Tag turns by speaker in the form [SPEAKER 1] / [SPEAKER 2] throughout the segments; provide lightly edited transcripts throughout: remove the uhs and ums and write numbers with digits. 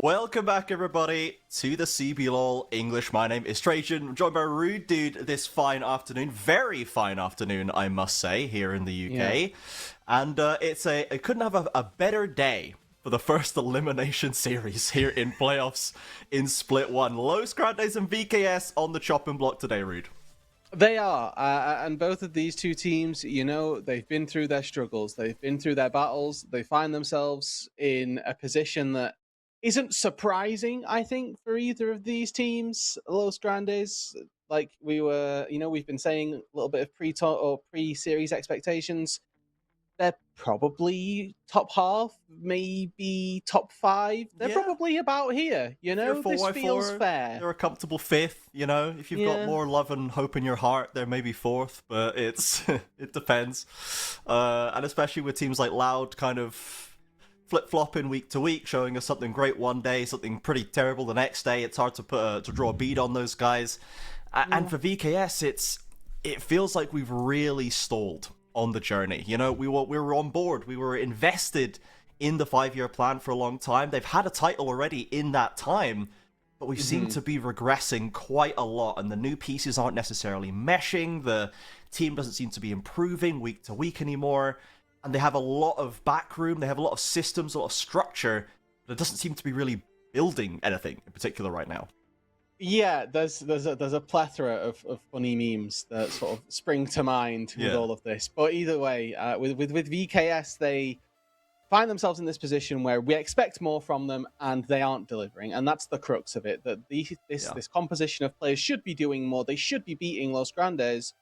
[SPEAKER 1] Welcome back, everybody, to the CBLOL English. My name is Trajan. I'm joined by Roodood this fine afternoon. Very fine afternoon, I must say, here in the UK. And it couldn't have a better day for the first elimination series here in playoffs in Split 1. Los Grandes and VKS on the chopping block today, Rood.
[SPEAKER 2] They are, and both of these two teams, they've been through their struggles. They've been through their battles. They find themselves in a position that isn't surprising, I think, for either of these teams. Los Grandes, like we've been saying, a little bit of pre-series expectations. They're probably top half, maybe top 5. They're probably about here, This feels fair.
[SPEAKER 1] They're a comfortable 5th, If you've got more love and hope in your heart, they're maybe 4th, but it depends. And especially with teams like Loud kind of flip-flopping week to week, showing us something great one day, something pretty terrible the next day. It's hard to draw a bead on those guys. And for VKS, it feels like we've really stalled on the journey. We were on board. We were invested in the 5-year plan for a long time. They've had a title already in that time, but we seem to be regressing quite a lot, and the new pieces aren't necessarily meshing. The team doesn't seem to be improving week to week anymore, and they have a lot of backroom, they have a lot of systems, a lot of structure, but it doesn't seem to be really building anything in particular right now.
[SPEAKER 2] Yeah, there's a plethora of funny memes that sort of spring to mind with all of this. But either way, with VKS, they find themselves in this position where we expect more from them and they aren't delivering, and that's the crux of it. That this composition of players should be doing more. They should be beating Los Grandes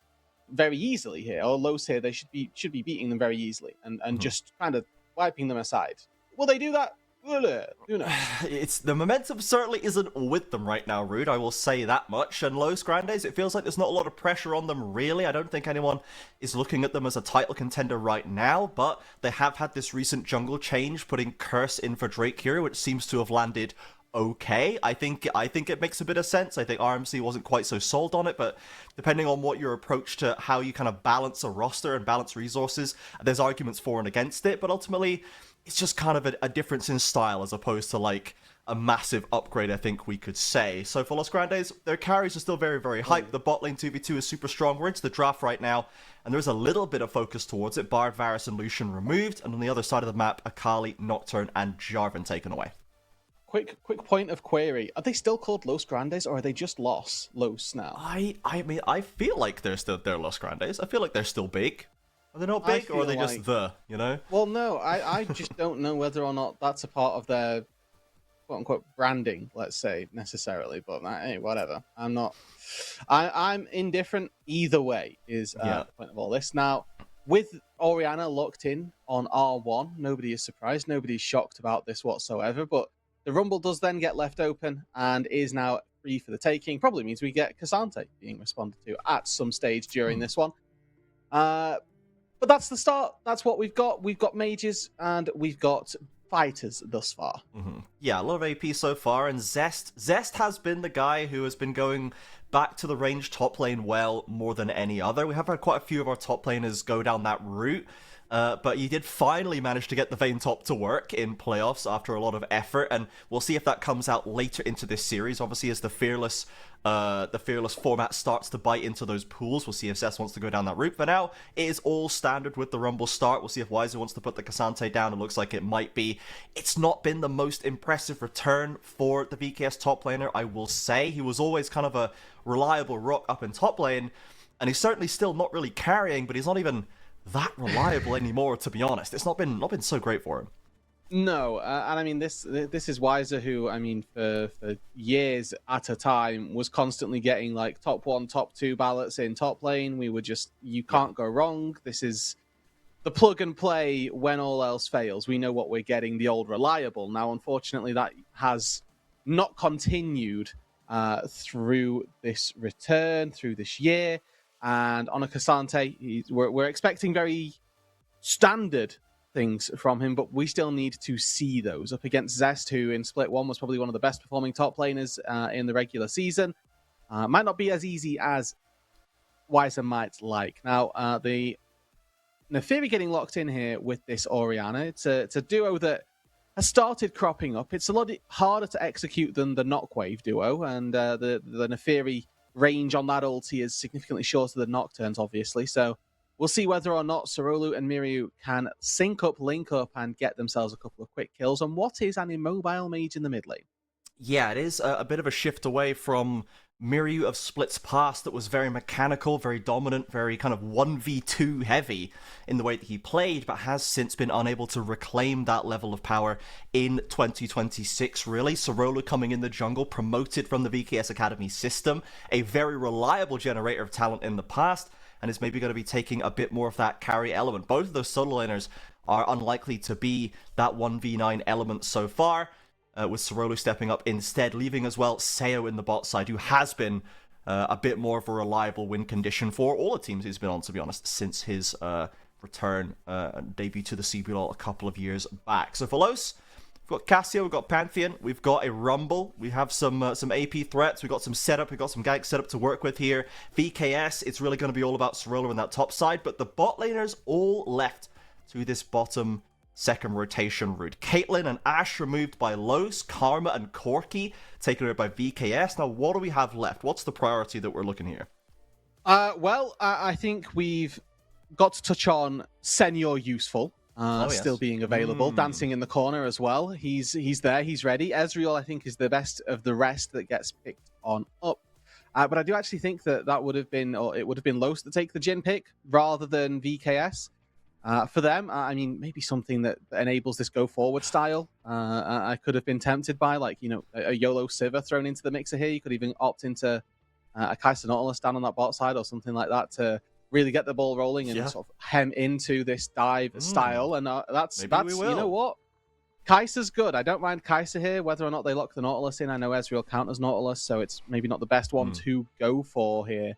[SPEAKER 2] very easily here, or Los here. They should be beating them very easily and just kind of wiping them aside. Will they do that? Who knows?
[SPEAKER 1] It's the momentum certainly isn't with them right now, Rude. I will say that much. And Los Grandes, it feels like there's not a lot of pressure on them, really. I don't think anyone is looking at them as a title contender right now, but they have had this recent jungle change, putting Curse in for Drake here, which seems to have landed okay. I think it makes a bit of sense. I think RMC wasn't quite so sold on it, but depending on what your approach to how you kind of balance a roster and balance resources, there's arguments for and against it, but ultimately it's just kind of a difference in style as opposed to like a massive upgrade, I think we could say. So for Los Grandes, their carries are still very, very hyped. The bot lane 2v2 is super strong. We're into the draft right now, and there's a little bit of focus towards it. Bard, Varus, and Lucian removed, and on the other side of the map, Akali, Nocturne, and Jarvan taken away.
[SPEAKER 2] Quick point of query. Are they still called Los Grandes, or are they just Los now?
[SPEAKER 1] I mean, I feel like they're Los Grandes. I feel like they're still big. Are they not big, or are they just
[SPEAKER 2] Well, no, I just don't know whether or not that's a part of their quote-unquote branding, let's say, necessarily. But hey, whatever. I'm indifferent either way, is the point of all this. Now, with Orianna locked in on R1, nobody is surprised. Nobody's shocked about this whatsoever. But the Rumble does then get left open and is now free for the taking. Probably means we get Cassante being responded to at some stage during this one. But that's the start. That's what we've got. We've got mages and we've got fighters thus far.
[SPEAKER 1] Yeah, a lot of AP so far. And Zest has been the guy who has been going back to the range top lane well more than any other. We have had quite a few of our top laners go down that route. But he did finally manage to get the Vayne top to work in playoffs after a lot of effort, and we'll see if that comes out later into this series. Obviously, as the fearless format starts to bite into those pools, we'll see if Zest wants to go down that route. For now, it is all standard with the Rumble start. We'll see if Wiser wants to put the Cassante down. It looks like it might be. It's not been the most impressive return for the VKS top laner, I will say. He was always kind of a reliable rock up in top lane, and he's certainly still not really carrying, but he's not even that reliable anymore, to be honest. It's not been so great for him.
[SPEAKER 2] No, and I mean this is Wiser, who I mean for years at a time was constantly getting like top 1, top 2 ballots in top lane. We were just, you can't go wrong. This is the plug and play when all else fails. We know what we're getting, the old reliable. Now, unfortunately, that has not continued through this return, through this year. And on a Cassante, we're expecting very standard things from him, but we still need to see those up against Zest, who in Split 1 was probably one of the best performing top laners in the regular season. Might not be as easy as Wiser might like. Now, the Naafiri getting locked in here with this Orianna. It's a duo that has started cropping up. It's a lot harder to execute than the Knockwave duo, and the Neferi range on that ulti is significantly shorter than Nocturne's, obviously. So we'll see whether or not Sorolu and Miryu can sync up, link up, and get themselves a couple of quick kills on what is an immobile mage in the mid lane.
[SPEAKER 1] Yeah, it is a bit of a shift away from Miryu of Split's past that was very mechanical, very dominant, very kind of 1v2 heavy in the way that he played, but has since been unable to reclaim that level of power in 2026, really. Sorolu coming in the jungle, promoted from the VKS Academy system, a very reliable generator of talent in the past, and is maybe going to be taking a bit more of that carry element. Both of those solo laners are unlikely to be that 1v9 element so far. With Sorolu stepping up instead, leaving as well Seo in the bot side, who has been a bit more of a reliable win condition for all the teams he's been on, to be honest, since his return and debut to the CBLOL a couple of years back. So for Los, we've got Cassio, we've got Pantheon, we've got a Rumble, we have some AP threats, we've got some setup, we've got some gank setup to work with here. VKS, it's really going to be all about Sorolu on that top side, but the bot laners all left to this bottom second rotation route. Caitlyn and Ashe removed by Los, Karma and Corki taken over by VKS. Now, what do we have left? What's the priority that we're looking here?
[SPEAKER 2] Well, I think we've got to touch on Senior Useful still being available, dancing in the corner as well. He's there, he's ready. Ezreal, I think, is the best of the rest that gets picked on up. But I do actually think that would have been, or it would have been Los to take the Jhin pick rather than VKS. For them, I mean, maybe something that enables this go forward style. I could have been tempted by, like, you know, a YOLO Sivir thrown into the mixer here. You could even opt into a Kai'Sa Nautilus down on that bot side or something like that to really get the ball rolling and sort of hem into this dive style. And that's you know what? Kai'Sa's good. I don't mind Kai'Sa here, whether or not they lock the Nautilus in. I know Ezreal counters Nautilus, so it's maybe not the best one to go for here.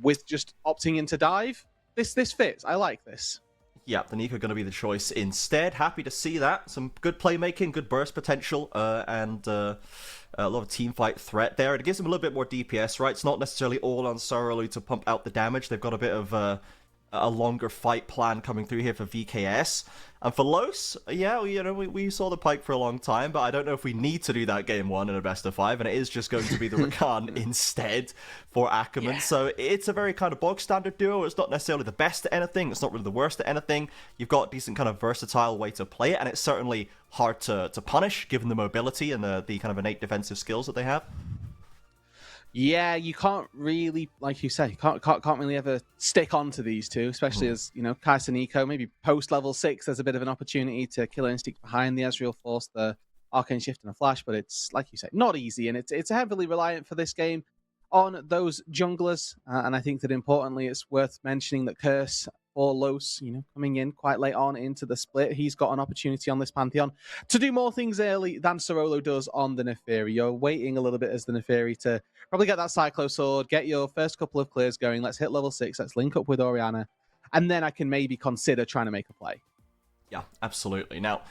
[SPEAKER 2] With just opting into dive, This fits. I like this.
[SPEAKER 1] Yeah, the Nico going to be the choice instead. Happy to see that. Some good playmaking, good burst potential, and a lot of teamfight threat there. It gives them a little bit more DPS, right? It's not necessarily all on Sorolu to pump out the damage. They've got a bit of a longer fight plan coming through here for VKS. And for Los, yeah, you know, we saw the Pyke for a long time, but I don't know if we need to do that game one in a best of 5, and it is just going to be the Rakan instead for Ackerman. Yeah. So it's a very kind of bog standard duo. It's not necessarily the best at anything. It's not really the worst at anything. You've got a decent kind of versatile way to play it, and it's certainly hard to punish given the mobility and the kind of innate defensive skills that they have.
[SPEAKER 2] Yeah, you can't really, like you say, can't really ever stick onto these two, especially as, you know, Kai'Sa Nico, maybe post level 6, there's a bit of an opportunity to kill instinct behind the Ezreal Force, the Arcane Shift and a Flash, but it's, like you say, not easy, and it's heavily reliant for this game on those junglers, and I think that importantly, it's worth mentioning that Curse or Los, you know, coming in quite late on into the split, he's got an opportunity on this Pantheon to do more things early than Sorolu does on the Neferi. You're waiting a little bit as the Neferi to probably get that Cyclo Sword, get your first couple of clears going. Let's hit level 6, let's link up with Orianna, and then I can maybe consider trying to make a play.
[SPEAKER 1] Yeah, absolutely. Now,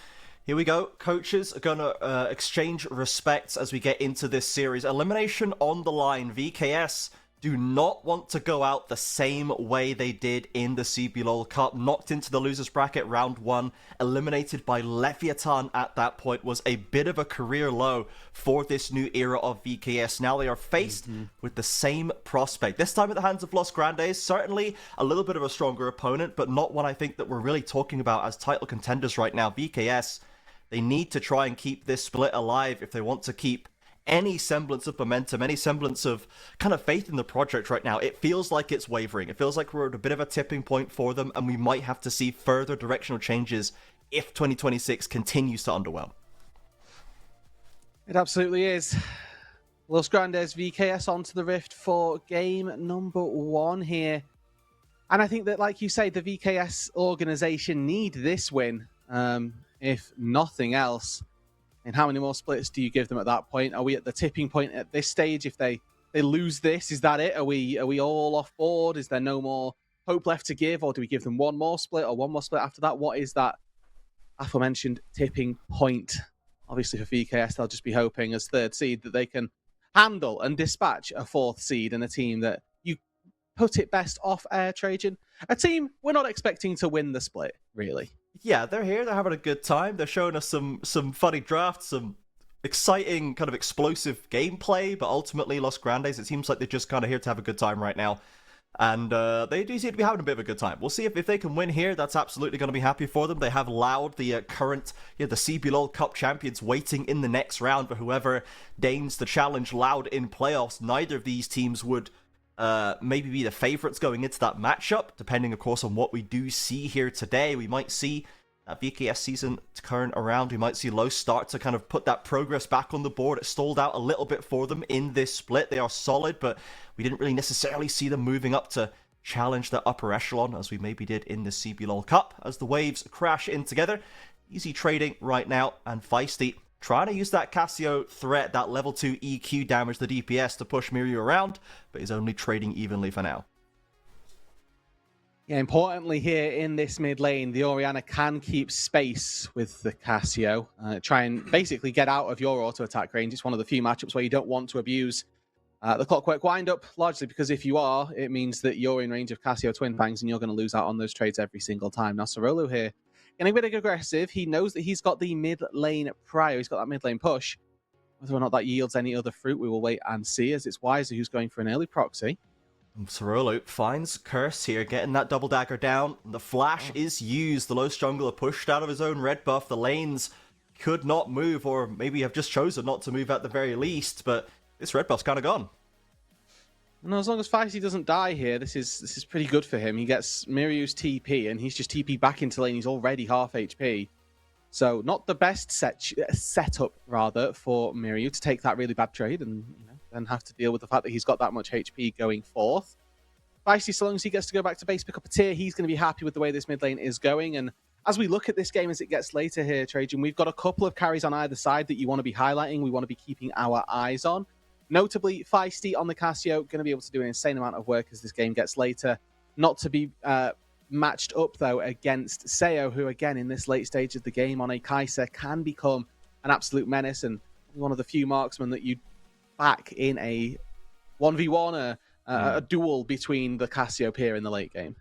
[SPEAKER 1] here we go. Coaches are going to exchange respects as we get into this series. Elimination on the line. VKS do not want to go out the same way they did in the CBLOL Cup. Knocked into the losers bracket round 1, eliminated by Leviathan at that point, was a bit of a career low for this new era of VKS. Now they are faced with the same prospect. This time at the hands of Los Grandes, certainly a little bit of a stronger opponent, but not one I think that we're really talking about as title contenders right now. VKS, they need to try and keep this split alive if they want to keep any semblance of momentum, any semblance of kind of faith in the project right now. It feels like it's wavering. It feels like we're at a bit of a tipping point for them, and we might have to see further directional changes if 2026 continues to underwhelm.
[SPEAKER 2] It absolutely is. Los Grandes VKS onto the Rift for game number 1 here. And I think that, like you say, the VKS organization need this win, if nothing else. And how many more splits do you give them at that point? Are we at the tipping point at this stage? If they lose this, is that it? Are we all off board? Is there no more hope left to give? Or do we give them one more split or one more split after that? What is that aforementioned tipping point? Obviously for VKS, they'll just be hoping as 3rd seed that they can handle and dispatch a 4th seed and a team that, you put it best off air, Trajan, a team we're not expecting to win the split, really.
[SPEAKER 1] Yeah, they're here. They're having a good time. They're showing us some funny drafts, some exciting kind of explosive gameplay. But ultimately, Los Grandes, it seems like they're just kind of here to have a good time right now. And they do seem to be having a bit of a good time. We'll see if they can win here. That's absolutely going to be happy for them. They have Loud, the current, the CBLOL Cup champions, waiting in the next round for whoever deigns to challenge Loud in playoffs. Neither of these teams would maybe be the favorites going into that matchup, depending, of course, on what we do see here today. We might see that VKS season turn around. We might see Low start to kind of put that progress back on the board. It stalled out a little bit for them in this split. They are solid, but we didn't really necessarily see them moving up to challenge the upper echelon as we maybe did in the CBLOL Cup as the waves crash in together. Easy trading right now, and Feisty trying to use that Casio threat, that level 2 EQ damage, the DPS, to push Miryu around, but is only trading evenly for now.
[SPEAKER 2] Yeah, importantly here in this mid lane, the Orianna can keep space with the Casio. Try and basically get out of your auto attack range. It's one of the few matchups where you don't want to abuse the Clockwork Wind-Up, largely because if you are, it means that you're in range of Casio Twin Fangs and you're going to lose out on those trades every single time. Now, Sorolo here, getting a bit aggressive. He knows that he's got the mid lane prior. He's got that mid lane push. Whether or not that yields any other fruit, we will wait and see, as it's Wiser who's going for an early proxy.
[SPEAKER 1] Sorolo finds Curse here, getting that double dagger down. The flash is used. The Low Jungler pushed out of his own red buff. The lanes could not move, or maybe have just chosen not to move at the very least, but this red buff's kind of gone.
[SPEAKER 2] No, as long as Feisty doesn't die here, this is pretty good for him. He gets Miryu's TP, and he's just TP back into lane. He's already half HP. So not the best setup, rather, for Miryu to take that really bad trade and then have to deal with the fact that he's got that much HP going forth. Feisty, so long as he gets to go back to base, pick up a tier, he's going to be happy with the way this mid lane is going. And as we look at this game as it gets later here, Trajan, we've got a couple of carries on either side that you want to be highlighting, we want to be keeping our eyes on. Notably, Feisty on the Casio, going to be able to do an insane amount of work as this game gets later. Not to be matched up, though, against Seo, who, again, in this late stage of the game on a Kai'Sa can become an absolute menace and one of the few marksmen that you back in a 1v1, a duel between the Cassiopeia in the late game.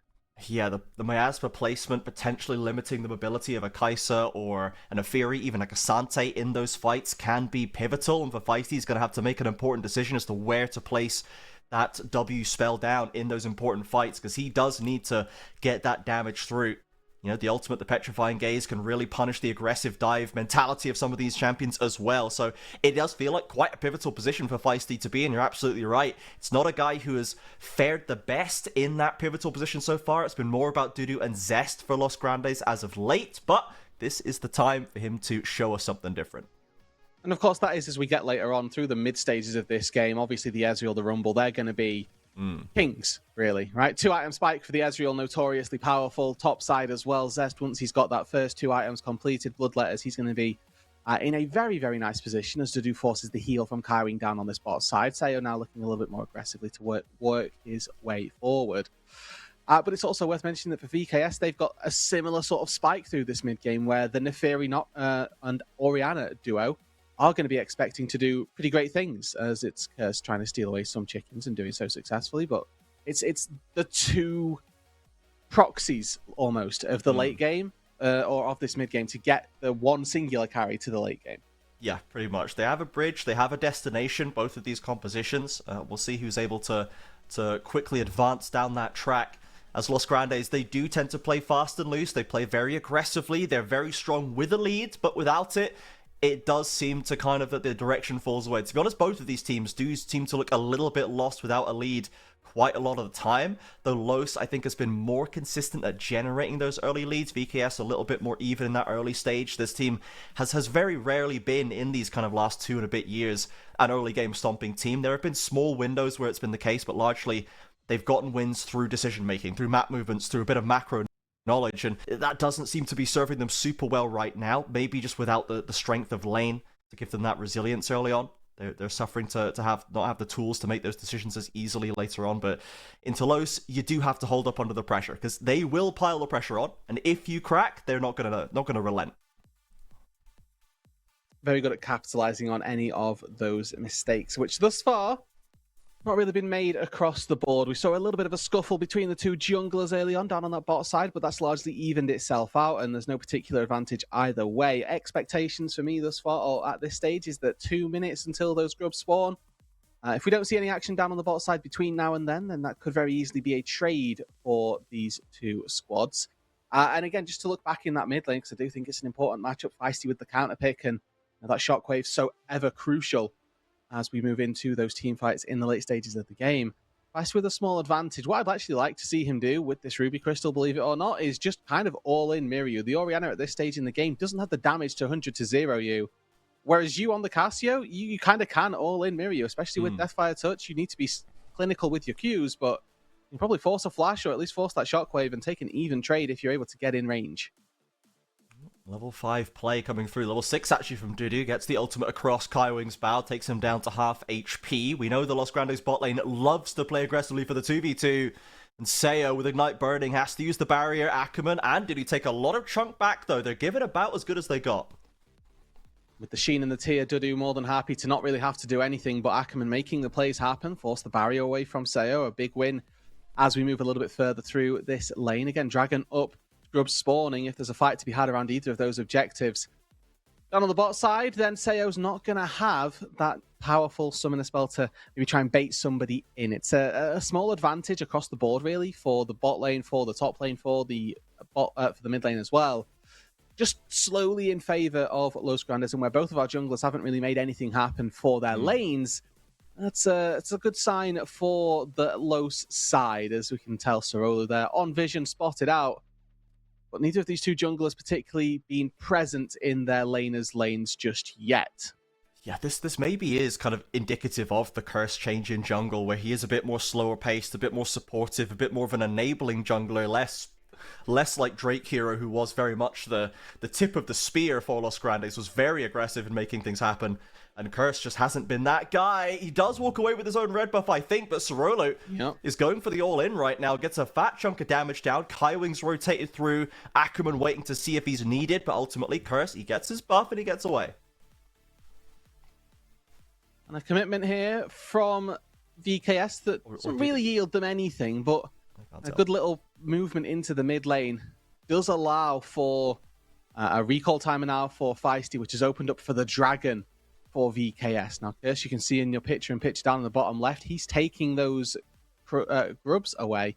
[SPEAKER 1] Yeah, the miasma placement potentially limiting the mobility of a Kai'Sa or an Aphiri, even like a Sante in those fights can be pivotal, and for Feisty he's going to have to make an important decision as to where to place that W spell down in those important fights, because he does need to get that damage through. You know, the ultimate, the Petrifying Gaze, can really punish the aggressive dive mentality of some of these champions as well. So it does feel like quite a pivotal position for Feisty to be in. You're absolutely right. It's not a guy who has fared the best in that pivotal position so far. It's been more about Dudu and Zest for Los Grandes as of late, but this is the time for him to show us something different.
[SPEAKER 2] And of course, that is as we get later on through the mid stages of this game. Obviously, the Ezreal, the Rumble, they're going to be kings, really, right? 2-item spike for the Ezreal, notoriously powerful. Top side as well. Zest, once he's got that first 2 items completed, Bloodletters, he's going to be in a very, very nice position as Dudu forces the heal from Kaiwing down on this bot side. Seo now looking a little bit more aggressively to work his way forward. But it's also worth mentioning that for VKS, they've got a similar sort of spike through this mid game where the Neferi and Orianna duo are going to be expecting to do pretty great things, as it's Curse trying to steal away some chickens and doing so successfully. But it's the two proxies almost of the late game or of this mid game to get the one singular carry to the late game.
[SPEAKER 1] Yeah, pretty much. They have a bridge, they have a destination, both of these compositions. We'll see who's able to quickly advance down that track. As Los Grandes, they do tend to play fast and loose. They play very aggressively. They're very strong with a lead, but without it, it does seem to kind of that the direction falls away. To be honest, both of these teams do seem to look a little bit lost without a lead quite a lot of the time. Though Los, I think, has been more consistent at generating those early leads. VKS a little bit more even in that early stage. This team has very rarely been in these kind of last 2 and a bit years an early game stomping team. There have been small windows where it's been the case, but largely they've gotten wins through decision making, through map movements, through a bit of macro knowledge, and that doesn't seem to be serving them super well right now. Maybe just without the strength of lane to give them that resilience early on. They're suffering to not have the tools to make those decisions as easily later on. But in Telos, you do have to hold up under the pressure, because they will pile the pressure on, and if you crack, they're not gonna relent.
[SPEAKER 2] Very good at capitalizing on any of those mistakes, which thus far not really been made across the board. We saw a little bit of a scuffle between the two junglers early on down on that bot side, but that's largely evened itself out, and there's no particular advantage either way. Expectations for me thus far, or at this stage, is that 2 minutes until those grubs spawn. If we don't see any action down on the bot side between now and then that could very easily be a trade for these two squads. And again, just to look back in that mid lane, because I do think it's an important matchup, Feisty with the counter pick, and that shockwave so ever crucial as we move into those team fights in the late stages of the game. Feisty with a small advantage. What I'd actually like to see him do with this Ruby Crystal, believe it or not, is just kind of all in mirror you. The Orianna at this stage in the game doesn't have the damage to 100 to 0 you. Whereas you on the Casio, you kind of can all in mirror you, especially with Deathfire Touch. You need to be clinical with your Qs, but you can probably force a flash or at least force that shockwave and take an even trade if you're able to get in range.
[SPEAKER 1] Level 5 play coming through. Level 6 actually from Roodood. Gets the ultimate across Kaiwing's bow. Takes him down to half HP. We know the Los Grandes bot lane loves to play aggressively for the 2v2. And Sayo with Ignite Burning has to use the barrier. Ackerman and Roodood take a lot of chunk back though. They're giving about as good as they got.
[SPEAKER 2] With the Sheen and the Tier, Roodood more than happy to not really have to do anything, but Ackerman making the plays happen. Force the barrier away from Sayo. A big win as we move a little bit further through this lane. Again, Dragon up. Grubs spawning if there's a fight to be had around either of those objectives. Down on the bot side, then Sayo's not going to have that powerful summoner spell to maybe try and bait somebody in. It's a small advantage across the board, really, for the bot lane, for the top lane, for the mid lane as well. Just slowly in favor of Los Grandes, and where both of our junglers haven't really made anything happen for their lanes, it's a good sign for the Los side, as we can tell Sorolo there on vision, spotted out. But neither of these two junglers particularly been present in their laners' lanes just yet.
[SPEAKER 1] Yeah, this maybe is kind of indicative of the curse change in jungle, where he is a bit more slower paced, a bit more supportive, a bit more of an enabling jungler, less like Drake Hero, who was very much the tip of the spear for Los Grandes, was very aggressive in making things happen. And Curse just hasn't been that guy. He does walk away with his own red buff, I think, but Sorolo is going for the all-in right now. Gets a fat chunk of damage down. Kaiwing's rotated through. Ackerman waiting to see if he's needed, but ultimately Curse, he gets his buff and he gets away.
[SPEAKER 2] And a commitment here from VKS that doesn't really yield them anything, but a good little movement into the mid lane does allow for a recall timer now for Feisty, which has opened up for the Dragon for VKS. Now, Curse, you can see in your picture and pitch down in the bottom left, he's taking those grubs away.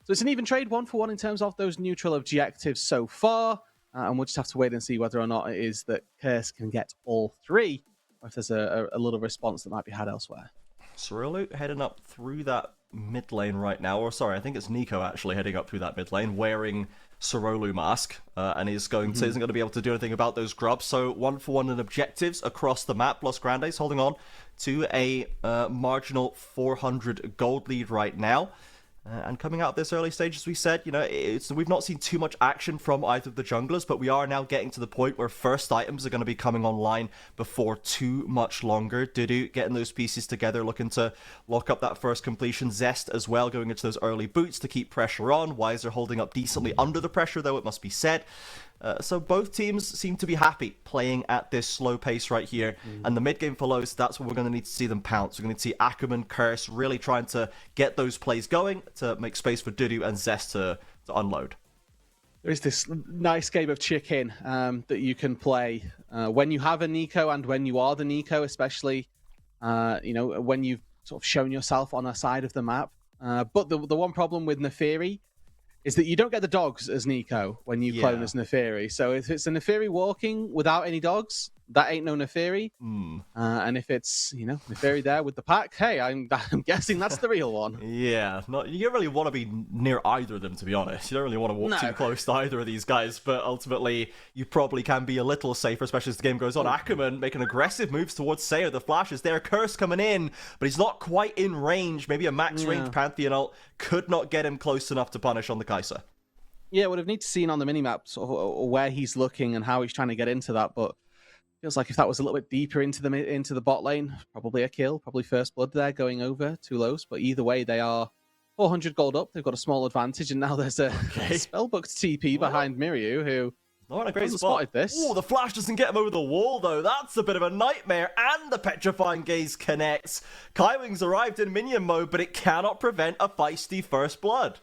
[SPEAKER 2] So it's an even trade, 1-for-1 in terms of those neutral objectives so far. And we'll just have to wait and see whether or not it is that Curse can get all three, or if there's a little response that might be had elsewhere.
[SPEAKER 1] Sorolo heading up through that mid lane right now, or sorry, I think it's Nico actually heading up through that mid lane, wearing Sorolo mask, and isn't going to be able to do anything about those grubs. So 1-for-1 in objectives across the map. Los Grandes holding on to a marginal 400 gold lead right now. And coming out of this early stage, as we said, we've not seen too much action from either of the junglers, but we are now getting to the point where first items are going to be coming online before too much longer. Roodood getting those pieces together, looking to lock up that first completion. Zest as well, going into those early boots to keep pressure on. Wiser holding up decently under the pressure, though, it must be said. So both teams seem to be happy playing at this slow pace right here. And the mid game for Los, that's where we're going to need to see them pounce. We're going to see Ackerman, Curse really trying to get those plays going to make space for Roodood and Zest to unload.
[SPEAKER 2] There is this nice game of chicken that you can play when you have a Nico and when you are the Nico, especially when you've sort of shown yourself on a side of the map. But the one problem with Neferi is that you don't get the dogs as Nico when you clone as Neferi. So if it's a Neferi walking without any dogs, that ain't no Neferi. And if it's, Neferi there with the pack, hey, I'm guessing that's the real one.
[SPEAKER 1] Yeah, you don't really want to be near either of them, to be honest. You don't really want to walk too close to either of these guys, but ultimately, you probably can be a little safer, especially as the game goes on. Ackerman making aggressive moves towards Sayo. The flash is there, Curse coming in, but he's not quite in range. Maybe a max range Pantheon ult could not get him close enough to punish on the Kai'Sa.
[SPEAKER 2] Yeah, would have need to seen on the minimap sort of where he's looking and how he's trying to get into that, but feels like if that was a little bit deeper into the bot lane, probably a kill, probably first blood there going over to Los. But either way, they are 400 gold up. They've got a small advantage, and now there's a spellbooked TP behind Miryu, who
[SPEAKER 1] Not in a great
[SPEAKER 2] Hasn't
[SPEAKER 1] spot.
[SPEAKER 2] spotted this.
[SPEAKER 1] Oh, the flash doesn't get him over the wall, though. That's a bit of a nightmare. And the Petrifying Gaze connects. Kaiwing's arrived in minion mode, but it cannot prevent a feisty first blood.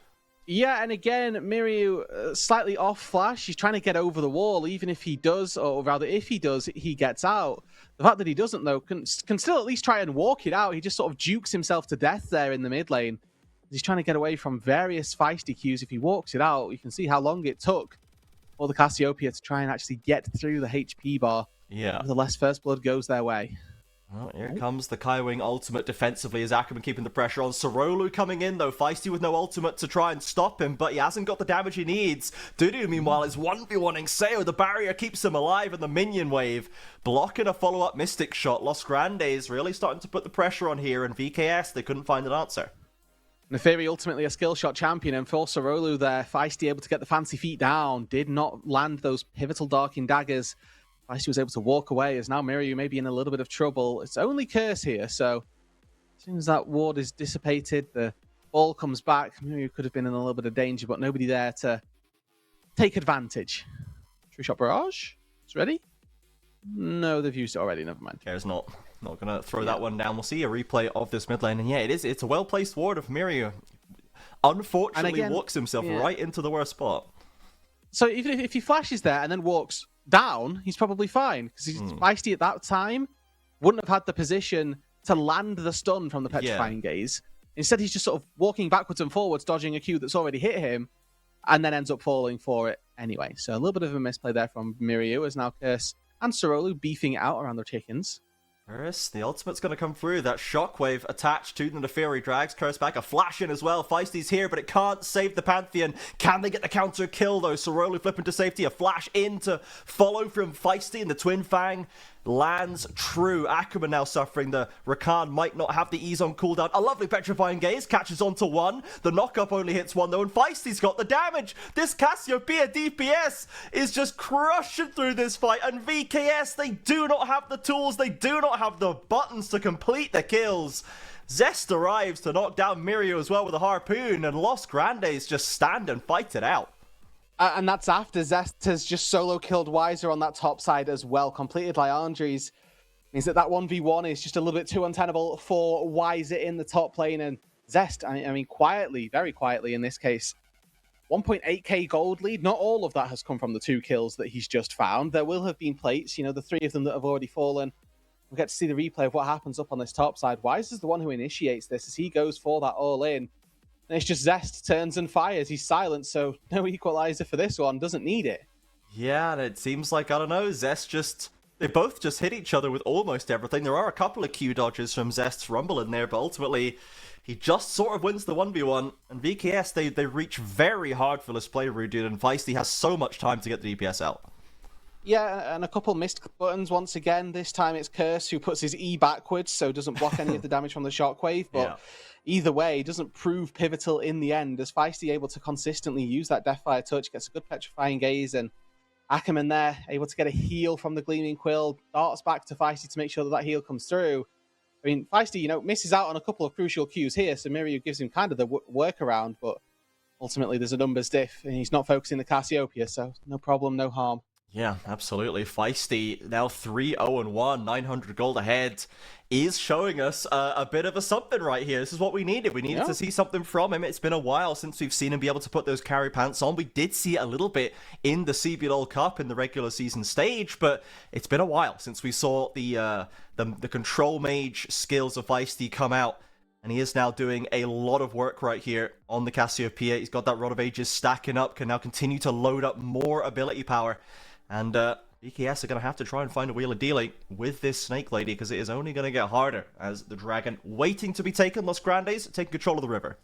[SPEAKER 2] Yeah, and again, Miryu slightly off flash. He's trying to get over the wall. Even if he does, or rather if he does, he gets out. The fact that he doesn't, though, can still at least try and walk it out. He just sort of jukes himself to death there in the mid lane. He's trying to get away from various feisty Qs. If he walks it out, you can see how long it took for the Cassiopeia to try and actually get through the HP bar.
[SPEAKER 1] Yeah.
[SPEAKER 2] Nevertheless, first blood goes their way.
[SPEAKER 1] Well, here comes the Kaiwing ultimate defensively as Ackerman keeping the pressure on. Sorolu coming in, though. Feisty with no ultimate to try and stop him, but he hasn't got the damage he needs. Dudu, meanwhile, is 1v1ing Seo. The barrier keeps him alive in the minion wave. Blocking a follow-up Mystic shot. Los Grandes really starting to put the pressure on here, and VKS, they couldn't find an answer.
[SPEAKER 2] Neferi ultimately a skill shot champion, and for Sorolu there, Feisty able to get the fancy feet down, did not land those pivotal darking daggers. Feisty was able to walk away, as now Miryu may be in a little bit of trouble. It's only Curse here, so as soon as that ward is dissipated, the ball comes back. Miryu could have been in a little bit of danger, but nobody there to take advantage. True Shot Barrage? It's ready? No, they've used it already, never mind.
[SPEAKER 1] Cares not gonna throw that one down. We'll see a replay of this mid lane, and yeah, it's a well-placed ward of Miryu. Unfortunately,
[SPEAKER 2] again,
[SPEAKER 1] walks himself right into the worst spot.
[SPEAKER 2] So even if he flashes there and then walks down, he's probably fine, because he's Feisty at that time wouldn't have had the position to land the stun from the Petrifying Gaze. Instead, he's just sort of walking backwards and forwards, dodging a Q that's already hit him, and then ends up falling for it anyway. So a little bit of a misplay there from Miryu, as now Curse and Sorolu beefing it out around their chickens.
[SPEAKER 1] Curse, the ultimate's going to come through. That shockwave attached to the Neferi drags Curse back. A flash in as well. Feisty's here, but it can't save the Pantheon. Can they get the counter kill, though? Sorolu flipping to safety. A flash in to follow from Feisty, and the Twin Fang lands true. Ackerman now suffering. The Rakan might not have the ease on cooldown. A lovely Petrifying Gaze catches onto one. The knock-up only hits one, though, and Feisty's got the damage. This Cassiopeia DPS is just crushing through this fight, and VKS, they do not have the tools. They do not have the buttons to complete the kills. Zest arrives to knock down Miryu as well with a harpoon, and Los Grandes just stand and fight it out.
[SPEAKER 2] And that's after Zest has just solo killed Weiser on that top side as well. Completed Liandry's. Means that 1v1 is just a little bit too untenable for Weiser in the top lane. And Zest, I mean, quietly, very quietly in this case, 1.8k gold lead. Not all of that has come from the 2 kills that he's just found. There will have been plates, you know, the 3 of them that have already fallen. We'll get to see the replay of what happens up on this top side. Weiser's the one who initiates this as he goes for that all-in. And it's just Zest turns and fires. He's silent, so no equalizer for this one. Doesn't need it.
[SPEAKER 1] Yeah, and it seems like, I don't know, Zest just... They both just hit each other with almost everything. There are a couple of Q dodges from Zest's Rumble in there, but ultimately, he just sort of wins the 1v1. And VKS, they reach very hard for this play, Roodood, and Feisty has so much time to get the DPS out.
[SPEAKER 2] Yeah, and a couple missed buttons once again. This time it's Curse who puts his E backwards, so doesn't block any of the damage from the shockwave, but... Either way, doesn't prove pivotal in the end, as Feisty able to consistently use that Deathfire touch, gets a good Petrifying Gaze, and Ackerman there, able to get a heal from the Gleaming Quill, darts back to Feisty to make sure that heal comes through. I mean, Feisty, you know, misses out on a couple of crucial Qs here, so Miryu gives him kind of the workaround, but ultimately there's a numbers diff, and he's not focusing the Cassiopeia, so no problem, no harm.
[SPEAKER 1] Yeah, absolutely. Feisty now 3-0-1, 900 gold ahead, is showing us a bit of a something right here. This is what we needed. We needed to see something from him. It's been a while since we've seen him be able to put those carry pants on. We did see it a little bit in the CBLOL Cup in the regular season stage, but it's been a while since we saw the control mage skills of Feisty come out. And he is now doing a lot of work right here on the Cassiopeia. He's got that Rod of Ages stacking up, can now continue to load up more ability power. And VKS are going to have to try and find a wheel of dealing with this Snake Lady, because it is only going to get harder as the Dragon waiting to be taken. Los Grandes taking control of the river.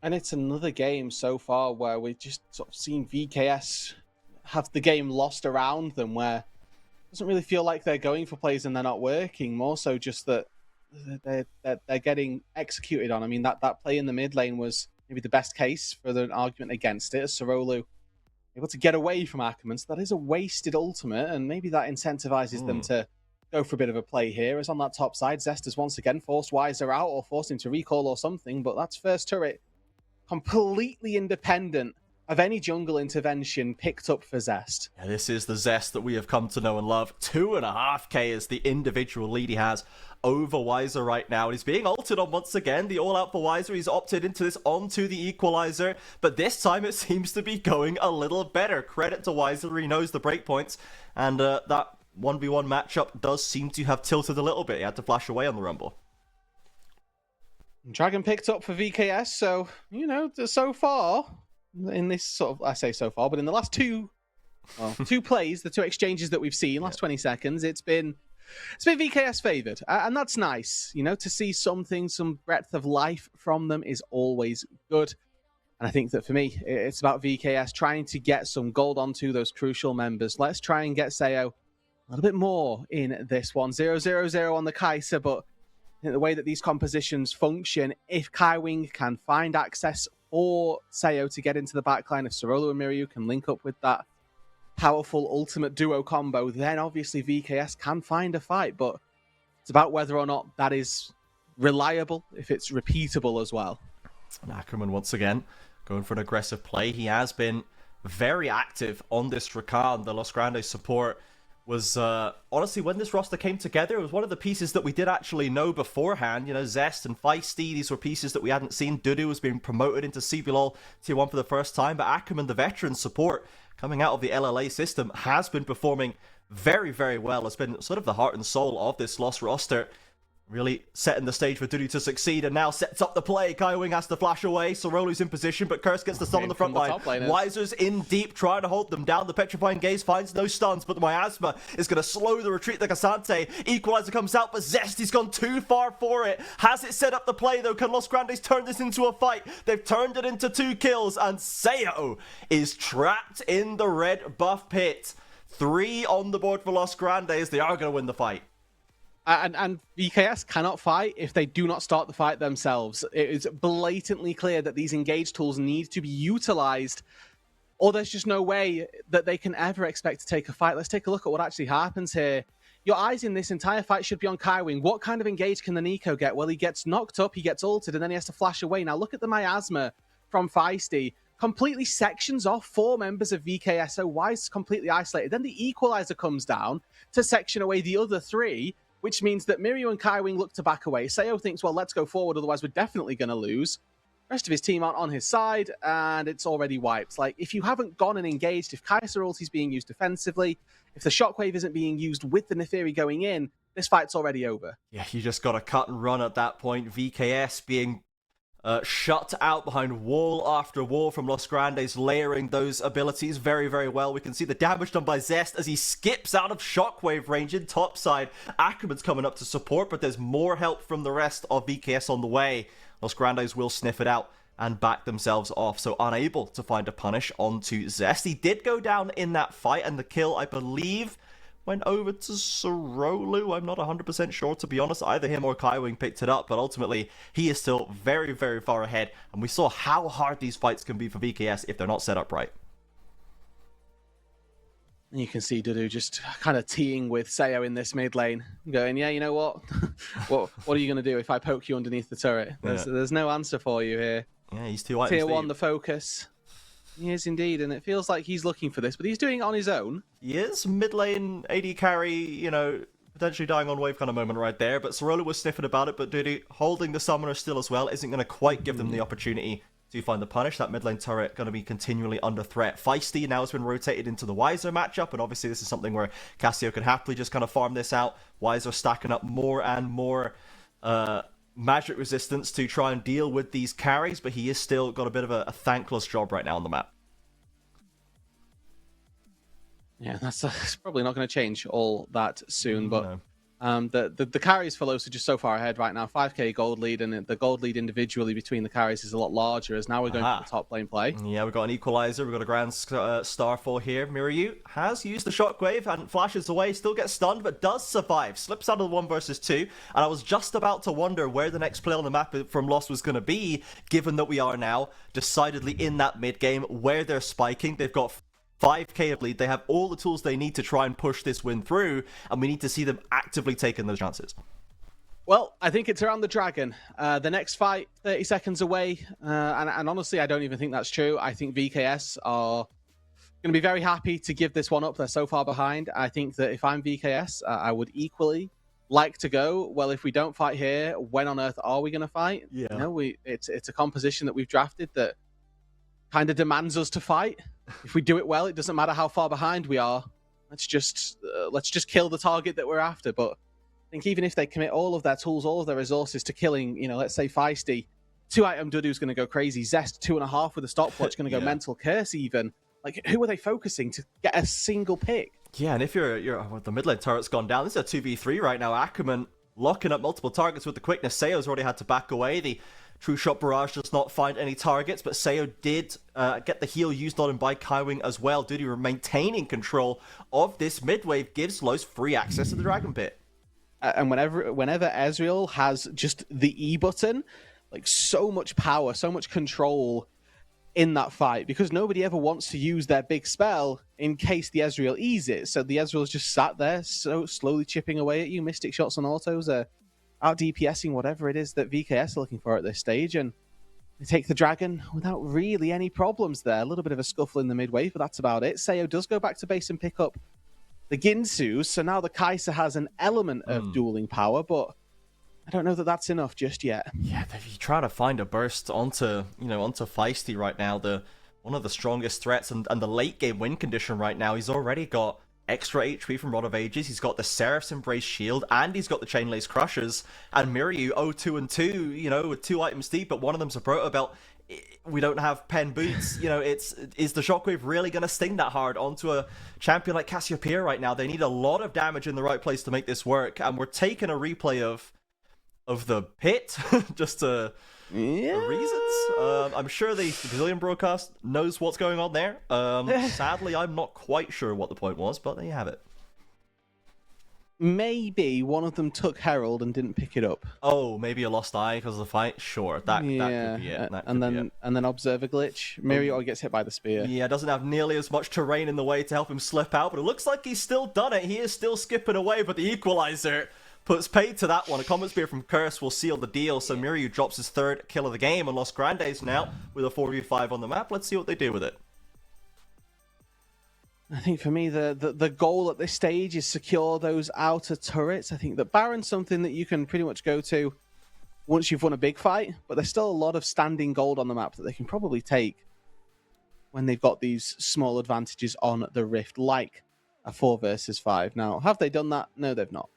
[SPEAKER 2] And it's another game so far where we've just sort of seen VKS have the game lost around them, where it doesn't really feel like they're going for plays and they're not working, more so just that they're getting executed on. I mean, that play in the mid lane was maybe the best case for the argument against it, as Sorolu able to get away from Ackerman. So that is a wasted ultimate, and maybe that incentivizes them to go for a bit of a play here. As on that top side, Zest has once again forced Weiser out, or forced him to recall or something, but that's first turret completely independent of any jungle intervention picked up for Zest.
[SPEAKER 1] Yeah, this is the Zest that we have come to know and love. 2.5k is the individual lead he has over Wiser right now. And he's being ulted on once again. The all-out for Wiser. He's opted into this onto the equalizer. But this time it seems to be going a little better. Credit to Wiser. He knows the breakpoints. And that 1v1 matchup does seem to have tilted a little bit. He had to flash away on the Rumble.
[SPEAKER 2] Trajan picked up for VKS. So, you know, so far... in this sort of, I say so far, but in the last two plays, the two exchanges that we've seen, last 20 seconds, it's been VKS favoured, and that's nice. You know, to see something, some breadth of life from them is always good. And I think that for me, it's about VKS trying to get some gold onto those crucial members. Let's try and get Sayo a little bit more in this one. 0-0-0 on the Kai'Sa, but in the way that these compositions function, if Kaiwing can find access or Sayo to get into the backline, if Sorolo and Miryu can link up with that powerful ultimate duo combo, then obviously VKS can find a fight, but it's about whether or not that is reliable, if it's repeatable as well.
[SPEAKER 1] And Ackerman once again going for an aggressive play. He has been very active on this Trajan. The Los Grandes support was, honestly, when this roster came together, it was one of the pieces that we did actually know beforehand. You know, Zest and Feisty, these were pieces that we hadn't seen. Dudu was being promoted into CBLOL Tier 1 for the first time, but Ackerman, the veteran support coming out of the LLA system, has been performing very, very well. It's been sort of the heart and soul of this Lost roster. Really setting the stage for Dudu to succeed, and now sets up the play. Kaiwing has to flash away. Sorolo's in position, but Curse gets the stun on the front line. Wiser's in deep, trying to hold them down. The Petrifying Gaze finds no stuns, but the Miasma is going to slow the retreat like Asante. Equalizer comes out, but Zest, he's gone too far for it. Has it set up the play, though? Can Los Grandes turn this into a fight? They've turned it into 2 kills, and Sayo is trapped in the red buff pit. 3 on the board for Los Grandes. They are going to win the fight.
[SPEAKER 2] And VKS cannot fight if they do not start the fight themselves. It is blatantly clear that these engage tools need to be utilized, or there's just no way that they can ever expect to take a fight. Let's take a look at what actually happens here. Your eyes in this entire fight should be on Kaiwing. What kind of engage can the Nico get? Well, he gets knocked up, he gets ulted, and then he has to flash away. Now look at the miasma from Feisty. Completely sections off 4 members of VKS, so Wise completely isolated. Then the equalizer comes down to section away the other 3, which means that Miryu and Kaiwing look to back away. Sayo thinks, well, let's go forward, otherwise we're definitely going to lose. The rest of his team aren't on his side, and it's already wiped. Like, if you haven't gone and engaged, if Kai'Sa ulti's being used defensively, if the Shockwave isn't being used with the Neferi going in, this fight's already over.
[SPEAKER 1] Yeah, you just got to cut and run at that point. VKS being shut out behind wall after wall from Los Grandes, layering those abilities very, very well. We can see the damage done by Zest as he skips out of Shockwave range in topside. Ackerman's coming up to support, but there's more help from the rest of VKS on the way. Los Grandes will sniff it out and back themselves off, so unable to find a punish onto Zest. He did go down in that fight, and the kill, I believe, went over to Sorolo. I'm not 100% sure, to be honest. Either him or Kaiwing picked it up, but ultimately he is still very, very far ahead. And we saw how hard these fights can be for VKS if they're not set up right.
[SPEAKER 2] And you can see Dudu just kind of teeing with Sayo in this mid lane, going, yeah, you know what? what are you going to do if I poke you underneath the turret? There's no answer for you here.
[SPEAKER 1] Yeah, he's 2 items
[SPEAKER 2] Tier 1,
[SPEAKER 1] deep.
[SPEAKER 2] the focus. He is indeed, and it feels like he's looking for this, but he's doing it on his own.
[SPEAKER 1] He is. Mid lane, AD carry, you know, potentially dying on wave kind of moment right there, but Sorolo was sniffing about it, but Dudu holding the summoner still as well isn't going to quite give them the opportunity to find the punish. That mid lane turret going to be continually under threat. Feisty now has been rotated into the Wiser matchup, and obviously this is something where Cassio could happily just kind of farm this out. Wiser stacking up more and more magic resistance to try and deal with these carries, but he is still got a bit of a thankless job right now on the map.
[SPEAKER 2] Yeah, that's probably not going to change all that soon, but
[SPEAKER 1] No.
[SPEAKER 2] The carries for Los are just so far ahead right now. 5k gold lead, and the gold lead individually between the carries is a lot larger, as now we're going for the top lane play.
[SPEAKER 1] Yeah, we've got an equalizer, we've got a grand starfall here. Miryu has used the shockwave and flashes away, still gets stunned, but does survive. Slips out of the 1 versus 2, and I was just about to wonder where the next play on the map from Lost was going to be, given that we are now decidedly in that mid game where they're spiking. They've got 5k of lead. They have all the tools they need to try and push this win through, and we need to see them actively taking those chances.
[SPEAKER 2] Well, I think it's around the Dragon. The next fight, 30 seconds away. And honestly, I don't even think that's true. I think VKS are going to be very happy to give this one up. They're so far behind. I think that if I'm VKS, I would equally like to go, well, if we don't fight here, when on earth are we going to fight?
[SPEAKER 1] Yeah.
[SPEAKER 2] You know, it's a composition that we've drafted that kind of demands us to fight. If we do it well, it doesn't matter how far behind we are. Let's just kill the target that we're after. But I think even if they commit all of their tools, all of their resources to killing, let's say Feisty, 2-item Dudu's going to go crazy. Zest 2.5 with a stopwatch going to go mental curse even. Like, who are they focusing to get a single pick?
[SPEAKER 1] Yeah, and if the mid lane turret's gone down, this is a 2v3 right now. Ackerman locking up multiple targets with the quickness. Seo's already had to back away. The True Shot Barrage does not find any targets, but Seo did get the heal used on him by Kaiwing as well. Dudu maintaining control of this mid wave gives Lowe's free access to the Dragon Pit.
[SPEAKER 2] And whenever Ezreal has just the E button, like so much power, so much control in that fight, because nobody ever wants to use their big spell in case the Ezreal E's it. So the Ezreal's just sat there, so slowly chipping away at you. Mystic shots on autos are out DPSing whatever it is that VKS are looking for at this stage, and they take the Dragon without really any problems there. A little bit of a scuffle in the mid wave, but that's about it. Seo does go back to base and pick up the Ginsu, so now the Kai'Sa has an element of dueling power, but I don't know that that's enough just yet.
[SPEAKER 1] Yeah, they're trying to find a burst onto Feisty right now, one of the strongest threats, and the late game win condition right now. He's already got extra HP from Rod of Ages, he's got the Seraph's Embrace Shield, and he's got the Chain Lace Crushers, and Miryu 0-2 and 2, with 2 items deep, but one of them's a Proto Belt. We don't have pen boots. Is the Shockwave really going to sting that hard onto a champion like Cassiopeia right now? They need a lot of damage in the right place to make this work, and we're taking a replay of the pit just for reasons. I'm sure the Brazilian broadcast knows what's going on there. Sadly, I'm not quite sure what the point was, but there you have it.
[SPEAKER 2] Maybe one of them took Herald and didn't pick it up.
[SPEAKER 1] Oh, maybe a lost eye because of the fight. Sure, that could be it.
[SPEAKER 2] And then observer glitch. Miryu gets hit by the spear.
[SPEAKER 1] Yeah, doesn't have nearly as much terrain in the way to help him slip out, but it looks like he's still done it. He is still skipping away, but the equalizer puts paid to that one. A Comet Spear from Curse will seal the deal, so Miryu drops his 3rd kill of the game, and Los Grandes now with a 4v5 on the map. Let's see what they do with it.
[SPEAKER 2] I think for me, the goal at this stage is secure those outer turrets. I think that Baron's something that you can pretty much go to once you've won a big fight, but there's still a lot of standing gold on the map that they can probably take when they've got these small advantages on the Rift, like a 4 versus 5. Now, have they done that? No, they've not.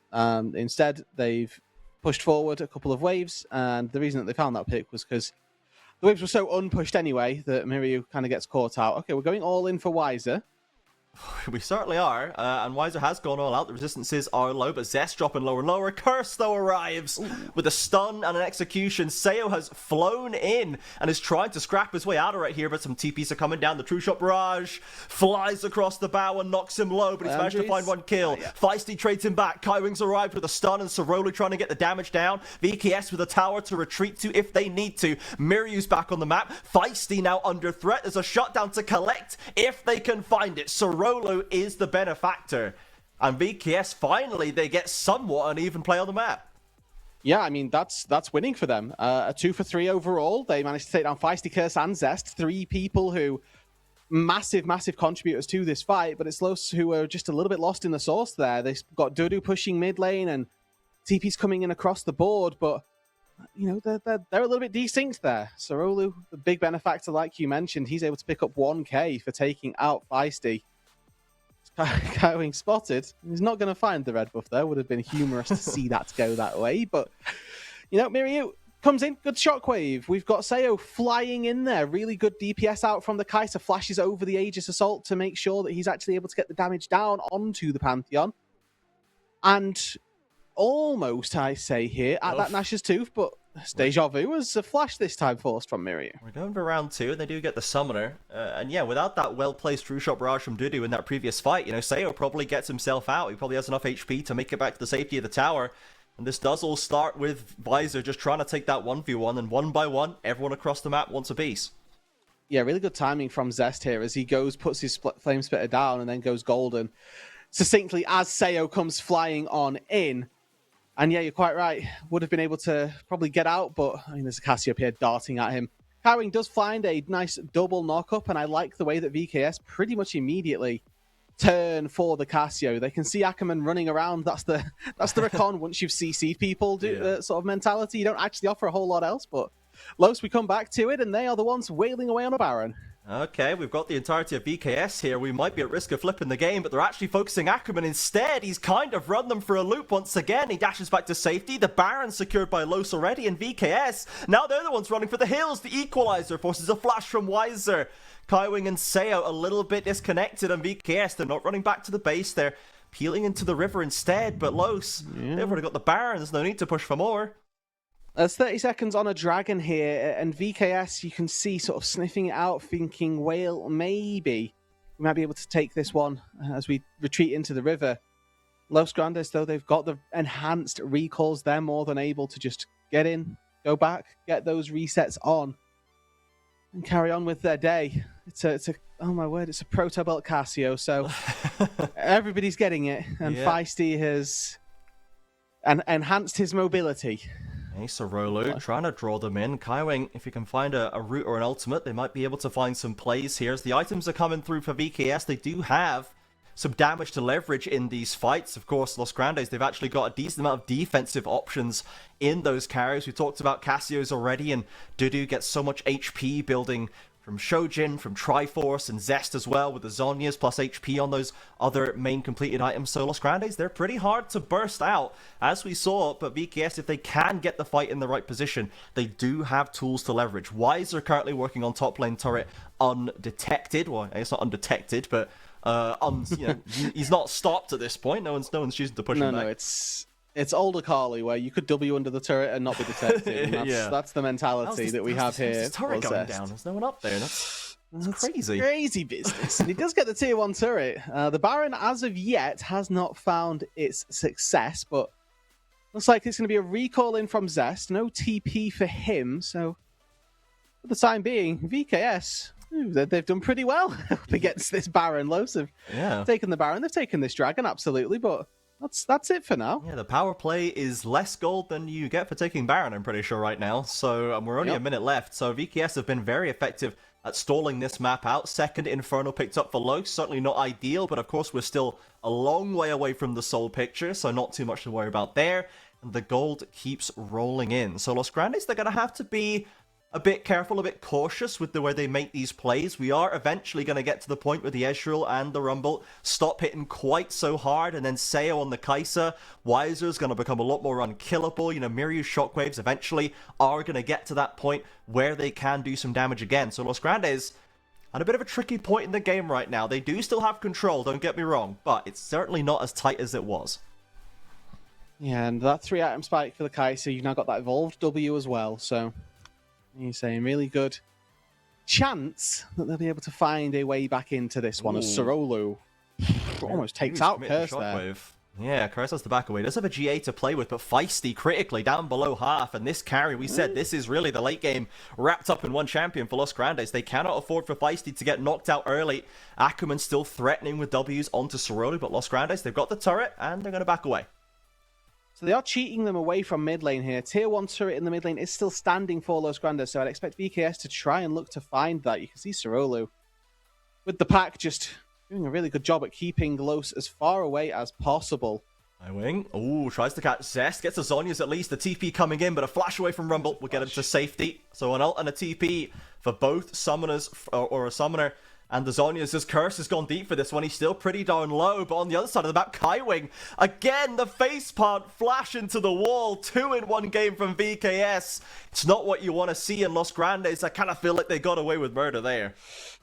[SPEAKER 2] Instead, they've pushed forward a couple of waves, and the reason that they found that pick was because the waves were so unpushed anyway that Miryu kind of gets caught out. Okay, we're going all in for Wiser.
[SPEAKER 1] We certainly are, and Wiser has gone all out. The resistances are low, but Zest dropping lower and lower. Curse, though, arrives with a stun and an execution. Seo has flown in and is trying to scrap his way out of right here, but some TPs are coming down. The True Shot Barrage flies across the bow and knocks him low, but he's managed to find one kill. Feisty trades him back. Kaiwing's arrived with a stun, and Sorolu trying to get the damage down. VKS with a tower to retreat to if they need to. Miryu's back on the map. Feisty now under threat. There's a shutdown to collect if they can find it. Sorolu is the benefactor, and VKS finally they get somewhat an even play on the map.
[SPEAKER 2] Yeah, I mean that's winning for them. A 2 for 3 overall. They managed to take down Feisty, Curse, and Zest. 3 people who massive contributors to this fight, but it's those who are just a little bit lost in the sauce there. They've got Dudu pushing mid lane and TP's coming in across the board, but they're a little bit desynced there. Sorolu, the big benefactor, like you mentioned, he's able to pick up 1k for taking out Feisty. Kaiwing spotted. He's not going to find the red buff there. Would have been humorous to see that go that way. But, Miryu comes in. Good shockwave. We've got Seo flying in there. Really good DPS out from the Kai'Sa. Flashes over the Aegis Assault to make sure that he's actually able to get the damage down onto the Pantheon. And almost, I say here, at that Nash's Tooth, but Deja Vu was a flash this time forced from Miryu.
[SPEAKER 1] We're going for round 2, and they do get the Summoner. And yeah, without that well-placed True Shot Barrage from Dudu in that previous fight, Seo probably gets himself out. He probably has enough HP to make it back to the safety of the tower. And this does all start with Visor just trying to take that 1v1, and one by one, everyone across the map wants a piece.
[SPEAKER 2] Yeah, really good timing from Zest here as he puts his Flame Spitter down, and then goes golden succinctly as Seo comes flying on in. And yeah, you're quite right. Would have been able to probably get out, but I mean, there's a Cassiopeia darting at him. Kaiwing does find a nice double knock-up, and I like the way that VKS pretty much immediately turn for the Casio. They can see Ackerman running around. That's the recon once you've CC'd people sort of mentality. You don't actually offer a whole lot else, but Los, we come back to it, and they are the ones wailing away on a Baron.
[SPEAKER 1] Okay, we've got the entirety of VKS here. We might be at risk of flipping the game, but they're actually focusing Ackerman instead. He's kind of run them for a loop once again. He dashes back to safety. The Baron secured by Los already, and VKS, now they're the ones running for the hills. The equalizer forces a flash from Weiser. Kaiwing and Seo a little bit disconnected, and VKS, they're not running back to the base. They're peeling into the river instead, but Los, they've already got the Baron. There's no need to push for more.
[SPEAKER 2] There's 30 seconds on a Dragon here, and VKS, you can see sort of sniffing it out, thinking, well, maybe we might be able to take this one as we retreat into the river. Los Grandes, though, they've got the enhanced recalls. They're more than able to just get in, go back, get those resets on, and carry on with their day. It's a oh my word, it's a Proto Belt Casio, so everybody's getting it, and Feisty has enhanced his mobility.
[SPEAKER 1] Hey, Roodood trying to draw them in. Kaiwing, if you can find a root or an ultimate, they might be able to find some plays here. As the items are coming through for VKS, they do have some damage to leverage in these fights. Of course, Los Grandes, they've actually got a decent amount of defensive options in those carries. We talked about Cassios already, and Roodood gets so much HP building from Shojin, from Triforce, and Zest as well, with the Zhonya's plus HP on those other main completed items. So Los Grandes, they're pretty hard to burst out, as we saw, but VKS, if they can get the fight in the right position, they do have tools to leverage. Weiser currently working on top lane turret undetected. Well, it's not undetected, but he's not stopped at this point. No one's choosing to push him back.
[SPEAKER 2] No, it's older Carly, where you could W under the turret and not be detected. And that's the mentality that we have here.
[SPEAKER 1] His turret going down. There's no one up there. That's crazy.
[SPEAKER 2] Crazy business. And he does get the tier 1 turret. The Baron, as of yet, has not found its success, but looks like it's going to be a recall in from Zest. No TP for him, so for the time being, VKS, they've done pretty well up against this Baron. Los have taken the Baron. They've taken this Dragon, absolutely, but that's it for now.
[SPEAKER 1] Yeah, the power play is less gold than you get for taking Baron, I'm pretty sure, right now. So we're only a minute left. So VKS have been very effective at stalling this map out. Second Inferno picked up for Los. Certainly not ideal, but of course we're still a long way away from the soul picture, so not too much to worry about there. And the gold keeps rolling in. So Los Grandes, they're going to have to be a bit careful, a bit cautious with the way they make these plays. We are eventually going to get to the point where the Ezreal and the Rumble stop hitting quite so hard, and then Seo on the Kai'Sa. Weiser's going to become a lot more unkillable. You know, Miryu Shockwaves eventually are going to get to that point where they can do some damage again. So Los Grandes at a bit of a tricky point in the game right now. They do still have control, don't get me wrong, but it's certainly not as tight as it was.
[SPEAKER 2] Yeah, and that 3-item spike for the Kai'Sa, you've now got that evolved W as well, so you're saying really good chance that they'll be able to find a way back into this one. As Sorolu almost takes out Curse there.
[SPEAKER 1] Yeah, Curse has the back away. Does have a GA to play with, but Feisty critically down below half. And this carry, we said this is really the late game wrapped up in one champion for Los Grandes. They cannot afford for Feisty to get knocked out early. Ackerman still threatening with W's onto Sorolu, but Los Grandes, they've got the turret and they're going to back away.
[SPEAKER 2] So they are cheating them away from mid lane here. Tier 1 turret in the mid lane is still standing for Los Grandes, so I'd expect VKS to try and look to find that. You can see Sorolu with the pack just doing a really good job at keeping Los as far away as possible.
[SPEAKER 1] Wing. Ooh, tries to catch Zest. Gets the Zhonya's at least. The TP coming in, but a flash away from Rumble will get him to safety. So an ult and a TP for both summoners, or a summoner, and the Zhonya's. His Curse has gone deep for this one. He's still pretty down low, but on the other side of the map, Kaiwing. Again, the faceplant flash into the wall. 2-in-1 game from VKS. It's not what you want to see in Los Grandes. I kind of feel like they got away with murder there.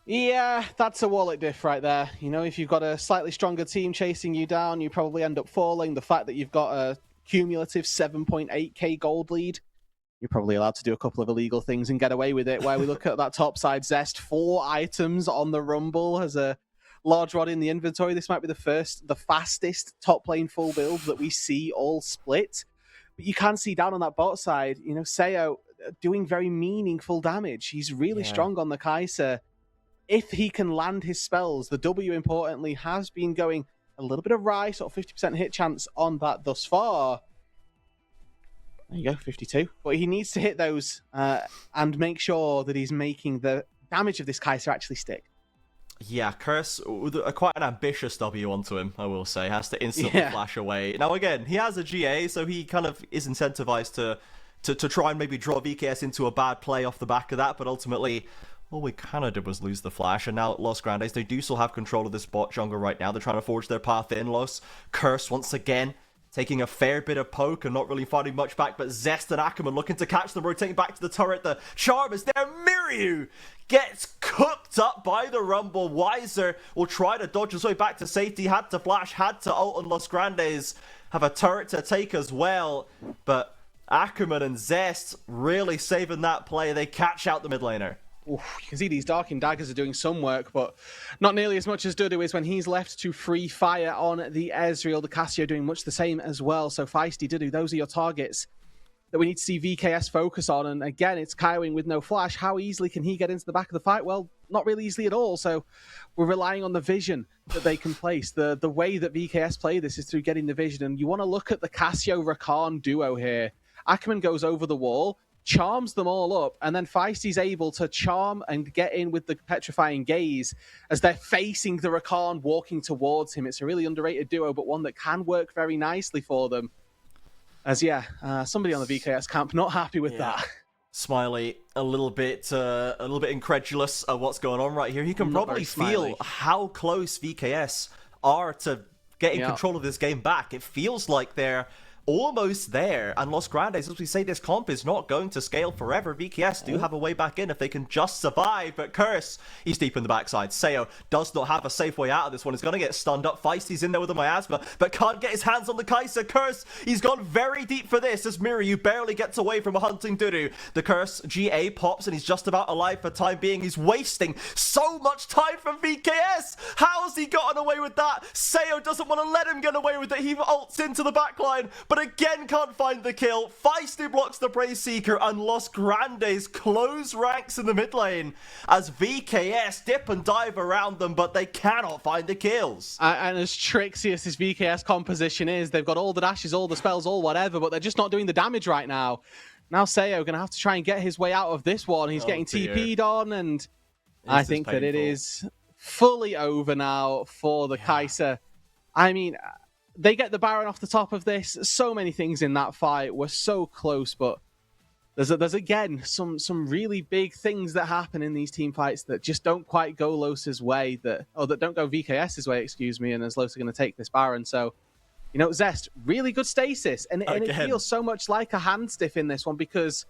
[SPEAKER 2] Yeah, that's a wallet diff right there. You know, if you've got a slightly stronger team chasing you down, you probably end up falling. The fact that you've got a cumulative 7.8k gold lead, you're probably allowed to do a couple of illegal things and get away with it. Where we look at that top side, Zest, 4 items on the Rumble, has a large rod in the inventory. This might be the fastest top lane full build that we see all split. But you can see down on that bot side, you know, Seo doing very meaningful damage. He's really strong on the Kai'Sa. If he can land his spells, the W, importantly, has been going a little bit awry, sort of 50% hit chance on that thus far. There you go, 52. But he needs to hit those and make sure that he's making the damage of this Kai'Sa actually stick.
[SPEAKER 1] Yeah, Curse, quite an ambitious W onto him, I will say. Has to instantly flash away. Now, again, he has a GA, so he kind of is incentivized to try and maybe draw VKS into a bad play off the back of that, but ultimately, all we kind of did was lose the flash, and now Los Grandes, they do still have control of this bot jungle right now. They're trying to forge their path in. Los, Curse once again, taking a fair bit of poke and not really fighting much back, but Zest and Ackerman looking to catch them, rotating back to the turret. The charm is there. Miryu gets cooked up by the Rumble. Weiser will try to dodge his way back to safety. Had to flash, had to ult, and Los Grandes have a turret to take as well. But Ackerman and Zest really saving that play. They catch out the mid laner.
[SPEAKER 2] Oof, you can see these Darking Daggers are doing some work, but not nearly as much as Dudu is when he's left to free fire on the Ezreal. The Cassio doing much the same as well. So Feisty, Dudu, those are your targets that we need to see VKS focus on. And again, it's Kaiwing with no flash. How easily can he get into the back of the fight? Well, not really easily at all. So we're relying on the vision that they can place. The way that VKS play this is through getting the vision. And you want to look at the Cassio-Rakan duo here. Ackerman goes over the wall, charms them all up, and then Feisty's able to charm and get in with the Petrifying Gaze as they're facing the Rakan walking towards him. It's a really underrated duo, but one that can work very nicely for them. As somebody on the VKS camp not happy with that.
[SPEAKER 1] Smiley a little bit incredulous at what's going on right here. He can probably feel how close VKS are to getting control of this game back. It feels like they're almost there, and Los Grandes, as we say, this comp is not going to scale forever. VKS do have a way back in if they can just survive, but Curse, he's deep in the backside. Seo does not have a safe way out of this one. He's going to get stunned up. Feisty's in there with a miasma, but can't get his hands on the Kai'Sa. Curse, he's gone very deep for this as Miryu barely gets away from a hunting Dudu. The Curse GA pops, and he's just about alive for time being. He's wasting so much time from VKS. How has he gotten away with that? Seo doesn't want to let him get away with it. He ults into the backline, but again can't find the kill. Feisty blocks the Praise Seeker, and Los Grandes close ranks in the mid lane as VKS dip and dive around them, but they cannot find the kills.
[SPEAKER 2] And as tricksy as this VKS composition is, they've got all the dashes, all the spells, all whatever, but they're just not doing the damage right now. Now Seo going to have to try and get his way out of this one. He's getting TP'd on, and I think that it is fully over now for the Kai'Sa. I mean, they get the Baron off the top of this. So many things in that fight were so close, but there's again some really big things that happen in these team fights that just don't quite go Los's way, that don't go VKS's way, excuse me, and as Los are going to take this Baron. So, Zest, really good stasis, and it feels so much like a hand stiff in this one because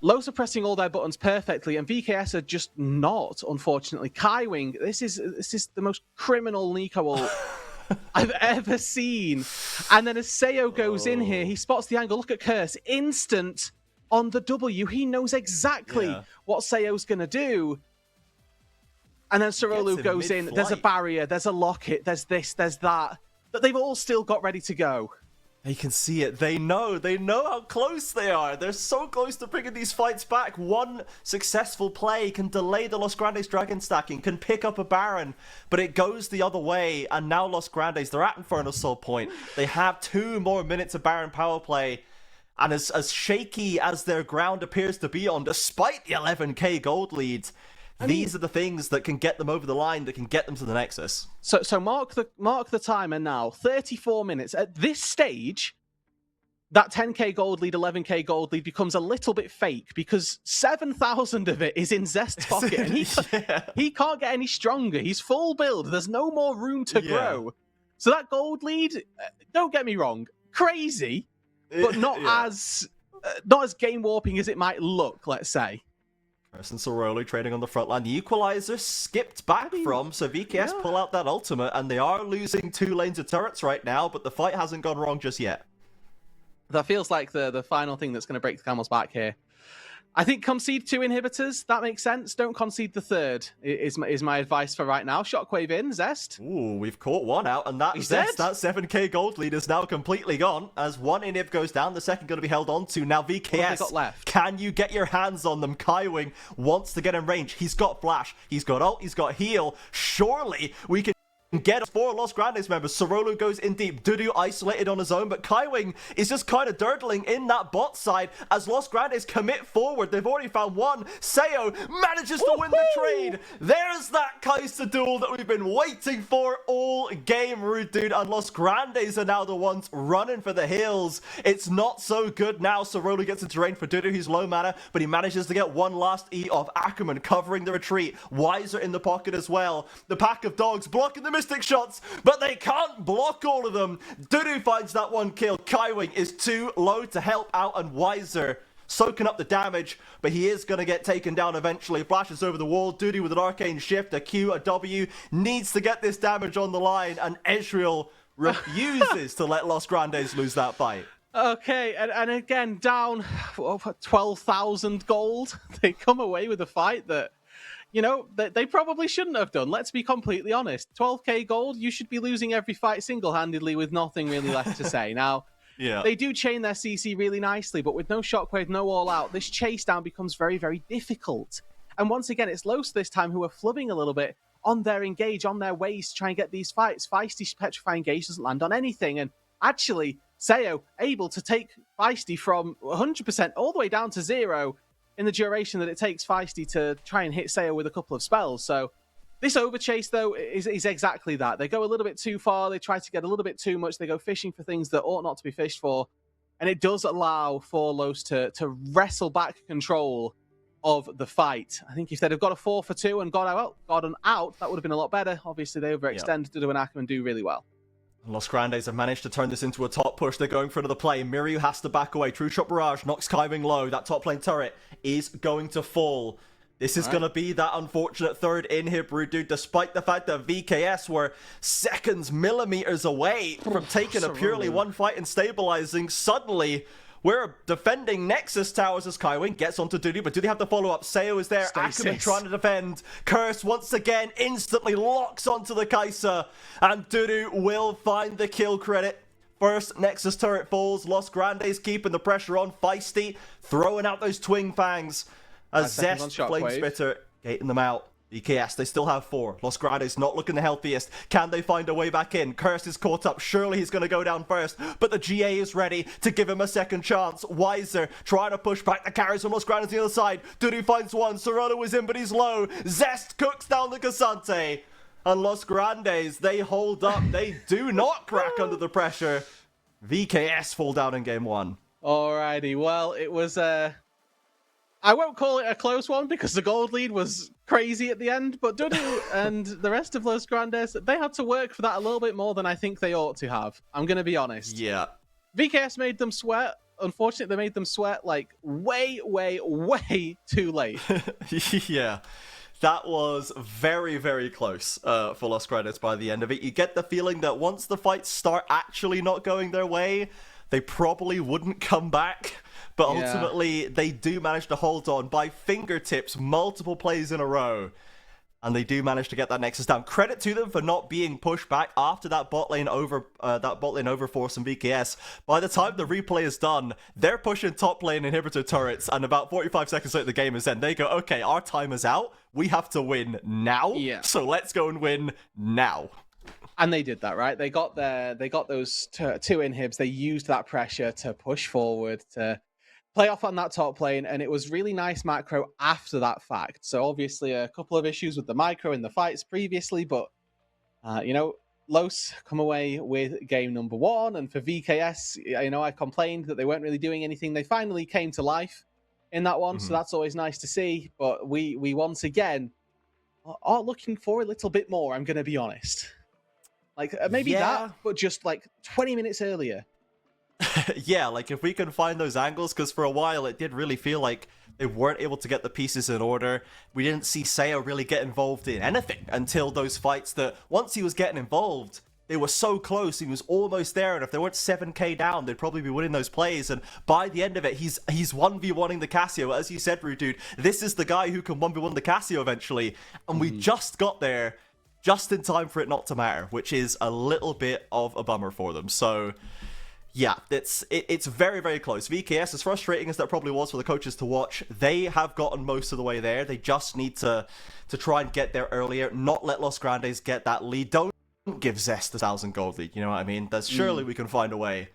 [SPEAKER 2] Los are pressing all their buttons perfectly, and VKS are just not, unfortunately. Kaiwing, this is the most criminal Nico ult I've ever seen. And then as Seo goes in here, he spots the angle. Look at Curse. Instant on the W. He knows exactly what Seo's going to do. And then Sorolu goes in. There's a barrier. There's a locket. There's this. There's that. But they've all still got ready to go.
[SPEAKER 1] You can see it. They know how close they are. They're so close to bringing these fights back. One successful play can delay the Los Grandes Dragon stacking, can pick up a Baron, but it goes the other way. And now Los Grandes, they're at Inferno Soul Point. They have 2 more minutes of Baron power play. And as shaky as their ground appears to be on, despite the 11k gold lead, these are the things that can get them over the line, that can get them to the Nexus.
[SPEAKER 2] So mark the timer now. 34 minutes. At this stage, that 10k gold lead, 11k gold lead becomes a little bit fake because 7,000 of it is in Zest's pocket. And he can't get any stronger. He's full build. There's no more room to grow. So that gold lead, don't get me wrong, crazy, but not as game warping as it might look, let's say.
[SPEAKER 1] And Sorolu trading on the front line. The equalizer skipped back from, so VKS pull out that ultimate, and they are losing 2 lanes of turrets right now, but the fight hasn't gone wrong just yet.
[SPEAKER 2] That feels like the final thing that's going to break the camel's back here. I think concede 2 inhibitors. That makes sense. Don't concede the 3rd, is my advice for right now. Shockwave in, Zest.
[SPEAKER 1] Ooh, we've caught one out, and that 7k gold lead is now completely gone. As one inhib goes down, the second going to be held on to. Now VKS,
[SPEAKER 2] got left?
[SPEAKER 1] Can you get your hands on them? Kaiwing wants to get in range. He's got flash, he's got ult, he's got heal. Surely we can get 4 Los Grandes members. Sorolo goes in deep. Dudu isolated on his own, but Kaiwing is just kind of dirtling in that bot side as Los Grandes commit forward. They've already found one. Seo manages to win the trade. There's that Kai'Sa duel that we've been waiting for all game, Roodood, and Los Grandes are now the ones running for the hills. It's not so good now. Sorolo gets into range for Dudu, who's low mana, but he manages to get one last E off. Ackerman covering the retreat. Wiser in the pocket as well. The pack of dogs blocking the Mystic shots, but they can't block all of them. Dudu finds that one kill. Kaiwing is too low to help out, and Wiser soaking up the damage, but he is going to get taken down eventually. Flashes over the wall. Dudu with an arcane shift, a Q, a W, needs to get this damage on the line, and Ezreal refuses to let Los Grandes lose that fight.
[SPEAKER 2] Okay, and again, down 12,000 gold. They come away with a fight that, you know, they probably shouldn't have done. Let's be completely honest. 12k gold, you should be losing every fight single-handedly with nothing really left to say. Now,
[SPEAKER 1] yeah,
[SPEAKER 2] they do chain their CC really nicely, but with no Shockwave, no all-out, this chase down becomes very, very difficult. And once again, it's Los this time who are flubbing a little bit on their engage, on their ways to try and get these fights. Feisty's Petrifying Engage doesn't land on anything, and actually, Seo able to take Feisty from 100% all the way down to 0 in the duration that it takes Feisty to try and hit Seo with a couple of spells. So this overchase, though, is exactly that. They go a little bit too far. They try to get a little bit too much. They go fishing for things that ought not to be fished for. And it does allow for Los to wrestle back control of the fight. I think if they'd have got a 4-for-2 and gotten out, that would have been a lot better. Obviously, they overextended to do an Ackerman do really well.
[SPEAKER 1] Los Grandes have managed to turn this into a top push. They're going for another play. Miryu has to back away. True Shot Barrage knocks Kaiwing low. That top lane turret is going to fall. This is going to be that unfortunate third inhib, Roodood, despite the fact that VKS were seconds, millimeters away from taking a purely one fight and stabilizing. Suddenly, we're defending Nexus towers as Kaiwing gets onto Dudu, but do they have the follow-up? Seo is there, Ackerman trying to defend. Curse once again instantly locks onto the Kai'Sa, and Dudu will find the kill credit. First Nexus turret falls, Los Grandes keeping the pressure on. Feisty throwing out those twin fangs as Zest, Flame Spitter, gating them out. VKS, they still have 4. Los Grandes not looking the healthiest. Can they find a way back in? Curse is caught up. Surely he's going to go down first, but the GA is ready to give him a second chance. Wiser trying to push back the carries from Los Grandes on the other side. Dudu finds one. Serrano is in, but he's low. Zest cooks down the Cassante. And Los Grandes, they hold up. They do not crack under the pressure. VKS fall down in game 1.
[SPEAKER 2] Alrighty, well, it was I won't call it a close one because the gold lead was crazy at the end, but Dudu and the rest of Los Grandes, they had to work for that a little bit more than I think they ought to have. I'm going to be honest.
[SPEAKER 1] Yeah.
[SPEAKER 2] VKS made them sweat. Unfortunately, they made them sweat like way, way, way too late.
[SPEAKER 1] Yeah. That was very, very close for Los Grandes by the end of it. You get the feeling that once the fights start actually not going their way, they probably wouldn't come back. But ultimately, they do manage to hold on by fingertips multiple plays in a row. And they do manage to get that Nexus down. Credit to them for not being pushed back after that bot lane overforce from VKS. By the time the replay is done, they're pushing top lane inhibitor turrets, and about 45 seconds later the game is end. They go, okay, our time is out. We have to win now.
[SPEAKER 2] Yeah.
[SPEAKER 1] So let's go and win now.
[SPEAKER 2] And they did that, right? They got those two inhibs. They used that pressure to push forward, to play off on that top lane, and it was really nice macro after that fact. So obviously a couple of issues with the micro in the fights previously, but you know, Los come away with game number 1, and for VKS, you know, I complained that they weren't really doing anything. They finally came to life in that one, so that's always nice to see. But we once again are looking for a little bit more, I'm going to be honest. Like maybe that, but just like 20 minutes earlier.
[SPEAKER 1] Yeah, like if we can find those angles, because for a while it did really feel like they weren't able to get the pieces in order. We didn't see Seo really get involved in anything until those fights that once he was getting involved, they were so close, he was almost there, and if they weren't 7k down, they'd probably be winning those plays, and by the end of it, he's 1v1ing the Cassio. As you said, Roodood, this is the guy who can 1v1 the Cassio eventually, and we just got there just in time for it not to matter, which is a little bit of a bummer for them. So yeah, it's very, very close. VKS, as frustrating as that probably was for the coaches to watch, they have gotten most of the way there. They just need to try and get there earlier, not let Los Grandes get that lead. Don't give Zest the 1,000 gold lead. You know what I mean? There's surely we can find a way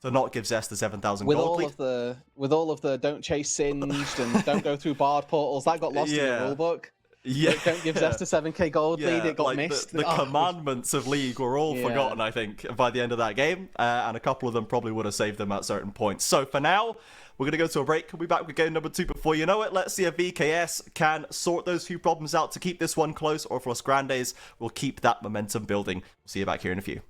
[SPEAKER 1] to not give Zest the 7,000 gold lead.
[SPEAKER 2] With all of the don't chase Singed and don't go through barred portals, that got lost in the rulebook.
[SPEAKER 1] Yeah.
[SPEAKER 2] Don't give Zest a 7k gold lead, it got
[SPEAKER 1] like
[SPEAKER 2] missed.
[SPEAKER 1] The commandments of League were all forgotten, I think, by the end of that game. And a couple of them probably would have saved them at certain points. So for now, we're going to go to a break. We'll be back with game number 2 before you know it. Let's see if VKS can sort those few problems out to keep this one close, or if Los Grandes will keep that momentum building. We'll see you back here in a few.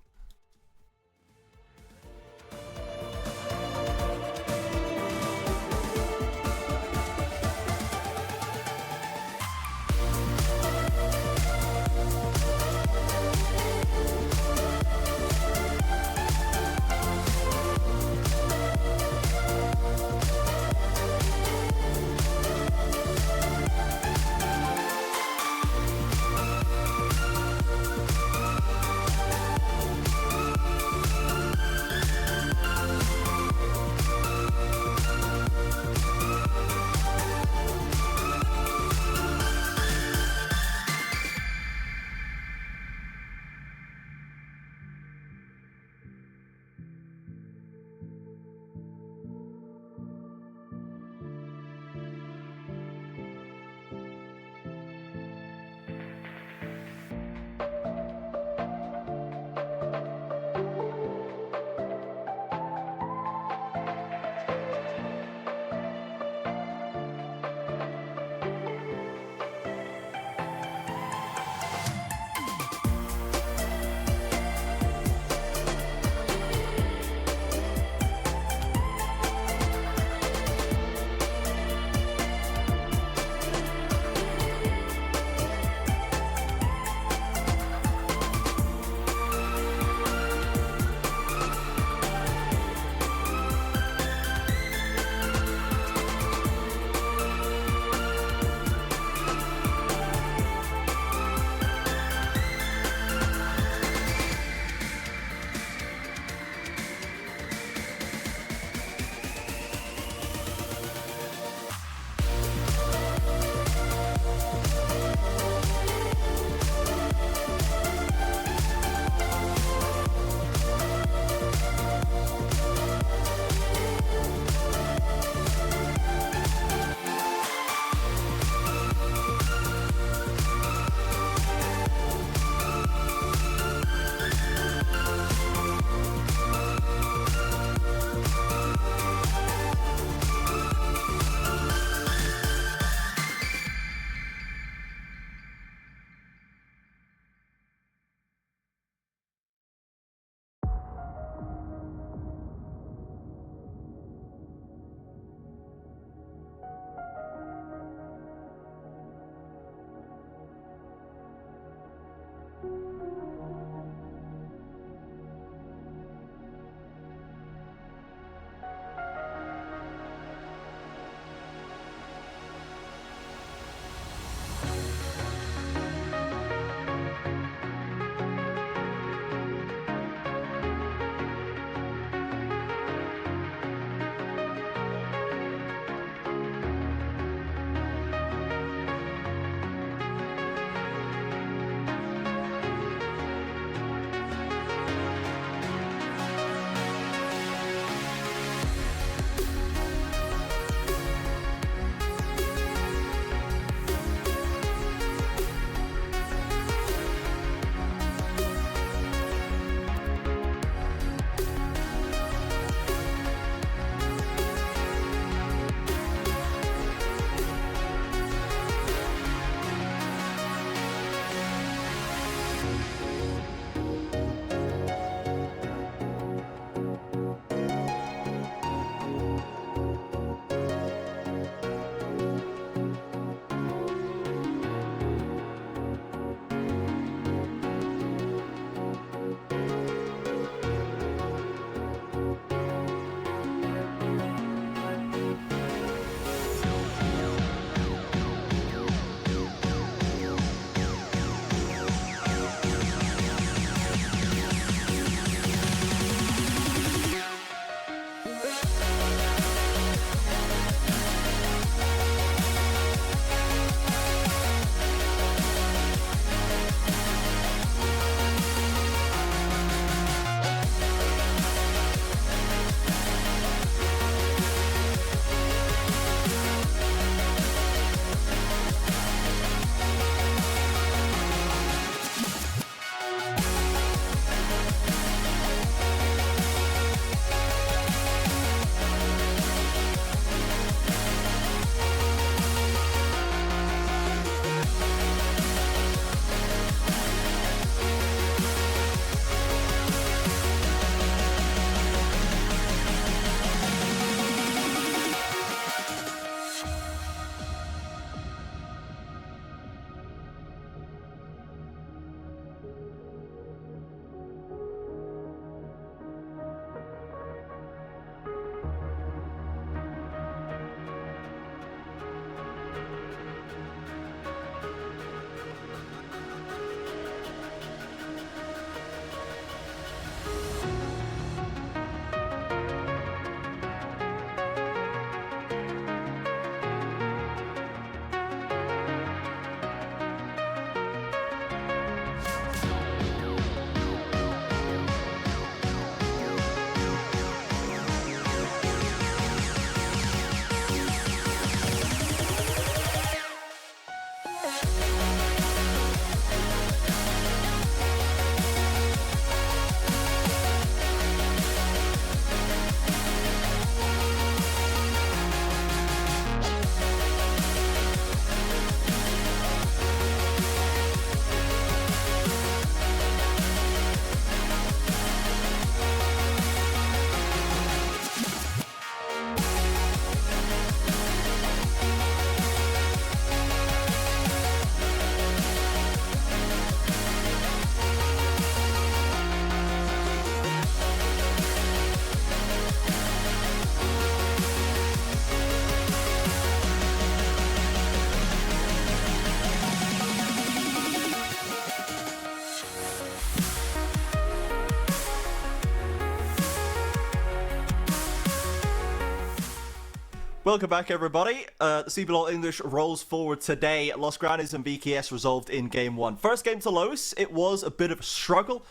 [SPEAKER 1] Welcome back, everybody. The CBLOL English rolls forward today. Los Grandes and VKS resolved in Game 1. First game to Los, it was a bit of a struggle.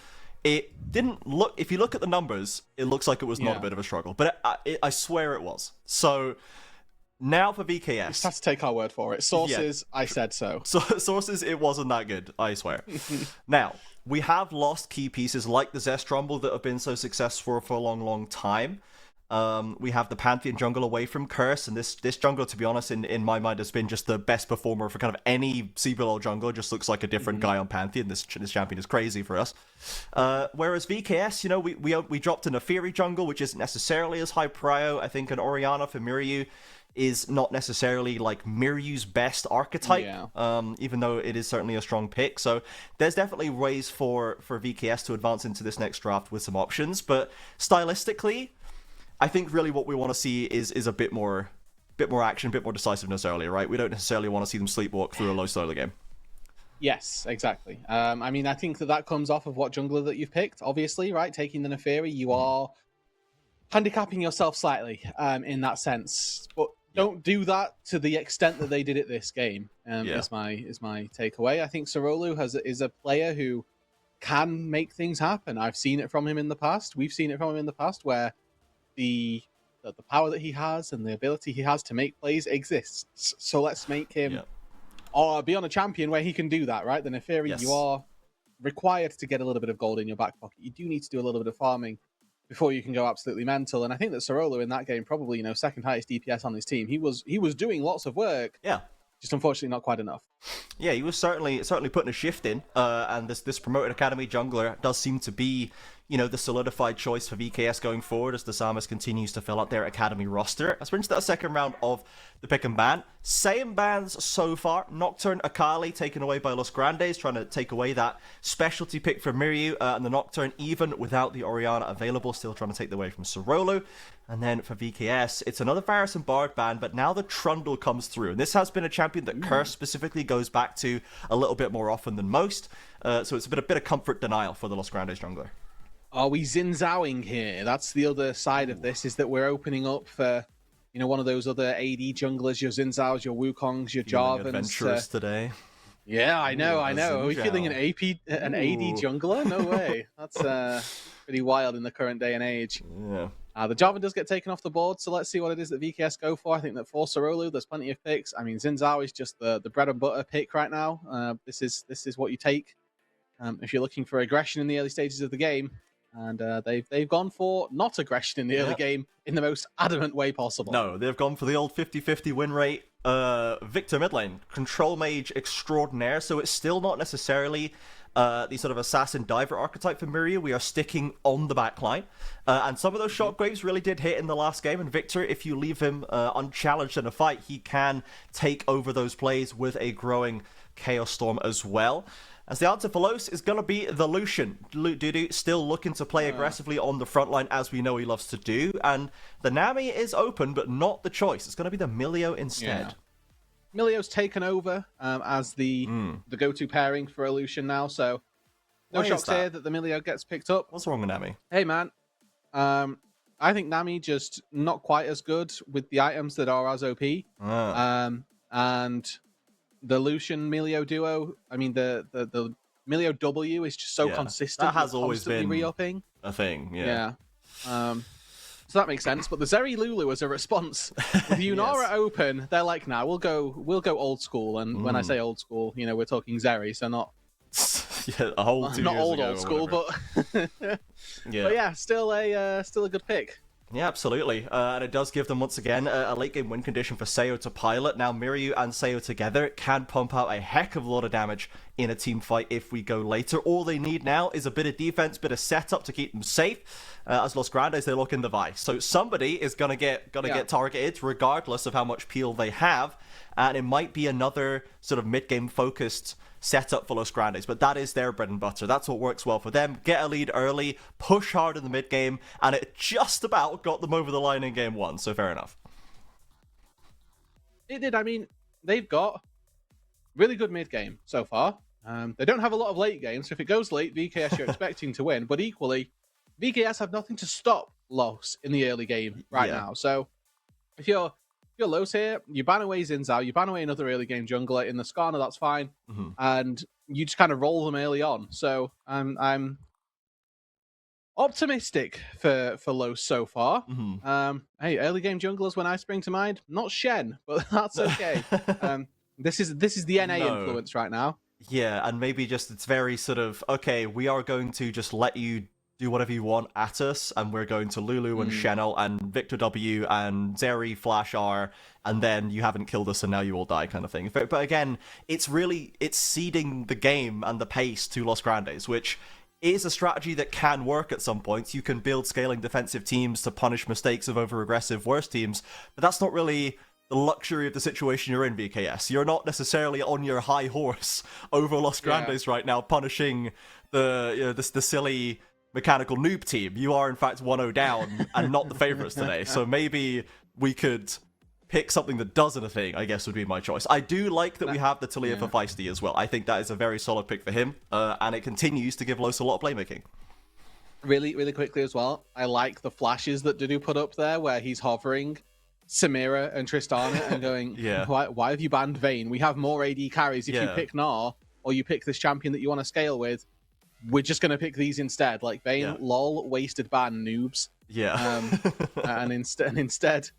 [SPEAKER 1] It didn't look... If you look at the numbers, it looks like it was not a bit of a struggle. But I swear it was. So, now for VKS... You
[SPEAKER 2] just have to take our word for it. Sources, I said so.
[SPEAKER 1] Sources, it wasn't that good, I swear. Now, we have lost key pieces like the Zest Rumble that have been so successful for a long, long time. We have the Pantheon jungle away from Curse, and this jungler, to be honest, in my mind, has been just the best performer for kind of any CBLOL jungler. Just looks like a different guy on Pantheon. This champion is crazy for us. Whereas VKS, you know, we dropped in a Fury jungle, which isn't necessarily as high prio. I think an Orianna for Miryu is not necessarily like Miryu's best archetype, even though it is certainly a strong pick. So there's definitely ways for VKS to advance into this next draft with some options, but stylistically, I think really what we want to see is a bit more action, a bit more decisiveness earlier, right? We don't necessarily want to see them sleepwalk through a low solo game.
[SPEAKER 2] Yes, exactly. I mean, I think that comes off of what jungler that you've picked, obviously, right? Taking the Neferi, you are handicapping yourself slightly in that sense. But don't do that to the extent that they did it this game, is my takeaway. I think Sorolu is a player who can make things happen. I've seen it from him in the past. We've seen it from him in the past where the power that he has and the ability he has to make plays exists. So let's make him or be on a champion where he can do that, right? The Neferi, you are required to get a little bit of gold in your back pocket. You do need to do a little bit of farming before you can go absolutely mental. And I think that Sorolu in that game, probably, second highest DPS on his team. He was doing lots of work.
[SPEAKER 1] Yeah.
[SPEAKER 2] Just unfortunately not quite enough.
[SPEAKER 1] Yeah, he was certainly putting a shift in, and this promoted academy jungler does seem to be, the solidified choice for VKS going forward as the Samus continues to fill out their academy roster. As we're into that second round of the pick and ban. Same bans so far. Nocturne Akali taken away by Los Grandes, trying to take away that specialty pick for Miryu, and the Nocturne, even without the Orianna available, still trying to take the away from Sorolu. And then for VKS, it's another Varus and Bard ban, but now the Trundle comes through. And this has been a champion that Curse specifically goes back to a little bit more often than most. So it's a bit of comfort denial for the Los Grandes jungler.
[SPEAKER 2] Are we Xin-Zhaoing here? That's the other side of this, is that we're opening up for, one of those other AD junglers, your Xin-Zhaos, your Wukongs, your Jarvans.
[SPEAKER 1] Adventurous today.
[SPEAKER 2] Yeah, I know. Are we feeling an AD jungler? No way. That's pretty wild in the current day and age.
[SPEAKER 1] Yeah.
[SPEAKER 2] The Jarvan does get taken off the board, so let's see what it is that VKS go for. I think that for Sorolu, there's plenty of picks. I mean, Xin-Zhao is just the bread and butter pick right now. This is what you take if you're looking for aggression in the early stages of the game. And they've gone for not aggression in the early game in the most adamant way possible.
[SPEAKER 1] No, they've gone for the old 50-50 win rate. Victor mid lane, control mage extraordinaire, so it's still not necessarily the sort of assassin diver archetype for Miryu. We are sticking on the back line. And some of those shockwaves really did hit in the last game. And Victor, if you leave him unchallenged in a fight, he can take over those plays with a growing Chaos Storm as well. As the answer for Los is going to be the Lucian. Roodood still looking to play aggressively on the front line, as we know he loves to do. And the Nami is open, but not the choice. It's going to be the Milio instead.
[SPEAKER 2] Yeah. Milio's taken over as the go-to pairing for a Lucian now, so no shocks here that the Milio gets picked up.
[SPEAKER 1] What's wrong with Nami?
[SPEAKER 2] Hey, man. I think Nami just not quite as good with the items that are as OP. And the Lucian Milio duo, I mean, the Milio W is just so consistent.
[SPEAKER 1] That has always been
[SPEAKER 2] re-upping.
[SPEAKER 1] A thing, yeah.
[SPEAKER 2] So that makes sense. But the Zeri Lulu as a response, with Yunara open, they're like, nah, we'll go old school. And when I say old school, we're talking Zeri, so not
[SPEAKER 1] a whole 2
[SPEAKER 2] not
[SPEAKER 1] years
[SPEAKER 2] old
[SPEAKER 1] ago
[SPEAKER 2] old school, but but yeah, still a good pick.
[SPEAKER 1] Yeah, absolutely. And it does give them, once again, a late-game win condition for Seo to pilot. Now, Miryu and Seo together can pump out a heck of a lot of damage in a team fight if we go later. All they need now is a bit of defense, bit of setup to keep them safe. As Los Grandes, they look in the vice. So somebody is gonna get targeted, regardless of how much peel they have. And it might be another sort of mid-game focused setup for Los Grandes, but that is their bread and butter. That's what works well for them. Get a lead early, push hard in the mid game, and it just about got them over the line in game 1, so fair enough.
[SPEAKER 2] It did. I mean, they've got really good mid game so far. They don't have a lot of late games, so if it goes late, VKS you're expecting to win, but equally, VKS have nothing to stop Los in the early game right now. So if you're you're Los here, you ban away Xin Zhao, you ban away another early game jungler in the Skarner, that's fine, and you just kind of roll them early on. So I'm optimistic for Los so far. Hey, early game junglers when I spring to mind, not Shen, but that's okay. This is the NA influence right now.
[SPEAKER 1] Yeah, and maybe just it's very sort of, okay, we are going to just let you do whatever you want at us, and we're going to Lulu and Shen'el and Victor W and Zeri Flash R, and then you haven't killed us and now you all die kind of thing. But again, it's ceding the game and the pace to Los Grandes, which is a strategy that can work at some points. You can build scaling defensive teams to punish mistakes of over-aggressive worse teams, but that's not really the luxury of the situation you're in, VKS. You're not necessarily on your high horse over Los Grandes right now, punishing the silly mechanical noob team. You are, in fact, 1-0 down and not the favorites today. So maybe we could pick something that does anything, I guess would be my choice. I do like that we have the Talia for Feisty as well. I think that is a very solid pick for him, and it continues to give Los a lot of playmaking.
[SPEAKER 2] Really, really quickly as well, I like the flashes that Dudu put up there where he's hovering Samira and Tristana and going, why have you banned Vayne? We have more AD carries. If you pick Gnar or you pick this champion that you want to scale with, we're just going to pick these instead. Like Vayne, lol, wasted ban, noobs. And instead,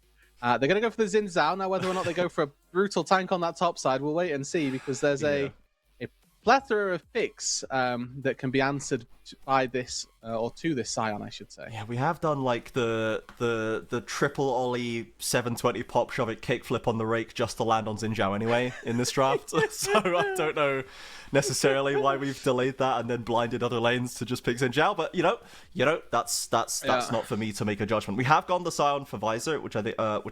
[SPEAKER 2] they're going to go for the Xin Zhao. Now, whether or not they go for a brutal tank on that top side, we'll wait and see, because there's a plethora of picks that can be answered by this, or to this Scion, I should say.
[SPEAKER 1] Yeah, we have done like the triple ollie 720 pop shove it kickflip on the rake just to land on Xin Zhao anyway in this draft. So I don't know necessarily why we've delayed that and then blinded other lanes to just pick Xin Zhao, but you know that's not for me to make a judgment. We have gone the Scion for Visor, which I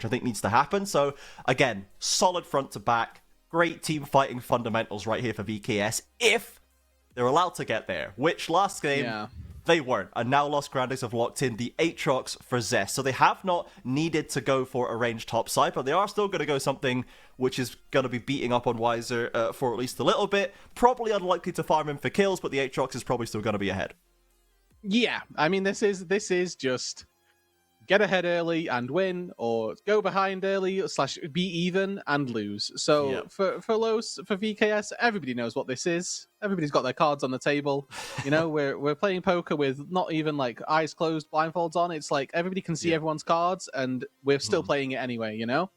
[SPEAKER 1] think needs to happen. So again, solid front to back. Great team fighting fundamentals right here for VKS, if they're allowed to get there, which last game they weren't. And now Los Grandes have locked in the Aatrox for Zest. So they have not needed to go for a ranged top side, but they are still going to go something which is going to be beating up on Wiser for at least a little bit. Probably unlikely to farm him for kills, but the Aatrox is probably still going to be ahead. Yeah,
[SPEAKER 2] I mean, this is just get ahead early and win, or go behind early / be even and lose. So for Los, for VKS, everybody knows what this is. Everybody's got their cards on the table. You know, we're playing poker with not even like eyes closed, blindfolds on. It's like everybody can see everyone's cards, and we're still playing it anyway. You know.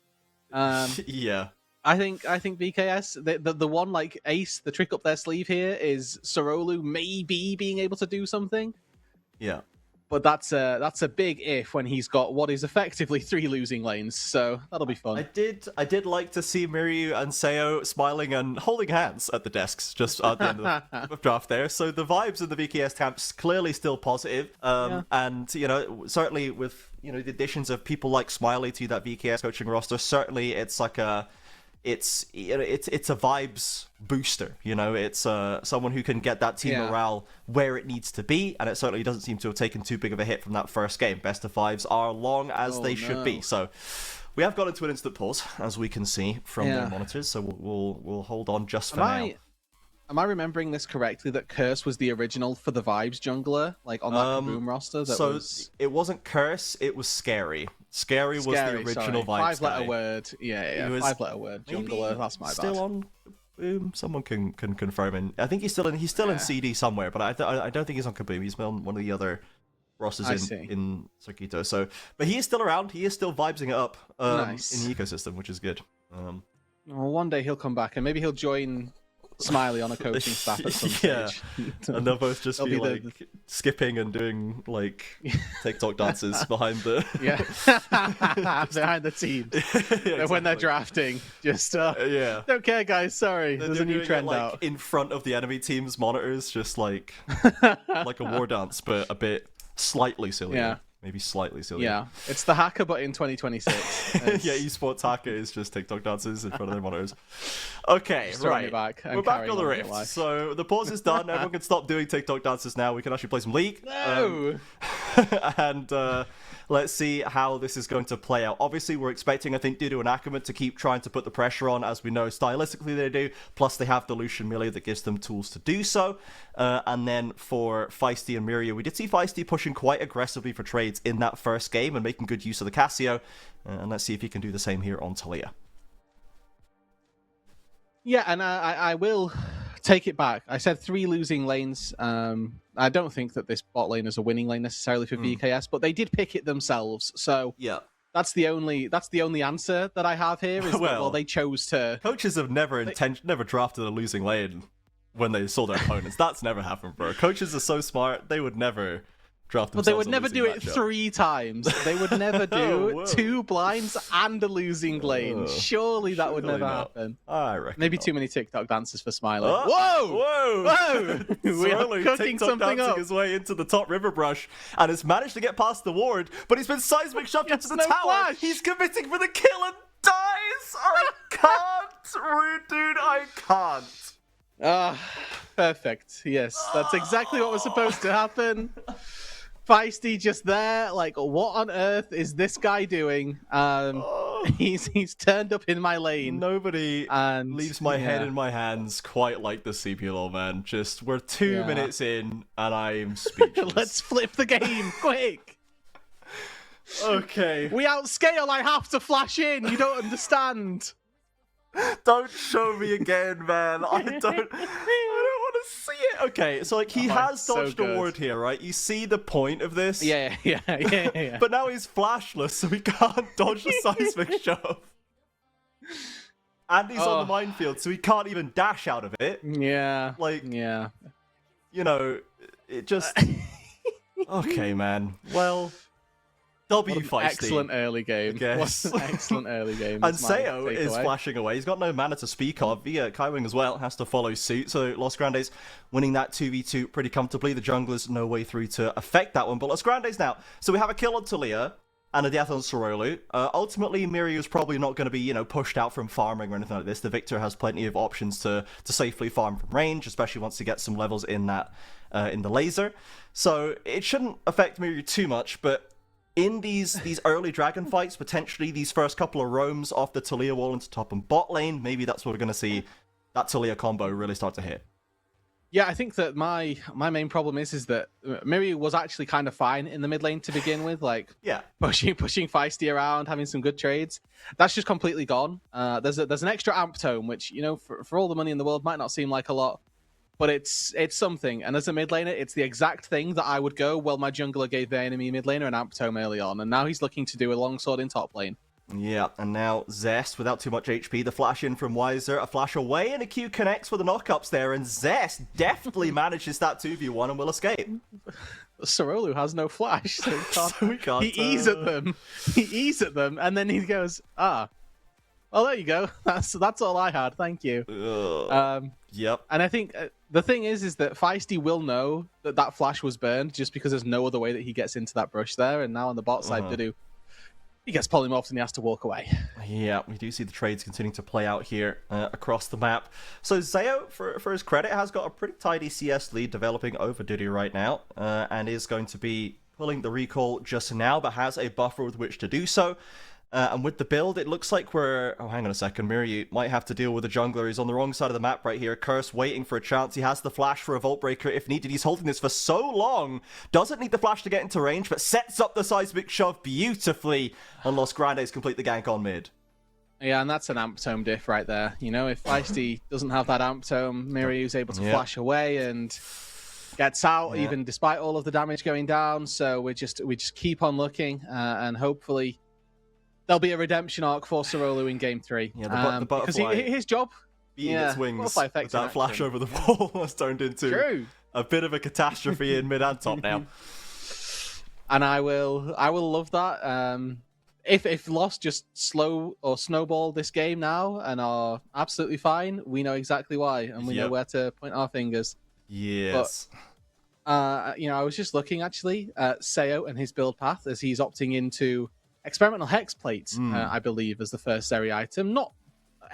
[SPEAKER 2] I think VKS, the one like ace, the trick up their sleeve here is Sorolu maybe being able to do something.
[SPEAKER 1] Yeah.
[SPEAKER 2] But that's a big if when he's got what is effectively 3 losing lanes, so that'll be fun.
[SPEAKER 1] I did like to see Miryu and Seo smiling and holding hands at the desks just at the end of the draft there. So the vibes in the VKS camp's clearly still positive. And certainly with the additions of people like Smiley to that VKS coaching roster, certainly it's like it's a vibes booster. It's someone who can get that team morale where it needs to be, and it certainly doesn't seem to have taken too big of a hit from that first game. Best of 5s are long as they should be. So we have got into an instant pause, as we can see from the monitors. So we'll hold on just for now.
[SPEAKER 2] Am I remembering this correctly, that Curse was the original for the Vibes jungler, like on that Kaboom roster?
[SPEAKER 1] It wasn't Curse, it was Scary. Scary was the original Vibes
[SPEAKER 2] 5-letter word. Yeah. 5-letter word jungler. That's my bad.
[SPEAKER 1] Still on Kaboom? Someone can confirm. And I think he's still in CD somewhere, but I don't think he's on Kaboom. He's on one of the other rosters in Circuito. So, but he is still around. He is still vibesing it up in the ecosystem, which is good.
[SPEAKER 2] Well, one day he'll come back, and maybe he'll join Smiley on a coaching staff at some stage.
[SPEAKER 1] And they'll both just be like skipping and doing like TikTok dances behind the
[SPEAKER 2] behind the teams. Exactly. When they're drafting, just don't care, guys. Sorry, there's a new trend out
[SPEAKER 1] in front of the enemy team's monitors, just like a war dance, but a bit slightly silly. Maybe slightly silly.
[SPEAKER 2] Yeah, it's the hacker, but in 2026.
[SPEAKER 1] Esports hacker is just TikTok dances in front of their monitors. Okay, right. We're back on the Rift. So the pause is done. Everyone can stop doing TikTok dances now. We can actually play some League.
[SPEAKER 2] No!
[SPEAKER 1] And let's see how this is going to play out. Obviously, we're expecting, I think, Dudu and Ackerman to keep trying to put the pressure on, as we know stylistically they do. Plus, they have the Lucian melee that gives them tools to do so. And then for Feisty and Miria, we did see Feisty pushing quite aggressively for trades in that first game and making good use of the Cassio. And let's see if he can do the same here on Talia.
[SPEAKER 2] Yeah, and I will take it back. I said 3 losing lanes. I don't think that this bot lane is a winning lane necessarily for VKS, but they did pick it themselves. So
[SPEAKER 1] yeah,
[SPEAKER 2] that's the only answer that I have here. Is well, they chose to.
[SPEAKER 1] Coaches have never drafted a losing lane when they saw their opponents. That's never happened, bro. Coaches are so smart; they would never draft themselves.
[SPEAKER 2] But they would never do it 3 times. They would never do 2 blinds and a losing lane. Surely that would never happen.
[SPEAKER 1] I reckon
[SPEAKER 2] maybe
[SPEAKER 1] not.
[SPEAKER 2] too many TikTok dances for Smiler.
[SPEAKER 1] Whoa!
[SPEAKER 2] We are cooking
[SPEAKER 1] TikTok
[SPEAKER 2] something
[SPEAKER 1] dancing
[SPEAKER 2] up.
[SPEAKER 1] his way into the top river brush and has managed to get past the ward, but he's been seismic shoved into the tower.
[SPEAKER 2] Flash.
[SPEAKER 1] He's committing for the kill and dies. I can't, Roodood. I can't.
[SPEAKER 2] Perfect. Yes, that's exactly what was supposed to happen. Feisty just there, like, what on earth is this guy doing? He's turned up in my lane.
[SPEAKER 1] Nobody leaves my head in my hands quite like the CBLOL, man. Just, we're 2 minutes in, and I'm speechless.
[SPEAKER 2] Let's flip the game, quick!
[SPEAKER 1] Okay.
[SPEAKER 2] We outscale, I have to flash in, you don't understand.
[SPEAKER 1] Don't show me again, man. I don't want to see it. Okay, so like he has dodged a ward here, right? You see the point of this?
[SPEAKER 2] Yeah.
[SPEAKER 1] But now he's flashless, so he can't dodge the seismic shove. And he's on the minefield, so he can't even dash out of it.
[SPEAKER 2] Yeah.
[SPEAKER 1] You know, it just... Okay, man. Well... Feisty.
[SPEAKER 2] Excellent early game.
[SPEAKER 1] Yes.
[SPEAKER 2] What an excellent early game.
[SPEAKER 1] And Seo is flashing away. He's got no mana to speak of. Kaiwing as well has to follow suit. So Los Grandes winning that 2v2 pretty comfortably. The junglers no way through to affect that one. But Los Grandes now. So we have a kill on Talia and a death on Sorolu. Ultimately, Miryu's probably not going to be, pushed out from farming or anything like this. The Victor has plenty of options to safely farm from range, especially once he gets some levels in that in the laser. So it shouldn't affect Miryu too much, but in these early dragon fights, potentially these first couple of roams off the Talia wall into top and bot lane, maybe that's what we're going to see that Talia combo really start to hit.
[SPEAKER 2] Yeah, I think that my main problem is that Miryu was actually kind of fine in the mid lane to begin with, like pushing Feisty around, having some good trades. That's just completely gone. There's an extra amp tome, which for all the money in the world might not seem like a lot, but it's something. And as a mid laner, it's the exact thing that I would go, well, my jungler gave the enemy mid laner an amp tome early on, and now he's looking to do a longsword in top lane.
[SPEAKER 1] Yeah, and now Zest without too much HP, the flash in from Weiser, a flash away, and a Q connects with the knockups there, and Zest definitely manages that 2v1 and will escape.
[SPEAKER 2] Sorolu has no flash, so
[SPEAKER 1] he can't.
[SPEAKER 2] He ease at them, and then he goes, well, there you go. That's all I had. Thank you.
[SPEAKER 1] Yep.
[SPEAKER 2] And I think the thing is that Feisty will know that flash was burned just because there's no other way that he gets into that brush there. And now on the bot side, Dudu, he gets polymorphed and he has to walk away.
[SPEAKER 1] Yeah, we do see the trades continuing to play out here across the map. So Zeo, for his credit, has got a pretty tidy CS lead developing over Dudu right now, and is going to be pulling the recall just now, but has a buffer with which to do so. And with the build, it looks like we're... Oh, hang on a second. Miryu might have to deal with a jungler. He's on the wrong side of the map right here. Curse waiting for a chance. He has the flash for a Vault Breaker if needed. He's holding this for so long. Doesn't need the flash to get into range, but sets up the seismic shove beautifully. And Los Grandes complete the gank on mid.
[SPEAKER 2] Yeah, and that's an amp tome diff right there. If Feisty doesn't have that amp tome, Miryu's able to flash away and gets out, even despite all of the damage going down. So we just keep on looking, and hopefully... there'll be a redemption arc for Sorolu in Game 3.
[SPEAKER 1] Yeah, the butterfly,
[SPEAKER 2] because his job...
[SPEAKER 1] beating its wings with that flash over the wall has turned into a bit of a catastrophe in mid and top now.
[SPEAKER 2] And I will love that. If Lost just slow or snowball this game now and are absolutely fine, we know exactly why, and we know where to point our fingers.
[SPEAKER 1] Yes.
[SPEAKER 2] But, I was just looking actually at Seo and his build path as he's opting into experimental hex plates, I believe, as the first area item. Not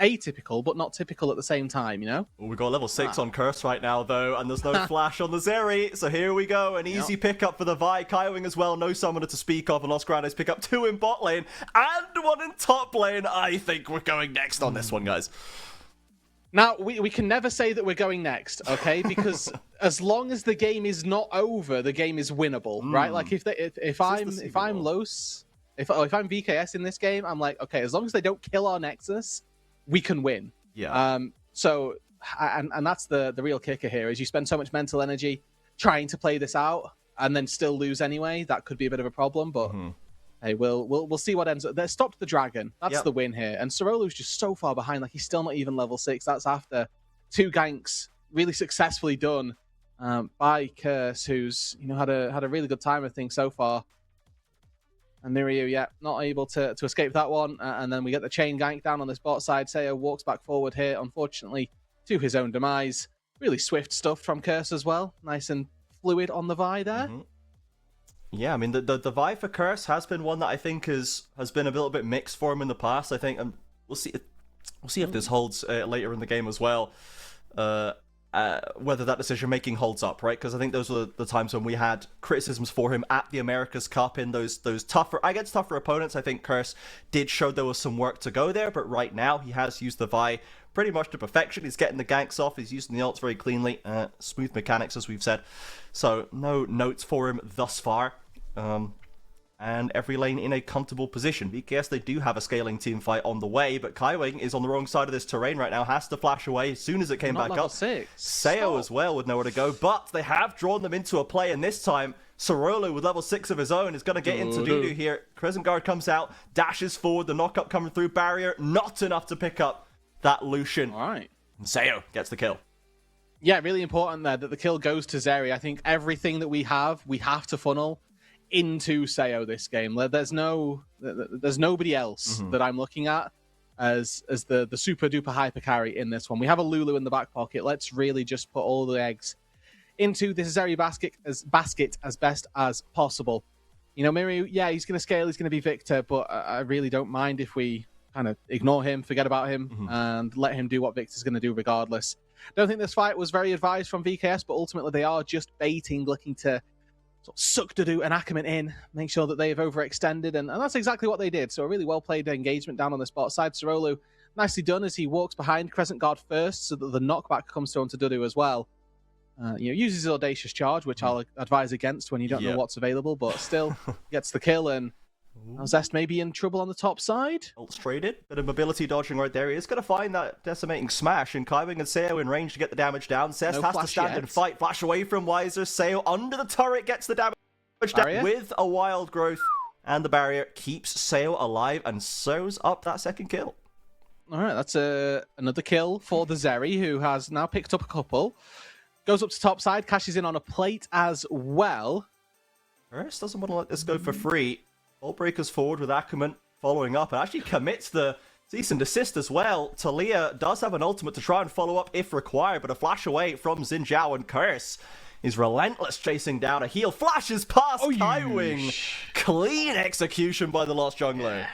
[SPEAKER 2] atypical, but not typical at the same time, you know?
[SPEAKER 1] Well, we've got level 6 on Curse right now, though, and there's no flash on the Zeri, so here we go. An easy pickup for the Vi. Kaiwing as well, no summoner to speak of, and Los Grandes pick up 2 in bot lane and 1 in top lane. I think we're going next on this one, guys.
[SPEAKER 2] Now, we can never say that we're going next, okay? Because as long as the game is not over, the game is winnable, right? Like, if I'm VKS in this game, I'm like, okay, as long as they don't kill our Nexus, we can win.
[SPEAKER 1] Yeah.
[SPEAKER 2] So, and that's the real kicker here, is you spend so much mental energy trying to play this out and then still lose anyway. That could be a bit of a problem, but hey, we'll see what ends up. They stopped the dragon. That's the win here. And Sorolu's just so far behind, like he's still not even level 6. That's after 2 ganks really successfully done by Curse, who's had a really good time, I think, so far. And Miryu, not able to escape that one. And then we get the chain gank down on this bot side. Sayo walks back forward here, unfortunately, to his own demise. Really swift stuff from Curse as well. Nice and fluid on the Vi there.
[SPEAKER 1] Yeah, I mean, the Vi for Curse has been one that I think has been a little bit mixed for him in the past. I think, we'll see if this holds later in the game as well. Whether that decision-making holds up, right? Because I think those were the times when we had criticisms for him at the America's Cup in those tougher opponents. I think Curse did show there was some work to go there, but right now he has used the Vi pretty much to perfection. He's getting the ganks off, he's using the ults very cleanly, smooth mechanics, as we've said. So no notes for him thus far. And every lane in a comfortable position. BKS, they do have a scaling team fight on the way, but Kaiwing is on the wrong side of this terrain right now, has to flash away as soon as it came back up.
[SPEAKER 2] 6.
[SPEAKER 1] Sayo as well with nowhere to go, but they have drawn them into a play, and this time, Sorolu with level 6 of his own is going to get into doo-doo here. Crescent Guard comes out, dashes forward, the knock-up coming through, barrier, not enough to pick up that Lucian.
[SPEAKER 2] All right.
[SPEAKER 1] And Sayo gets the kill.
[SPEAKER 2] Yeah, really important there that the kill goes to Zeri. I think everything that we have to funnel into Sayo this game. There's nobody else that I'm looking at as the super duper hyper carry in this one. We have a Lulu in the back pocket. Let's really just put all the eggs into this Zeri basket as best as possible. Miryu, he's going to scale, he's going to be Victor, but I really don't mind if we kind of ignore him, forget about him, and let him do what Victor's going to do regardless. Don't think this fight was very advised from VKS, but ultimately they are just baiting, looking to sort of suck Dudu and Ackerman in, make sure that they've overextended, and that's exactly what they did. So a really well-played engagement down on the spot side. Sorolu, nicely done as he walks behind Crescent Guard first, so that the knockback comes through onto Dudu as well. Uses his Audacious Charge, which I'll advise against when you don't know what's available, but still gets the kill, and Zest may be in trouble on the top side.
[SPEAKER 1] Ults traded, bit of mobility dodging right there. He is going to find that decimating smash, and Kaiwing and Sayo in range to get the damage down. Zest has to stand and fight, flash away from Wiser. Sayo under the turret gets the damage down with a wild growth, and the barrier keeps Sayo alive and sews up that second kill.
[SPEAKER 2] All right, that's another kill for the Zeri, who has now picked up a couple. Goes up to top side, cashes in on a plate as well.
[SPEAKER 1] Curse doesn't want to let this go for free. Ball breakers forward with Ackerman following up and actually commits the cease and desist as well. Talia does have an ultimate to try and follow up if required, but a flash away from Xin Zhao, and Curse is relentless chasing down a heal. Flashes past Kaiwing. Clean execution by the Lost Jungler.
[SPEAKER 2] Yeah.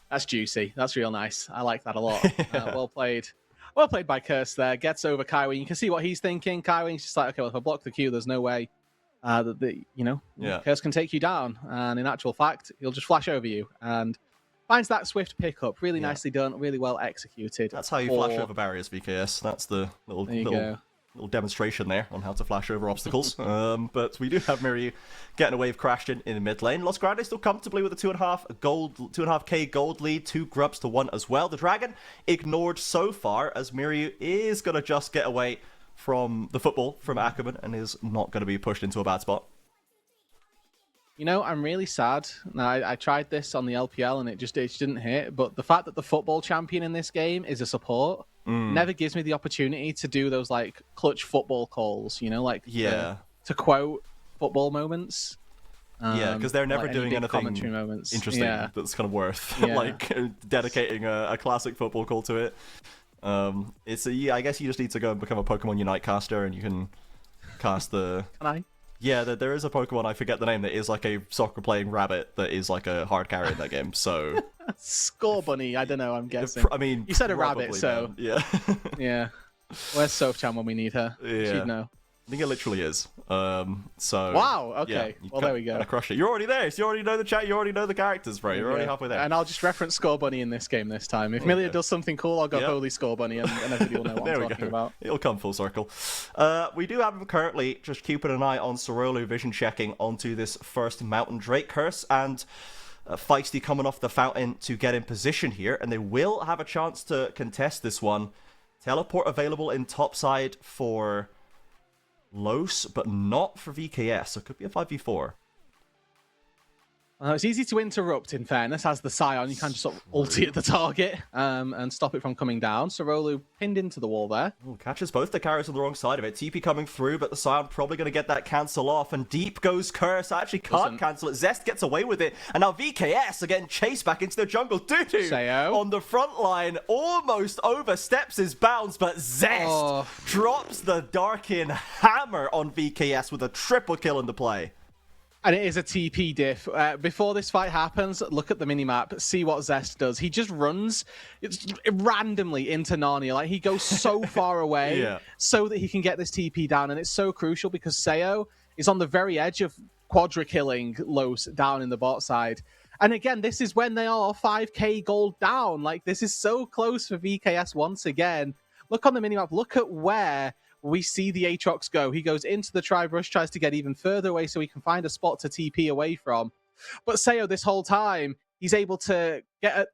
[SPEAKER 2] That's juicy. That's real nice. I like that a lot. Well played. Well played by Curse there. Gets over Kaiwing. You can see what he's thinking. Kaiwing's just like, okay, well, if I block the Q, there's no way Curse can take you down. And in actual fact, he'll just flash over you and finds that swift pickup. Really nicely done. Really well executed.
[SPEAKER 1] That's how you flash over barriers, VKS. That's the little demonstration there on how to flash over obstacles. But we do have Miryu getting a wave crashed in the mid lane. Los Grandes still comfortably with a 2.5k gold lead, 2 grubs to 1 as well. The Dragon ignored so far, as Miryu is going to just get away from the football from Ackerman and is not going to be pushed into a bad spot.
[SPEAKER 2] I'm really sad. Now, I tried this on the LPL and it just didn't hit, but the fact that the football champion in this game is a support never gives me the opportunity to do those like clutch football calls, to quote football moments.
[SPEAKER 1] Because they're never doing anything interesting that's kind of worth like dedicating a classic football call to it. I guess you just need to go and become a Pokemon Unite caster, and you can cast the...
[SPEAKER 2] Can I?
[SPEAKER 1] Yeah, there is a Pokemon, I forget the name, that is like a soccer-playing rabbit that is like a hard carry in that game, so...
[SPEAKER 2] Score Bunny, I don't know, I'm guessing.
[SPEAKER 1] I mean,
[SPEAKER 2] you said a rabbit, so...
[SPEAKER 1] Then. Yeah.
[SPEAKER 2] Yeah. Where's Soph-chan when we need her?
[SPEAKER 1] Yeah.
[SPEAKER 2] She'd know.
[SPEAKER 1] I think it literally is. So
[SPEAKER 2] wow. Okay.
[SPEAKER 1] Yeah,
[SPEAKER 2] well, there we go.
[SPEAKER 1] Crush it. You're already there. So you already know the chat. You already know the characters, bro. You're already halfway there.
[SPEAKER 2] And I'll just reference Score Bunny in this game this time. If Milia does something cool, I'll go Holy Score Bunny, and everybody will know what I'm talking about.
[SPEAKER 1] It'll come full circle. We do have him currently just keeping an eye on Sorolu, vision checking onto this first Mountain Drake curse, and Feisty coming off the fountain to get in position here, and they will have a chance to contest this one. Teleport available in topside for Los, but not for VKS, so it could be a 5v4.
[SPEAKER 2] It's easy to interrupt, in fairness, as the Scion. You can just sort of ulti at the target and stop it from coming down. Sorolu pinned into the wall there.
[SPEAKER 1] Ooh, catches both the carriers on the wrong side of it. TP coming through, but the Scion probably going to get that cancel off. And deep goes Curse. Actually can't cancel it. Zest gets away with it. And now VKS are getting chased back into the jungle. Doodoo on the front line almost oversteps his bounds, but Zest drops the Darkin hammer on VKS with a triple kill into play.
[SPEAKER 2] And it is a TP diff. Before this fight happens, look at the minimap, see what Zest does. He just runs randomly into Narnia. Like, he goes so far away so that he can get this TP down. And it's so crucial because Seo is on the very edge of quadra-killing Los down in the bot side. And again, this is when they are 5k gold down. Like, this is so close for VKS once again. Look on the minimap. Look at where we see the Aatrox go. He goes into the tri-brush, tries to get even further away so he can find a spot to TP away from. But Seo, this whole time, he's able to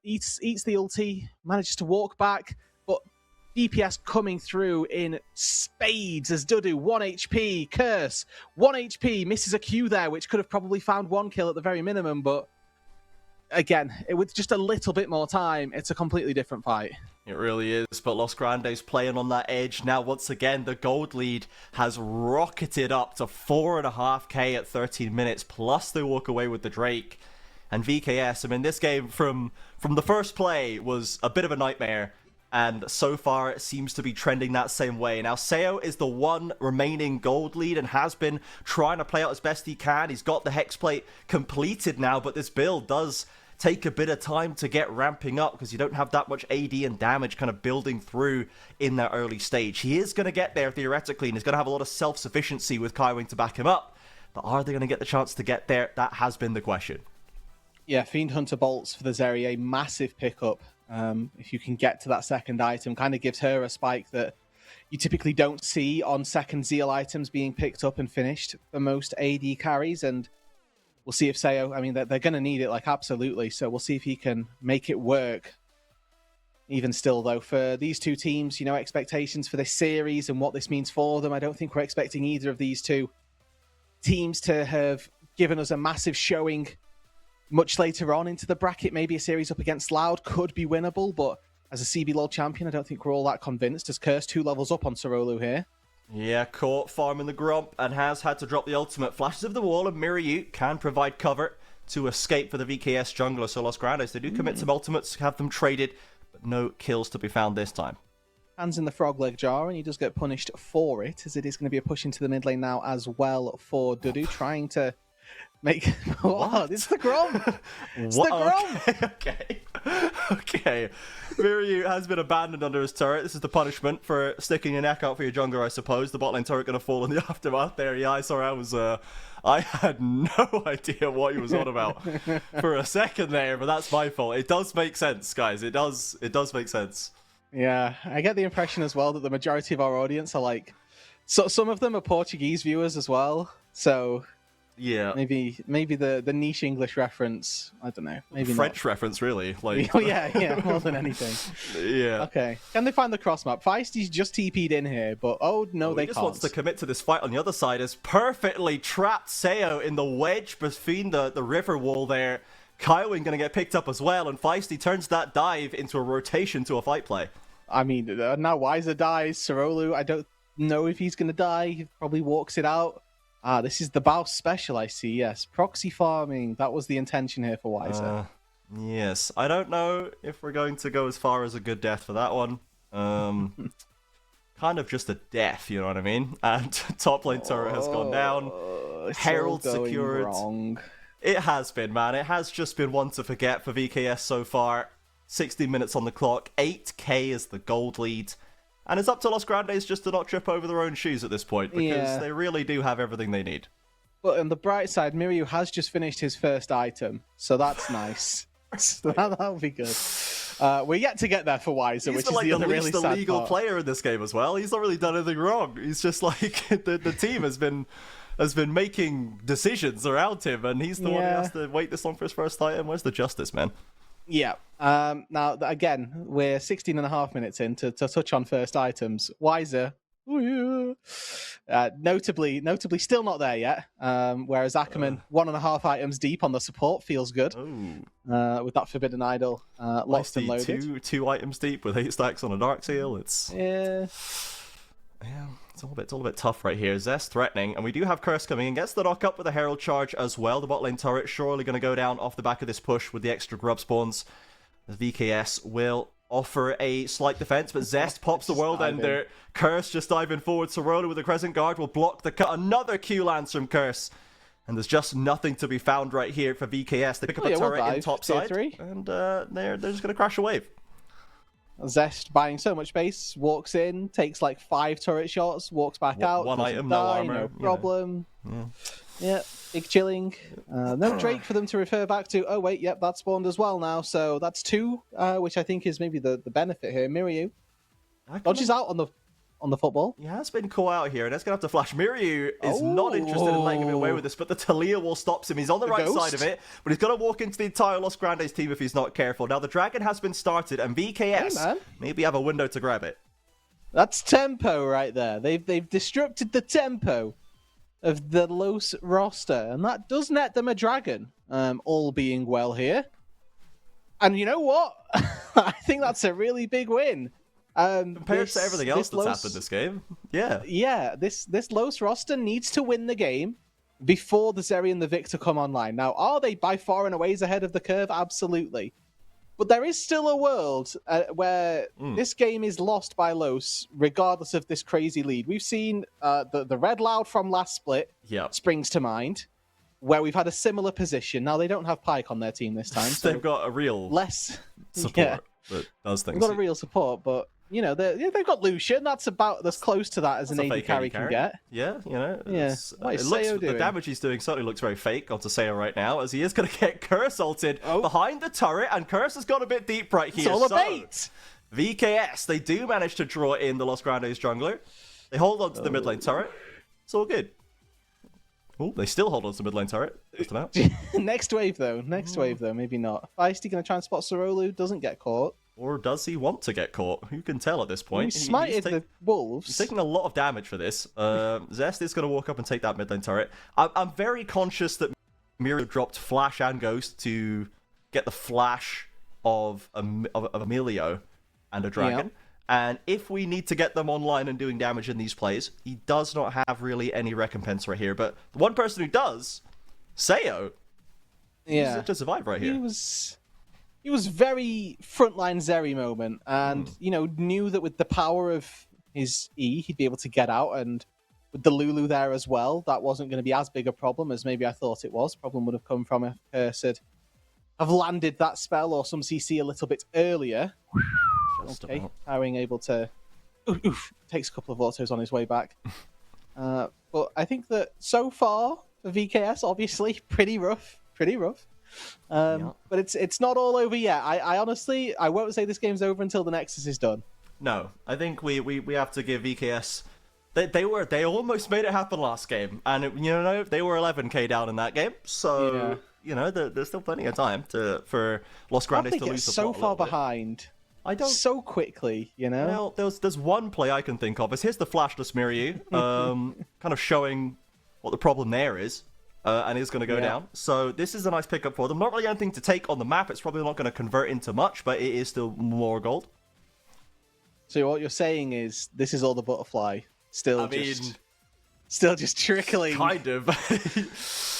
[SPEAKER 2] eats the ulti, manages to walk back, but DPS coming through in spades as Doodoo, 1 HP, Curse, 1 HP, misses a Q there, which could have probably found 1 kill at the very minimum, but again, with just a little bit more time, it's a completely different fight.
[SPEAKER 1] It really is, but Los Grandes playing on that edge. Now, once again, the gold lead has rocketed up to 4.5k at 13 minutes, plus they walk away with the Drake. And VKS, I mean, this game from the first play was a bit of a nightmare, and so far it seems to be trending that same way. Now, Seo is the one remaining gold lead and has been trying to play out as best he can. He's got the Hexplate completed now, but this build does take a bit of time to get ramping up because you don't have that much AD and damage kind of building through in that early stage. He is going to get there theoretically, and he's going to have a lot of self-sufficiency with Kaiwing to back him up. But are they going to get the chance to get there? That has been the question.
[SPEAKER 2] Yeah, Fiend Hunter bolts for the Zeri, a massive pickup. If you can get to that second item, kind of gives her a spike that you typically don't see on second Zeal items being picked up and finished for most AD carries, and we'll see if Seo, I mean, they're going to need it, like, absolutely. So we'll see if he can make it work. Even still, though, for these two teams, you know, expectations for this series and what this means for them, I don't think we're expecting either of these two teams to have given us a massive showing much later on into the bracket. Maybe a series up against Loud could be winnable, but as a CBLOL champion, I don't think we're all that convinced, as Curse 2 levels up on Sorolu here.
[SPEAKER 1] Yeah, caught farming the Grump and has had to drop the ultimate. Flashes of the wall, and Miryu can provide cover to escape for the VKS jungler. So Los Grandes, they do commit some ultimates, have them traded, but no kills to be found this time.
[SPEAKER 2] Hands in the frog leg jar, and he does get punished for it, as it is going to be a push into the mid lane now as well for Doodoo, trying to make... What? It's the Grump! It's the Grump!
[SPEAKER 1] Okay. Miryu has been abandoned under his turret. This is the punishment for sticking your neck out for your jungler, I suppose. The bot lane turret going to fall in the aftermath there. Yeah, I had no idea what he was on about for a second there, but that's my fault. It does make sense, guys. It does make sense.
[SPEAKER 2] Yeah, I get the impression as well that the majority of our audience are like... So some of them are Portuguese viewers as well, so...
[SPEAKER 1] Yeah,
[SPEAKER 2] maybe the niche English reference. I don't know. Maybe
[SPEAKER 1] French reference, really. Like,
[SPEAKER 2] yeah, more than anything.
[SPEAKER 1] Yeah.
[SPEAKER 2] Okay. Can they find the cross map? Feisty's just TP'd in here, but no, they
[SPEAKER 1] can't. He just
[SPEAKER 2] can't.
[SPEAKER 1] wants to commit to this fight on the other side. Has perfectly trapped Seo in the wedge between the river wall there. Kaiwing going to get picked up as well, and Feisty turns that dive into a rotation to a fight play.
[SPEAKER 2] I mean, now Wiser dies. Sorolu, I don't know if he's going to die. He probably walks it out. This is the Baus special, I see, yes. Proxy farming, that was the intention here for Wiser.
[SPEAKER 1] Yes, I don't know if we're going to go as far as a good death for that one. Kind of just a death, you know what I mean? And top lane turret has gone down.
[SPEAKER 2] it's
[SPEAKER 1] Herald
[SPEAKER 2] all going
[SPEAKER 1] secured.
[SPEAKER 2] wrong.
[SPEAKER 1] It has been, man. It has just been one to forget for VKS so far. 60 minutes on the clock. 8k is the gold lead. And it's up to Los Grandes just to not trip over their own shoes at this point, because they really do have everything they need.
[SPEAKER 2] But on the bright side, Miryu has just finished his first item, so that's nice. So that'll be good. We're yet to get there for Wiser, which is the other really sad part. He's the legal
[SPEAKER 1] player in this game as well. He's not really done anything wrong. He's just like the team has been making decisions around him, and he's the one who has to wait this long for his first item. Where's the justice, man?
[SPEAKER 2] Yeah. Now, again, we're 16 and a half minutes in to touch on first items. Wiser, notably still not there yet. Whereas Ackerman, 1.5 items deep on the support, feels good. With that Forbidden Idol locked and loaded.
[SPEAKER 1] Two items deep with 8 stacks on a Dark Seal. It's it's all a bit tough right here. Zest threatening, and we do have Curse coming in. Gets the knock up with a Herald charge as well. The bot lane turret surely going to go down off the back of this push with the extra grub spawns. The VKS will offer a slight defense, but Zest pops the world ender. Curse just diving forward. Sorolo with the Crescent Guard will block the cut. Another Q lands from Curse. And there's just nothing to be found right here for VKS. They pick up a turret in top side, and they're just going to crash a wave.
[SPEAKER 2] Zest buying so much space, walks in, takes like 5 turret shots, walks back out.
[SPEAKER 1] One item, no armor.
[SPEAKER 2] No problem. Yeah, big chilling. No Drake for them to refer back to. Oh, wait, yep, that spawned as well now. So that's 2, which I think is maybe the benefit here. Miryu dodges out on the football.
[SPEAKER 1] He has been caught out here, and it's going to have to flash. Miryu is not interested in letting him away with this, but the Talia wall stops him. He's on the right side of it, but he's going to walk into the entire Los Grandes team if he's not careful. Now, the Dragon has been started, and VKS maybe have a window to grab it.
[SPEAKER 2] That's tempo right there. They've disrupted the tempo of the Los roster, and that does net them a Dragon, all being well here. And you know what? I think that's a really big win.
[SPEAKER 1] Compared to everything else that's happened this game.
[SPEAKER 2] Yeah, this Los roster needs to win the game before the Zeri and the Victor come online. Now, are they by far and away ahead of the curve? Absolutely. But there is still a world where this game is lost by Los, regardless of this crazy lead. We've seen the Red Loud from last split springs to mind, where we've had a similar position. Now, they don't have Pyke on their team this time. So
[SPEAKER 1] they've got a real support that does things.
[SPEAKER 2] They've got a real support, but you know, they've got Lucian. That's about as close to that as an AD carry can get.
[SPEAKER 1] Yeah, you know.
[SPEAKER 2] What is Sayo doing?
[SPEAKER 1] The damage he's doing certainly looks very fake onto Sayo right now, as he is going to get Curse ulted behind the turret, and Curse has gone a bit deep right here.
[SPEAKER 2] It's all a bait.
[SPEAKER 1] VKS, they do manage to draw in the Los Grandes jungler. They hold on to the mid lane turret. It's all good. Oh, they still hold on to the mid lane turret. Just about.
[SPEAKER 2] Next wave, though, maybe not. Feisty going to try and spot Sorolu, doesn't get caught.
[SPEAKER 1] Or does he want to get caught? Who can tell at this point?
[SPEAKER 2] He smited the wolves.
[SPEAKER 1] He's taking a lot of damage for this. Zest is going to walk up and take that mid lane turret. I'm very conscious that Miryu dropped Flash and Ghost to get the flash of Emilio and a Dragon. And if we need to get them online and doing damage in these plays, he does not have really any recompense right here. But the one person who does, Sayo, to survive right here. He was very frontline Zeri moment, and knew that with the power of his E, he'd be able to get out, and with the Lulu there as well, that wasn't going to be as big a problem as maybe I thought it was. Problem would have come from if Curse have landed that spell or some CC a little bit earlier. Powering able to takes a couple of autos on his way back. But I think that so far for VKS, obviously pretty rough. But it's not all over yet. I honestly won't say this game's over until the Nexus is done. No, I think we have to give VKS. They almost made it happen last game, and they were 11k down in that game. So there's still plenty of time for Los Grandes to lose the plot so far behind. So quickly, Well, there's one play I can think of. Here's the flashless Miryu, kind of showing what the problem there is. And is going to go down. So this is a nice pickup for them. Not really anything to take on the map. It's probably not going to convert into much, but it is still more gold. So what you're saying is this is all the butterfly.
[SPEAKER 2] Still just trickling.
[SPEAKER 1] Kind of.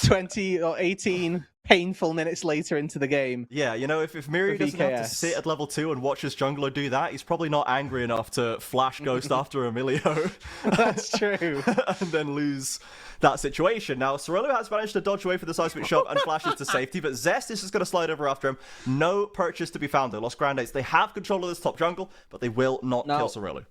[SPEAKER 2] 20 or 18 painful minutes later into the game.
[SPEAKER 1] Yeah, you know, if Miryu doesn't have to sit at level 2 and watch his jungler do that, he's probably not angry enough to flash Ghost after Emilio.
[SPEAKER 2] That's true.
[SPEAKER 1] And then lose that situation. Now, Cerullo has managed to dodge away from the seismic shove and flashes to safety, but Zest is just going to slide over after him. No purchase to be found there. Los Grandes, they have control of this top jungle, but they will not kill Cerullo.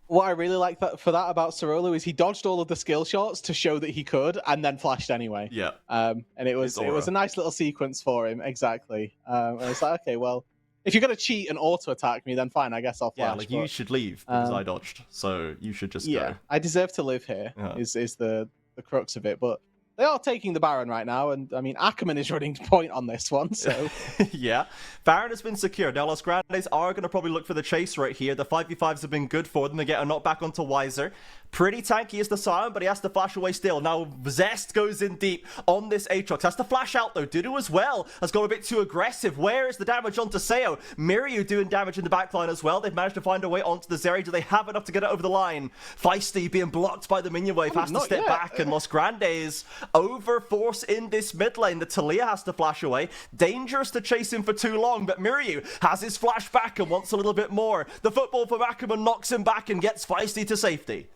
[SPEAKER 2] What I really like about Cerullo is he dodged all of the skill shots to show that he could, and then flashed anyway.
[SPEAKER 1] Yeah.
[SPEAKER 2] And it was a nice little sequence for him, exactly. And it's like, okay, well, if you're gonna cheat and auto attack me, then fine, I guess I'll flash.
[SPEAKER 1] Yeah, like you should leave because I dodged, so you should just go.
[SPEAKER 2] I deserve to live here. Is the crux of it, but. They are taking the Baron right now, and I mean, Ackerman is running point on this one, so...
[SPEAKER 1] Yeah. Baron has been secured. Now, Los Grandes are going to probably look for the chase right here. The 5v5s have been good for them. They get a knockback onto Weiser. Pretty tanky is the Sion, but he has to flash away still. Now, Zest goes in deep on this Aatrox. Has to flash out, though. Dudu as well has gone a bit too aggressive. Where is the damage onto Seo? Miryu doing damage in the backline as well. They've managed to find a way onto the Zeri. Do they have enough to get it over the line? Feisty being blocked by the minion wave. Has to step back, and Los Grandes over force in this mid lane. The Talia has to flash away. Dangerous to chase him for too long, but Miryu has his flash back and wants a little bit more. The football from Ackerman knocks him back and gets Feisty to safety.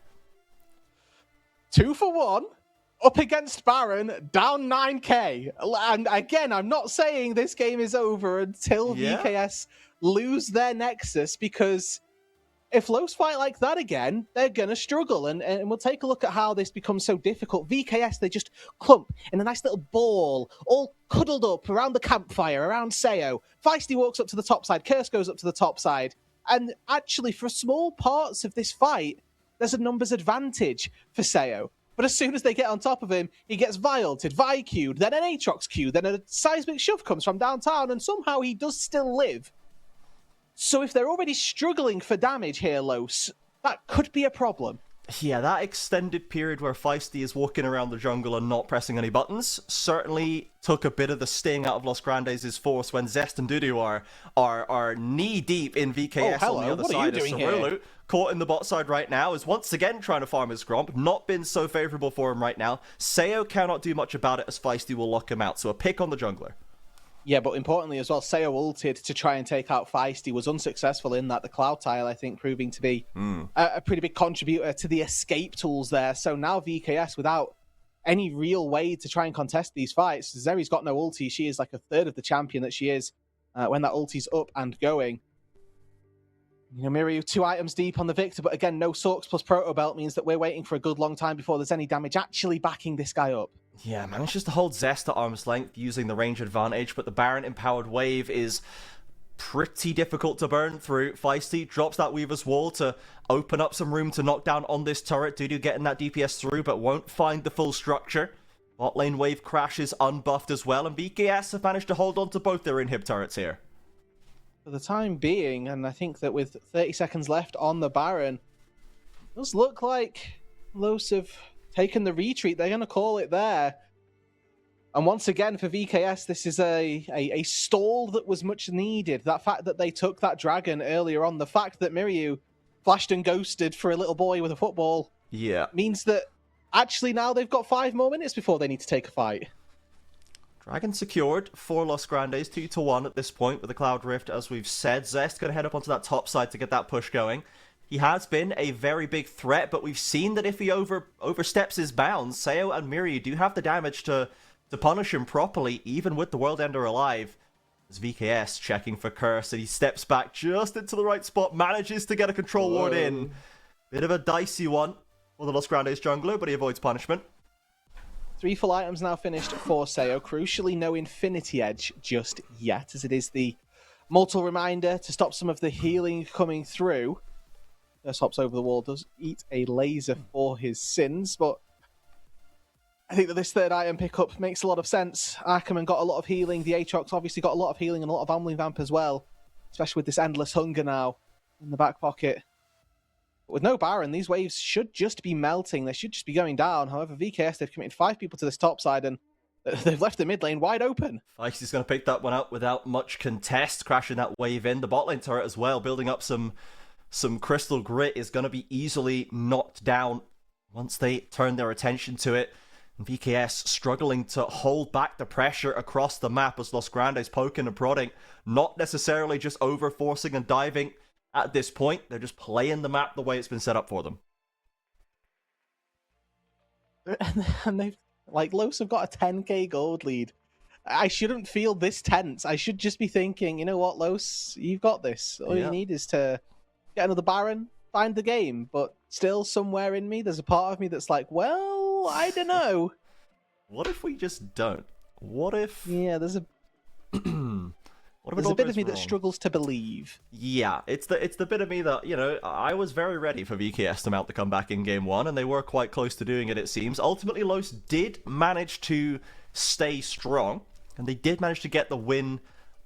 [SPEAKER 2] 2 for 1, up against Baron, down 9k. And again, I'm not saying this game is over until VKS lose their Nexus, because if Los fight like that again, they're going to struggle. And we'll take a look at how this becomes so difficult. VKS, they just clump in a nice little ball, all cuddled up around the campfire, around Seo. Feisty walks up to the top side, Curse goes up to the top side. And actually, for small parts of this fight, there's a numbers advantage for Seo. But as soon as they get on top of him, he gets Violeted, Vi-Q'd, then an Aatrox Q, then a seismic shove comes from downtown, and somehow he does still live. So if they're already struggling for damage here, Los, that could be a problem.
[SPEAKER 1] Yeah, that extended period where Feisty is walking around the jungle and not pressing any buttons certainly took a bit of the sting out of Los Grandes' force when Zest and Dudu are knee-deep in VKS on the other side. Cerullo, caught in the bot side right now, is once again trying to farm his Gromp. Not been so favourable for him right now. Seo cannot do much about it as Feisty will lock him out, so a pick on the jungler.
[SPEAKER 2] Yeah, but importantly as well, Seo ulted to try and take out Feisty, was unsuccessful in that. The Cloud Tile, I think, proving to be a pretty big contributor to the escape tools there. So now VKS, without any real way to try and contest these fights, Zeri's got no ulti. She is like a third of the champion that she is when that ulti's up and going. You know, Miryu 2 items deep on the Victor, but again, no Sorks plus Proto Belt means that we're waiting for a good long time before there's any damage actually backing this guy up.
[SPEAKER 1] Yeah, manages to hold Zest at arm's length using the range advantage, but the Baron empowered wave is pretty difficult to burn through. Feisty drops that Weaver's Wall to open up some room to knock down on this turret. Dudu getting that DPS through, but won't find the full structure. Bot lane wave crashes unbuffed as well, and BKS have managed to hold on to both their inhib turrets here.
[SPEAKER 2] For the time being, and I think that with 30 seconds left on the Baron, it does look like Los have taken the retreat. They're going to call it there. And once again, for VKS, this is a stall that was much needed. That fact that they took that dragon earlier on, the fact that Miryu flashed and ghosted for a little boy with a football, means that actually now they've got 5 more minutes before they need to take a fight.
[SPEAKER 1] Dragon secured for Los Grandes, 2-1 at this point with the Cloud Rift, as we've said. Zest going to head up onto that top side to get that push going. He has been a very big threat, but we've seen that if he oversteps his bounds, Seo and Miryu do have the damage to punish him properly, even with the World Ender alive. As VKS checking for Curse, and he steps back just into the right spot, manages to get a control ward in. Bit of a dicey one for the Los Grandes jungler, but he avoids punishment.
[SPEAKER 2] 3 full items now finished for Seo. Crucially, no Infinity Edge just yet, as it is the mortal reminder to stop some of the healing coming through. First hops over the wall, does eat a laser for his sins, but I think that this third item pickup makes a lot of sense. Ackerman got a lot of healing. The Aatrox obviously got a lot of healing and a lot of Omlin Vamp as well, especially with this Endless Hunger now in the back pocket. But with no Baron, these waves should just be melting. They should just be going down. However, VKS, they've committed 5 people to this top side and they've left the mid lane wide open.
[SPEAKER 1] Feisty's going to pick that one up without much contest, crashing that wave in. The bot lane turret as well, building up some Crystal Grit, is going to be easily knocked down once they turn their attention to it. VKS struggling to hold back the pressure across the map as Los Grandes poking and prodding, not necessarily just over-forcing and diving at this point. They're just playing the map the way it's been set up for them.
[SPEAKER 2] And they've, like, Los have got a 10k gold lead. I shouldn't feel this tense. I should just be thinking, you know what, Los, you've got this. All you need is to get another Baron, find the game. But still, somewhere in me, there's a part of me that's like, well, I don't know.
[SPEAKER 1] What if we just don't? What if...
[SPEAKER 2] Yeah, there's a... There's a bit of me that struggles to believe.
[SPEAKER 1] Yeah, it's the bit of me that, you know, I was very ready for VKS to mount the comeback in Game 1, and they were quite close to doing it, it seems. Ultimately, Los did manage to stay strong, and they did manage to get the win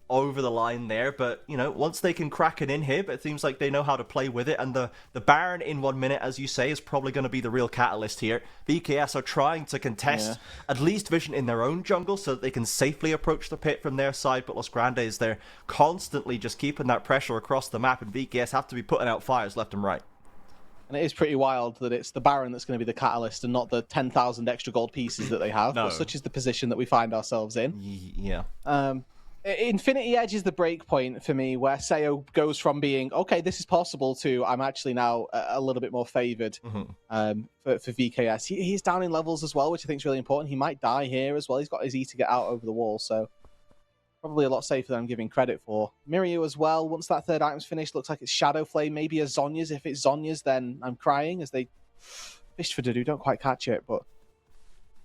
[SPEAKER 1] over the line there, but, you know, once they can crack an inhib, it seems like they know how to play with it, and the Baron in 1 minute, as you say, is probably going to be the real catalyst here. VKS are trying to contest at least vision in their own jungle so that they can safely approach the pit from their side, but Los Grandes, they're constantly just keeping that pressure across the map, and VKS have to be putting out fires left and right.
[SPEAKER 2] And it is pretty wild that it's the Baron that's going to be the catalyst and not the 10,000 extra gold pieces that they have, but such is the position that we find ourselves in.
[SPEAKER 1] Yeah.
[SPEAKER 2] Infinity Edge is the break point for me, where Sayo goes from being, okay, this is possible, to I'm actually now a little bit more favoured for VKS. He's down in levels as well, which I think is really important. He might die here as well. He's got his E to get out over the wall, so probably a lot safer than I'm giving credit for. Miryu as well, once that third item's finished, looks like it's Shadow Flame, maybe a Zhonya's. If it's Zhonya's, then I'm crying as they fished for Dudu, don't quite catch it, but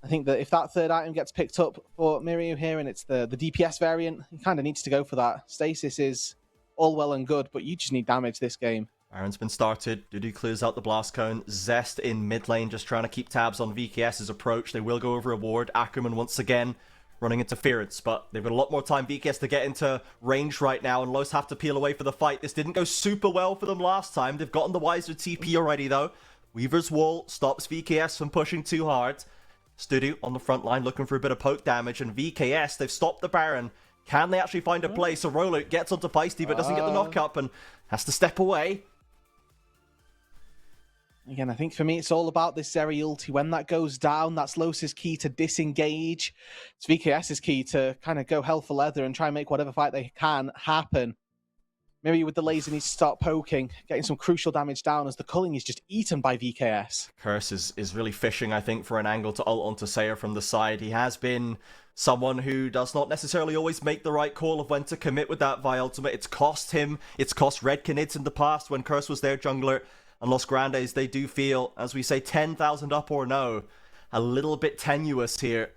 [SPEAKER 2] I think that if that third item gets picked up for Miryu here and it's the DPS variant, he kind of needs to go for that. Stasis is all well and good, but you just need damage this game.
[SPEAKER 1] Baron's been started. Dudu clears out the blast cone. Zest in mid lane, just trying to keep tabs on VKS's approach. They will go over a ward. Ackerman once again running interference, but they've got a lot more time, VKS, to get into range right now, and Los have to peel away for the fight. This didn't go super well for them last time. They've gotten the Wiser TP already, though. Weaver's Wall stops VKS from pushing too hard. Studu on the front line looking for a bit of poke damage, and VKS, they've stopped the Baron. Can they actually find a play? So Rolo gets onto Feisty, but doesn't get the knock up and has to step away.
[SPEAKER 2] Again, I think for me, it's all about this Zeri ulti. When that goes down, that's Los's key to disengage. It's VKS's key to kind of go hell for leather and try and make whatever fight they can happen. Maybe with the laser needs to start poking, getting some crucial damage down as the culling is just eaten by VKS.
[SPEAKER 1] Curse is really fishing, I think, for an angle to ult onto Sayer from the side. He has been someone who does not necessarily always make the right call of when to commit with that Vi ultimate. It's cost him, it's cost Red Knids in the past when Curse was their jungler. And Los Grandes, they do feel, as we say, 10,000 up or no, a little bit tenuous here,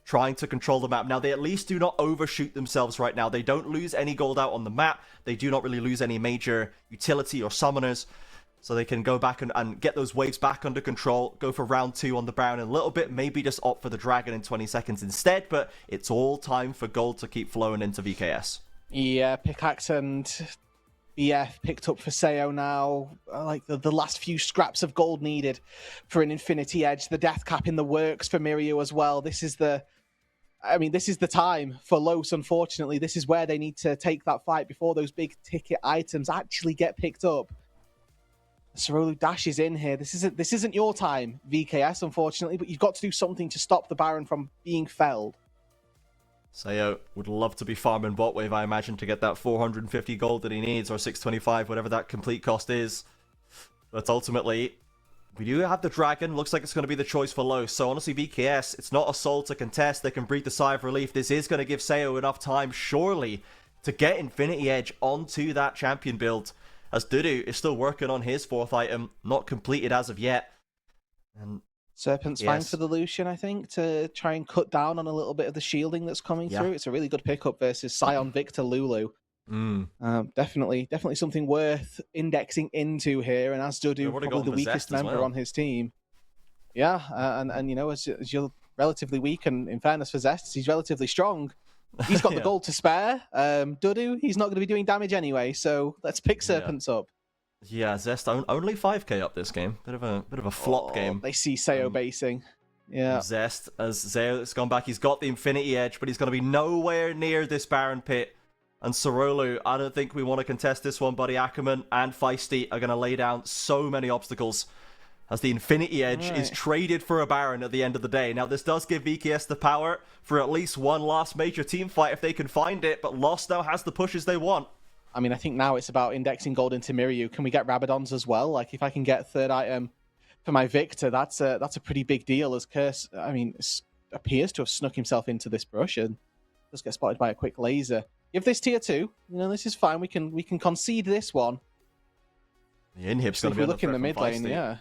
[SPEAKER 1] trying to control the map. Now, they at least do not overshoot themselves right now. They don't lose any gold out on the map. They do not really lose any major utility or summoners. So they can go back and get those waves back under control, go for round 2 on the Baron in a little bit, maybe just opt for the Dragon in 20 seconds instead, but it's all time for gold to keep flowing into VKS.
[SPEAKER 2] Yeah, Pickaxe and BF picked up for Sayo now, like the last few scraps of gold needed for an Infinity Edge. The death cap in the works for Miryu as well. This is the time for Los, unfortunately. This is where they need to take that fight before those big ticket items actually get picked up. Sorolu dashes in here. This isn't your time, VKS, unfortunately, but you've got to do something to stop the Baron from being felled.
[SPEAKER 1] Sayo would love to be farming bot wave, I imagine, to get that 450 gold that he needs, or 625, whatever that complete cost is. But ultimately, we do have the Dragon. Looks like it's going to be the choice for Los. So honestly, VKS, it's not a soul to contest. They can breathe the sigh of relief. This is going to give Sayo enough time, surely, to get Infinity Edge onto that champion build, as Dudu is still working on his 4th item, not completed as of yet. And
[SPEAKER 2] Serpent's fine for the Lucian, I think, to try and cut down on a little bit of the shielding that's coming through. It's a really good pickup versus Sion Victor Lulu. Definitely something worth indexing into here. And as Dudu, probably the weakest member on his team. Yeah, and you know, as you're relatively weak, and in fairness for Zest, he's relatively strong. He's got the gold to spare. Dudu, he's not going to be doing damage anyway, so let's pick Serpents up.
[SPEAKER 1] Yeah, Zest only 5k up this game. Bit of a flop game.
[SPEAKER 2] They see Sayo basing. Yeah.
[SPEAKER 1] Zest, as Zayo's gone back, he's got the Infinity Edge, but he's going to be nowhere near this Baron pit. And Sorolu, I don't think we want to contest this one, buddy. Ackerman and Feisty are going to lay down so many obstacles as the Infinity Edge is traded for a Baron at the end of the day. Now, this does give VKS the power for at least one last major team fight if they can find it, but Lost now has the pushes they want.
[SPEAKER 2] I mean, I think now it's about indexing gold into Miryu. Can we get Rabadons as well? Like, if I can get third item for my Victor, that's a pretty big deal, as Curse, I mean, appears to have snuck himself into this brush and just get spotted by a quick laser. Give this tier 2. You know, this is fine. We can concede this one.
[SPEAKER 1] The inhib's going to be
[SPEAKER 2] if we look in the mid lane, yeah.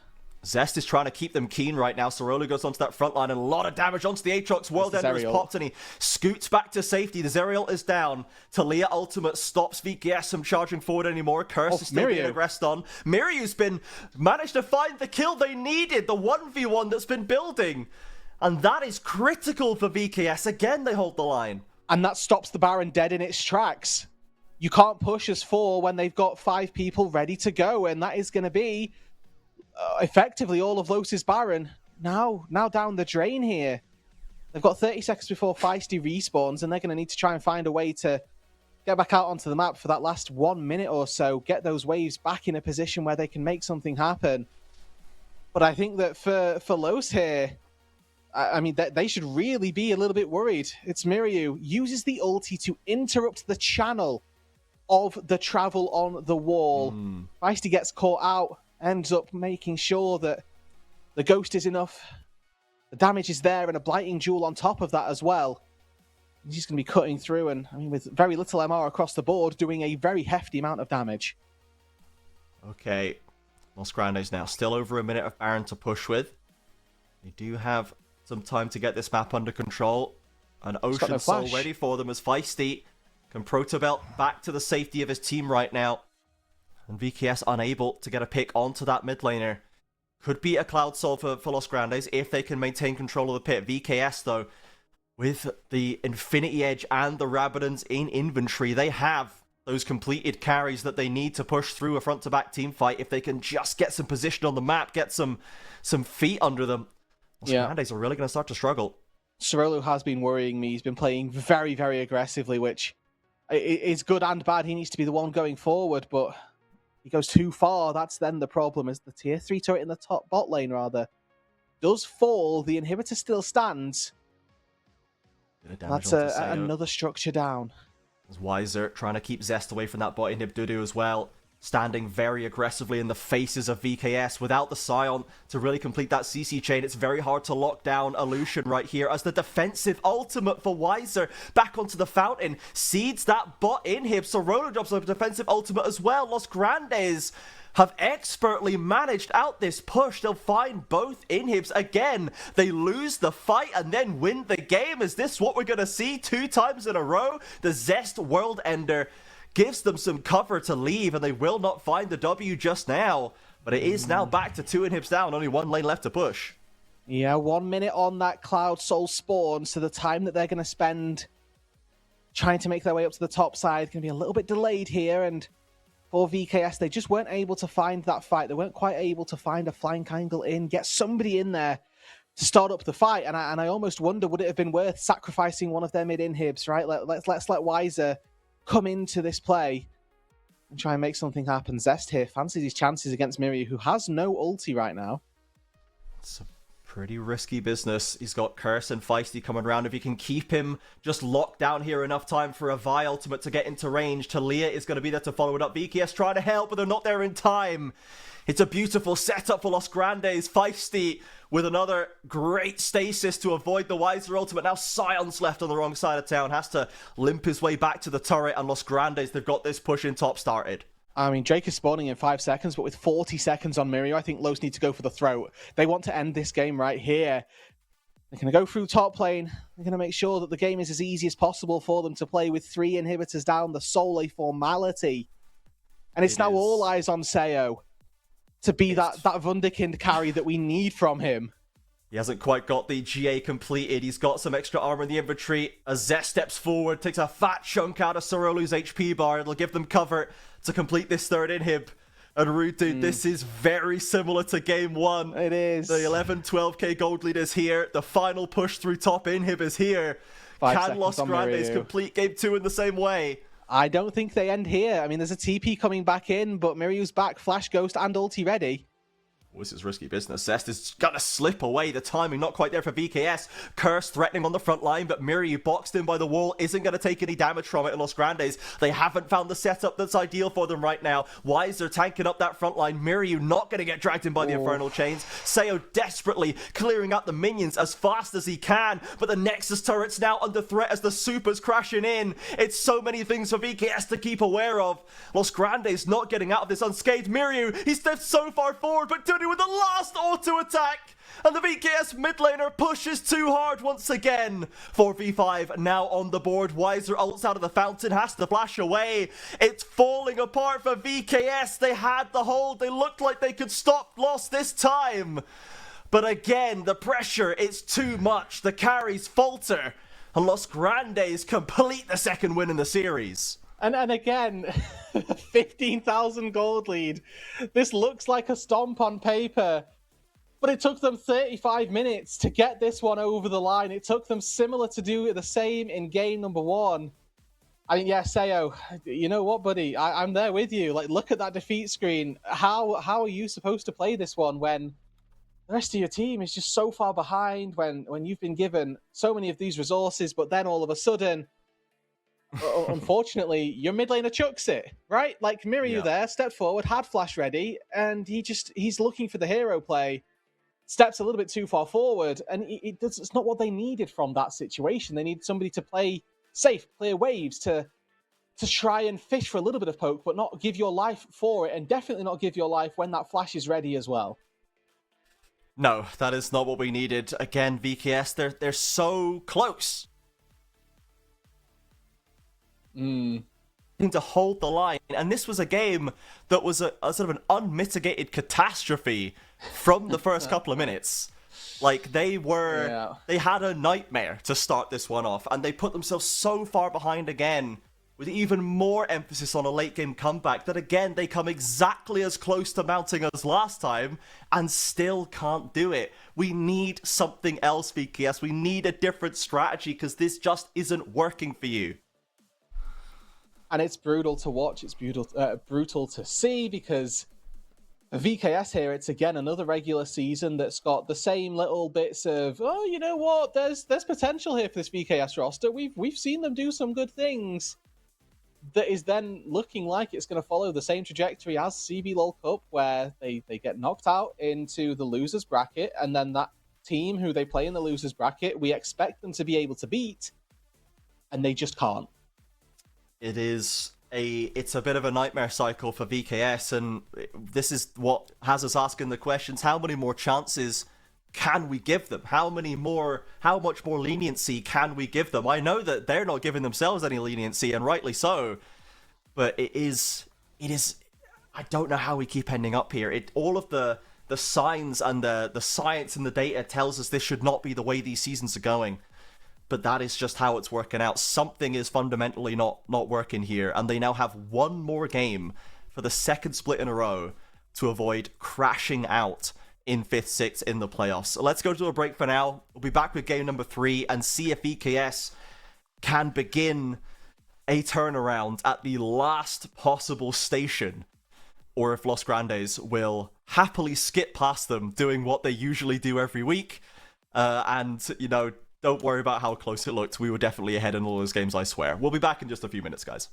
[SPEAKER 1] Zest is trying to keep them keen right now. Sorolu goes onto that front line and a lot of damage onto the Aatrox. World Ender is popped and he scoots back to safety. The Zerial is down. Talia ultimate stops VKS from charging forward anymore. Curse is still being aggressed on. Miryu's managed to find the kill they needed. The 1v1 that's been building. And that is critical for VKS. Again, they hold the line.
[SPEAKER 2] And that stops the Baron dead in its tracks. You can't push as 4 when they've got 5 people ready to go. And that is going to be effectively all of Los's Baron now down the drain here. They've got 30 seconds before Feisty respawns, and they're going to need to try and find a way to get back out onto the map for that last 1 minute or so, get those waves back in a position where they can make something happen. But I think that for Los here, I mean, they should really be a little bit worried. It's Miryu, uses the ulti to interrupt the channel of the travel on the wall. Feisty gets caught out, ends up making sure that the ghost is enough. The damage is there, and a blighting jewel on top of that as well. He's just going to be cutting through, and I mean, with very little MR across the board, doing a very hefty amount of damage.
[SPEAKER 1] Okay, Los Grandes now still over a minute of Baron to push with. They do have some time to get this map under control. An Ocean Soul ready for them as Feisty can protobelt back to the safety of his team right now. And VKS unable to get a pick onto that mid laner. Could be a Cloud Soul for Los Grandes if they can maintain control of the pit. VKS, though, with the Infinity Edge and the Rabadons in inventory, they have those completed carries that they need to push through a front-to-back team fight. If they can just get some position on the map, get some feet under them, Los Grandes are really going to start to struggle.
[SPEAKER 2] Sorolu has been worrying me. He's been playing very, very aggressively, which is good and bad. He needs to be the one going forward, but he goes too far. That's then the problem, is the tier 3 turret in the top bot lane, rather, does fall. The inhibitor still stands. That's another structure down.
[SPEAKER 1] As Wiser trying to keep Zest away from that bot inhib Dudu as well. Standing very aggressively in the faces of VKS without the Scion to really complete that CC chain. It's very hard to lock down Illusion right here as the defensive ultimate for Wiser back onto the fountain. Seeds that bot inhib. So Roodood drops a defensive ultimate as well. Los Grandes have expertly managed out this push. They'll find both inhibs again. They lose the fight and then win the game. Is this what we're going to see 2 times in a row? The Zest World Ender gives them some cover to leave, and they will not find the W just now. But it is now back to 2 inhibs down, only 1 lane left to push.
[SPEAKER 2] Yeah, 1 minute on that Cloud Soul spawn, so the time that they're going to spend trying to make their way up to the top side going to be a little bit delayed here, and for VKS, they just weren't able to find that fight. They weren't quite able to find a flank angle in, get somebody in there to start up the fight, and I almost wonder, would it have been worth sacrificing one of their mid inhibs, right? Let's let Wiser come into this play and try and make something happen. Zest here fancies his chances against Miryu, who has no ulti right now.
[SPEAKER 1] It's a pretty risky business. He's got Curse and Feisty coming around. If he can keep him just locked down here enough time for a Vi ultimate to get into range, Talia is going to be there to follow it up. VKS trying to help, but they're not there in time. It's a beautiful setup for Los Grandes. Feisty with another great stasis to avoid the Wiser ultimate. Now Scion's left on the wrong side of town. Has to limp his way back to the turret, and Los Grandes, they've got this push in top started.
[SPEAKER 2] I mean, Drake is spawning in 5 seconds, but with 40 seconds on Miryu, I think Los need to go for the throat. They want to end this game right here. They're going to go through top lane. They're going to make sure that the game is as easy as possible for them to play with 3 inhibitors down. The Soul a formality. And it's now all eyes on Seo to be that Wunderkind carry that we need from him.
[SPEAKER 1] He hasn't quite got the GA completed. He's got some extra armor in the inventory. As Zest steps forward, takes a fat chunk out of Sorolu's HP bar. It'll give them cover to complete this 3rd inhib. And Roodood, this is very similar to game 1.
[SPEAKER 2] It is.
[SPEAKER 1] The 11-12k gold lead is here. The final push through top inhib is here. Can Los Grandes complete game 2 in the same way?
[SPEAKER 2] I don't think they end here. I mean, there's a TP coming back in, but Miryu's back, Flash Ghost and ulti ready.
[SPEAKER 1] This is risky business. Zest is gonna slip away. The timing not quite there for VKS. Curse threatening on the front line, but Miryu boxed in by the wall isn't gonna take any damage from it in Los Grandes. They haven't found the setup that's ideal for them right now. Weiser tanking up that front line. Miryu not gonna get dragged in by the Infernal Chains. Seo desperately clearing out the minions as fast as he can, but the Nexus turret's now under threat as the Super's crashing in. It's so many things for VKS to keep aware of. Los Grandes not getting out of this unscathed. Miryu, he stepped so far forward, but Duty with the last auto attack, and the VKS mid laner pushes too hard once again. 4v5 now on the board. Weiser ults out of the fountain, has to flash away. It's falling apart for VKS. They had the hold. They looked like they could stop Lost this time. But again, the pressure, it's too much. The carries falter, and Los Grandes complete the second win in the series.
[SPEAKER 2] And again, 15,000 gold lead. This looks like a stomp on paper, but it took them 35 minutes to get this one over the line. It took them similar to do the same in game number 1. I mean, yeah, Seo, you know what, buddy? I'm there with you. Like, look at that defeat screen. How are you supposed to play this one when the rest of your team is just so far behind, when you've been given so many of these resources, but then all of a sudden, unfortunately, your mid laner chucks it, right? Like Miryu there, stepped forward, had flash ready, and he's looking for the hero play, steps a little bit too far forward, and it's not what they needed from that situation. They need somebody to play safe, clear waves, to try and fish for a little bit of poke, but not give your life for it, and definitely not give your life when that flash is ready as well.
[SPEAKER 1] No, that is not what we needed. Again, VKS, they're so close. To hold the line, and this was a game that was a sort of an unmitigated catastrophe from the first couple of minutes. Like, they had a nightmare to start this one off, and they put themselves so far behind again, with even more emphasis on a late game comeback, that again they come exactly as close to mounting as last time and still can't do it. We need something else, VKS. We need a different strategy, because this just isn't working for you.
[SPEAKER 2] And it's brutal to watch. It's brutal to see, because for VKS here, it's again another regular season that's got the same little bits of, oh, you know what? There's potential here for this VKS roster. We've seen them do some good things. That is then looking like it's going to follow the same trajectory as CBLOL Cup, where they get knocked out into the losers bracket, and then that team who they play in the losers bracket, we expect them to be able to beat, and they just can't. It's
[SPEAKER 1] a bit of a nightmare cycle for VKS, and this is what has us asking the questions: how many more chances can we give them? How much more leniency can we give them? I know that they're not giving themselves any leniency, and rightly so, but it is I don't know how we keep ending up here. All of the signs and the science and the data tells us this should not be the way these seasons are going. But that is just how it's working out. Something is fundamentally not working here, and they now have one more game for the second split in a row to avoid crashing out in 5th, 6th in the playoffs. So let's go to a break for now. We'll be back with game number 3 and see if EKS can begin a turnaround at the last possible station, or if Los Grandes will happily skip past them, doing what they usually do every week, and, you know, don't worry about how close it looked. We were definitely ahead in all those games, I swear. We'll be back in just a few minutes, guys.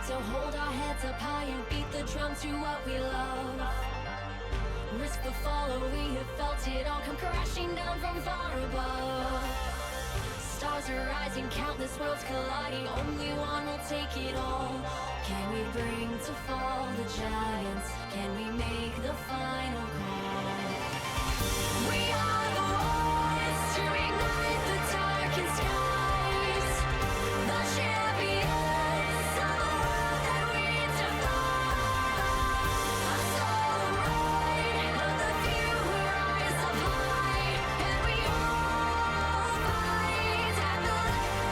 [SPEAKER 3] So hold our heads up high and beat the drum to what we love. Risk the fall, or we have felt it all come crashing down from far above. Stars are rising, countless worlds colliding, only one will take it all. Can we bring to fall the giants? Can we make the final call? We are the ones to ignite the darkened skies, the champions of the world that we defy. A solo ride of the few who rise up high, and we all fight at the last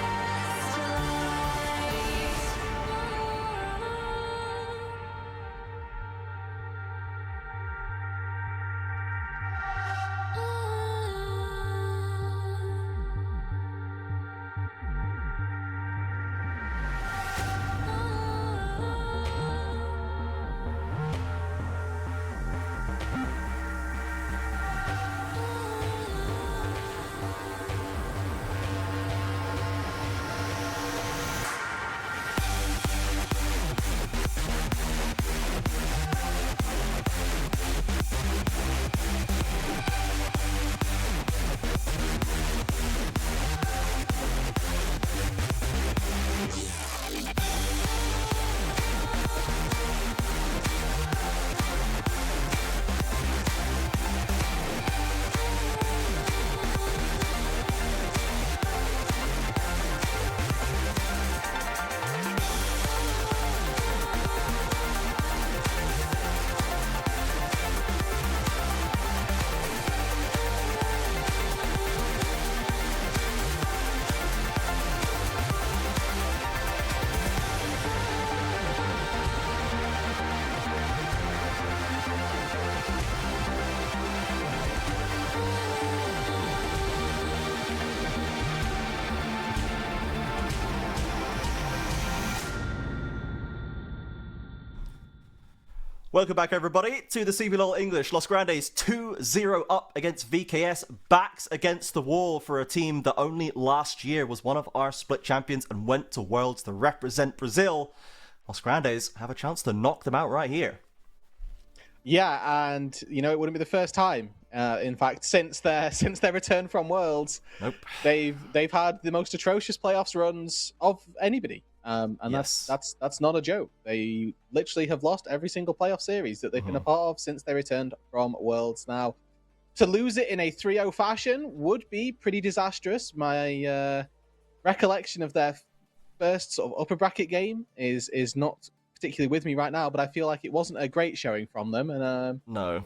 [SPEAKER 1] Welcome back, everybody, to the CBLOL English. Los Grandes 2-0 up against VKS, backs against the wall for a team that only last year was one of our split champions and went to Worlds to represent Brazil. Los Grandes have a chance to knock them out right here.
[SPEAKER 2] Yeah, and you know, it wouldn't be the first time. In fact, since their return from Worlds,
[SPEAKER 1] Nope.
[SPEAKER 2] they've had the most atrocious playoffs runs of anybody. And
[SPEAKER 1] Yes.
[SPEAKER 2] that's not a joke. They literally have lost every single playoff series that they've been a part of since they returned from Worlds. Now, to lose it in a 3-0 fashion would be pretty disastrous. My recollection of their first sort of upper bracket game is not particularly with me right now, but I feel like it wasn't a great showing from them. And
[SPEAKER 1] No.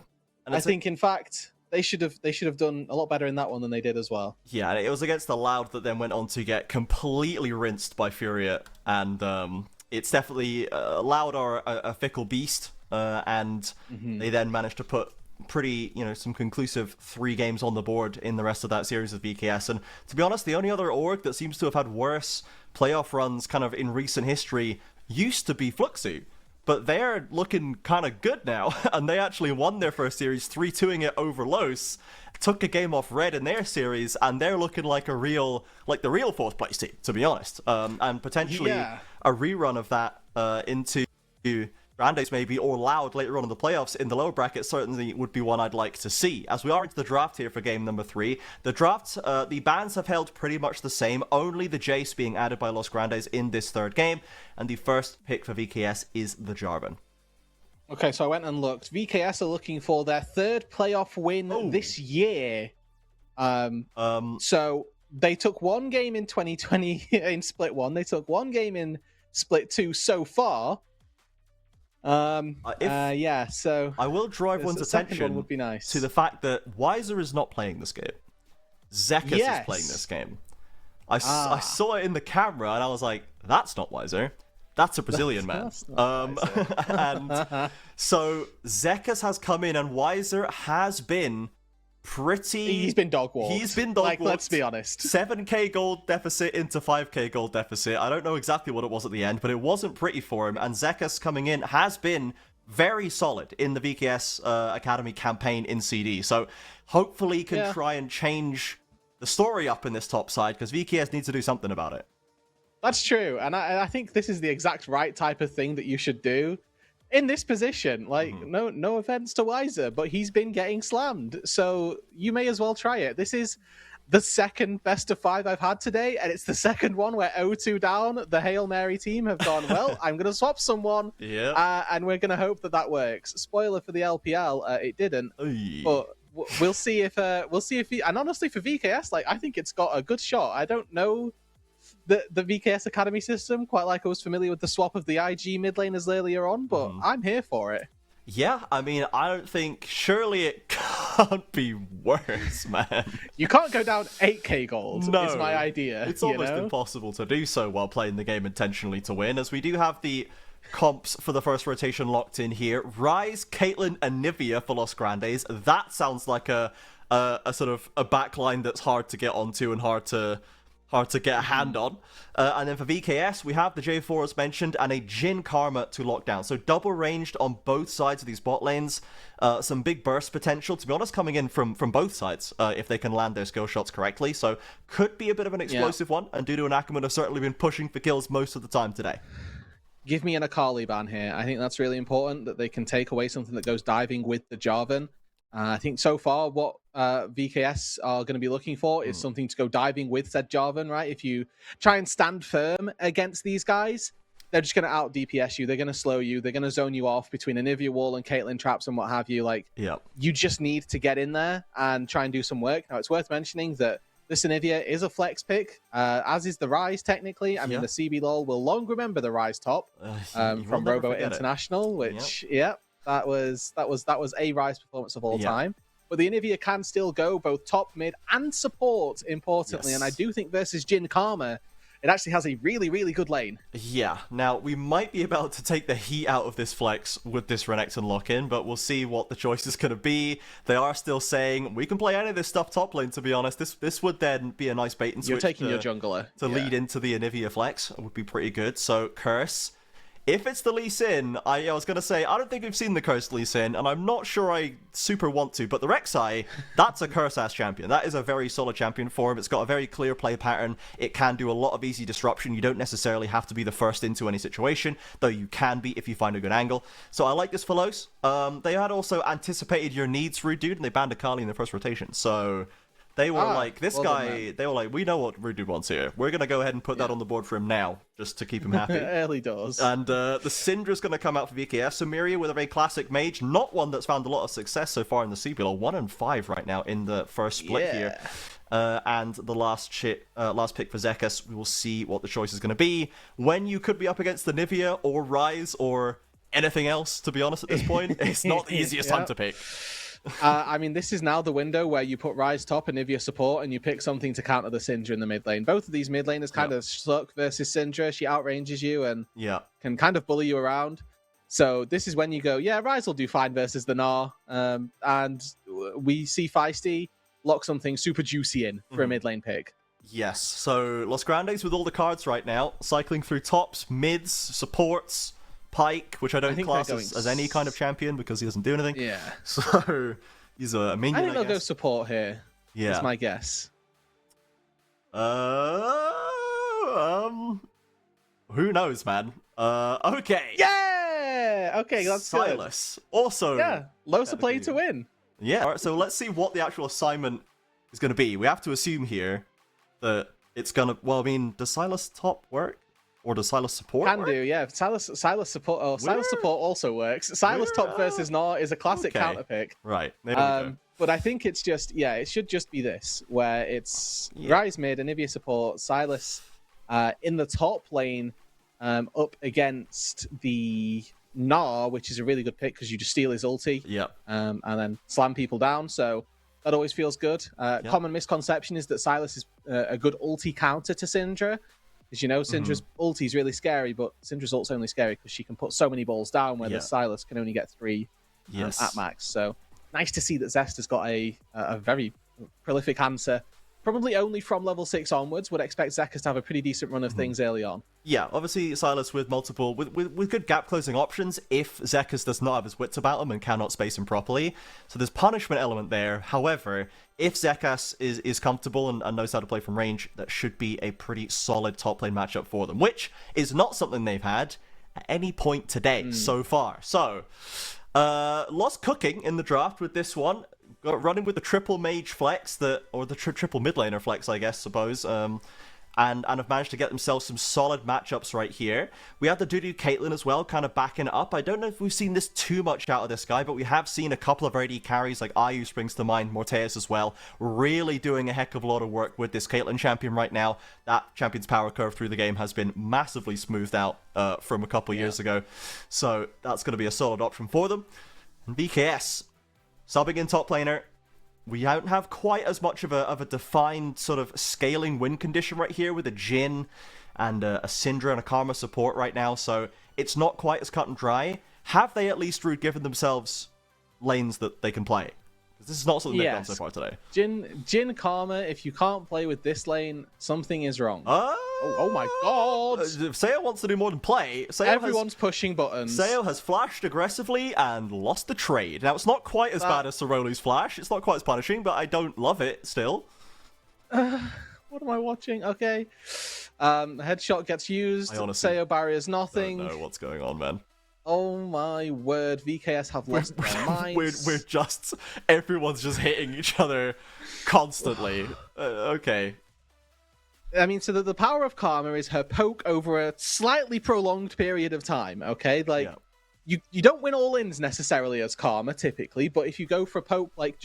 [SPEAKER 1] And
[SPEAKER 2] I think, in fact, they should have done a lot better in that one than they did as well.
[SPEAKER 1] Yeah, it was against the Loud that then went on to get completely rinsed by Furiat, and it's definitely Loud are a fickle beast, and they then managed to put pretty, some conclusive 3 games on the board in the rest of that series of VKS. And to be honest, the only other org that seems to have had worse playoff runs kind of in recent history used to be Fluxu. But they're looking kind of good now, and they actually won their first series, 3-2ing it over Los, took a game off Red in their series, and they're looking like the real 4th place team, to be honest. And potentially a rerun of that into Grandes maybe, or Loud later on in the playoffs in the lower bracket certainly would be one I'd like to see. As we are into the draft here for game number 3, the draft, the bans have held pretty much the same, only the Jace being added by Los Grandes in this third game, and the first pick for VKS is the Jarvan.
[SPEAKER 2] Okay, so I went and looked. VKS are looking for their 3rd playoff win this year. So they took 1 game in 2020 in Split 1. They took 1 game in Split 2 so far. So
[SPEAKER 1] I will draw everyone's attention
[SPEAKER 2] would be nice.
[SPEAKER 1] to the fact that Weiser is not playing this game. Zekas is playing this game. I saw it in the camera and I was like, that's not Weiser. That's a Brazilian man. And so Zekas has come in and Weiser has been
[SPEAKER 2] He's been dog walked.
[SPEAKER 1] He's been dog walked.
[SPEAKER 2] Let's be honest.
[SPEAKER 1] 7k gold deficit into 5k gold deficit. I don't know exactly what it was at the end, but it wasn't pretty for him. And Zekas coming in has been very solid in the VKS Academy campaign in CD. So hopefully he can try and change the story up in this top side, because VKS needs to do something about it.
[SPEAKER 2] That's true, and I think this is the exact right type of thing that you should do in this position. Like, no offense to Weiser, but he's been getting slammed, so you may as well try it. This is the second best of 5 I've had today, and it's the second one where 0-2 down, the Hail Mary team have gone, well, I'm going to swap someone, and we're going to hope that works. Spoiler for the LPL, it didn't, but we'll see if he, and honestly for VKS, like, I think it's got a good shot. I don't know the VKS Academy system quite like I was familiar with the swap of the IG mid laners earlier on, but I'm here for it.
[SPEAKER 1] Yeah, I mean, I don't think, surely it can't be worse, man.
[SPEAKER 2] You can't go down 8k gold,
[SPEAKER 1] no,
[SPEAKER 2] is my idea.
[SPEAKER 1] It's almost impossible to do so while playing the game intentionally to win, as we do have the comps for the first rotation locked in here. Ryze, Caitlyn, and Nivea for Los Grandes. That sounds like a sort of a backline that's hard to get onto and hard to get a hand on. And then for VKS, we have the J4 as mentioned, and a Jhin Karma to lock down. So double ranged on both sides of these bot lanes. Some big burst potential, to be honest, coming in from both sides, if they can land their skill shots correctly. So could be a bit of an explosive one, and Dudu and Ackerman have certainly been pushing for kills most of the time today.
[SPEAKER 2] Give me an Akali ban here. I think that's really important, that they can take away something that goes diving with the Jarvan. I think so far what VKS are going to be looking for is something to go diving with said Jarvan, right? If you try and stand firm against these guys, they're just going to out DPS you. They're going to slow you. They're going to zone you off between Anivia wall and Caitlyn traps and what have you. Like, you just need to get in there and try and do some work. Now, it's worth mentioning that this Anivia is a flex pick, as is the Ryze technically. I mean, the CBLOL will long remember the Ryze top from Robo International, which, that was a Ryze performance of all time. But the Anivia can still go both top, mid, and support, importantly. And I do think versus Jhin Karma, it actually has a really, really good lane. Yeah.
[SPEAKER 1] Now, we might be about to take the heat out of this flex with this Renekton lock-in, but we'll see what the choice is going to be. They are still saying, we can play any of this stuff top lane, to be honest. This would then be a nice bait and switch.
[SPEAKER 2] You're taking your jungler.
[SPEAKER 1] To lead into the Anivia flex. It would be pretty good. So, Curse. If it's the Lee Sin, I was going to say, I don't think we've seen the Cursed Lee Sin, and I'm not sure I super want to, but the Rek'Sai, that's a Curse-ass champion. That is a very solid champion for him. It's got a very clear play pattern. It can do a lot of easy disruption. You don't necessarily have to be the first into any situation, though you can be if you find a good angle. So I like this for Los. They had also anticipated your needs, Roodood, and they banned Akali in the first rotation, so... They were like, this guy, they were like, we know what Roodood wants here. We're going to go ahead and put that on the board for him now, just to keep him happy.
[SPEAKER 2] Early doors.
[SPEAKER 1] And the Syndra's going to come out for VKS. So Miria with a very classic mage, not one that's found a lot of success so far in the CBLOL. 1-5 right now in the first split here. And the last pick for Zekas, we will see what the choice is going to be. When you could be up against the Nivea or Ryze or anything else, to be honest at this point, it's not the easiest time to pick.
[SPEAKER 2] I mean, this is now the window where you put Ryze top and Nivea support, and you pick something to counter the Syndra in the mid lane. Both of these mid laners kind of suck versus Syndra. She outranges you and can kind of bully you around. So this is when you go, Ryze will do fine versus the Gnar. And we see Feisty lock something super juicy in for a mid lane pick.
[SPEAKER 1] Yes, so Los Grandes with all the cards right now, cycling through tops, mids, supports, Pike, which I don't class as any kind of champion because he doesn't do anything. Yeah. So he's a minion.
[SPEAKER 2] I think they'll go support here.
[SPEAKER 1] Yeah.
[SPEAKER 2] That's my guess.
[SPEAKER 1] Who knows, man? Okay.
[SPEAKER 2] Yeah. Okay, that's
[SPEAKER 1] Silas. Good. Also.
[SPEAKER 2] Low play to win.
[SPEAKER 1] Yeah. All right. So let's see what the actual assignment is going to be. We have to assume here that it's going to. Well, I mean, does Silas top work? Or does Silas support work?
[SPEAKER 2] Can do, yeah. Silas support. Oh, Silas support also works. Silas top versus Gnar is a classic counter pick.
[SPEAKER 1] Right. There we go.
[SPEAKER 2] But I think it's just it should just be this, where it's Ryze mid, Anivia support, Silas in the top lane, up against the Gnar, which is a really good pick because you just steal his ulti. And then slam people down. So that always feels good. Common misconception is that Silas is a good ulti counter to Syndra. Because, Syndra's ulti is really scary, but Syndra's ult's only scary because she can put so many balls down, where the Silas can only get 3 at max. So nice to see that Zest has got a very prolific answer probably only from level 6 onwards. Would expect Zekas to have a pretty decent run of things early on.
[SPEAKER 1] Yeah, obviously Silas with multiple with good gap closing options if Zekas does not have his wits about him and cannot space him properly. So there's punishment element there. However, if Zekas is comfortable and knows how to play from range, that should be a pretty solid top lane matchup for them, which is not something they've had at any point today so far. So lost cooking in the draft with this one. Running with the triple mage flex, or the triple mid laner flex, I guess, suppose, and have managed to get themselves some solid matchups right here. We have the Roodood Caitlyn as well, kind of backing it up. I don't know if we've seen this too much out of this guy, but we have seen a couple of AD carries, like Ayu springs to mind, Morteus as well, really doing a heck of a lot of work with this Caitlyn champion right now. That champion's power curve through the game has been massively smoothed out from a couple years ago, so that's going to be a solid option for them. And VKS, subbing in top laner. We don't have quite as much of a defined sort of scaling win condition right here with a Jhin and a Syndra and a Karma support right now, so it's not quite as cut and dry. Have they at least given themselves lanes that they can play? Because this is not something they've done so far today.
[SPEAKER 2] Jhin Karma, if you can't play with this lane, something is wrong. Oh my god!
[SPEAKER 1] Sayo wants to do more than play.
[SPEAKER 2] Everyone's pushing buttons.
[SPEAKER 1] Sayo has flashed aggressively and lost the trade. Now, it's not quite as bad as Sorolu's flash. It's not quite as punishing, but I don't love it still.
[SPEAKER 2] What am I watching? Okay. Headshot gets used. Sayo barriers nothing.
[SPEAKER 1] I don't know what's going on, man.
[SPEAKER 2] Oh my word, VKS have lost their minds.
[SPEAKER 1] We're just... Everyone's just hitting each other constantly. Okay.
[SPEAKER 2] I mean, so the power of Karma is her poke over a slightly prolonged period of time, okay? Like, you don't win all-ins necessarily as Karma, typically, but if you go for a poke, like,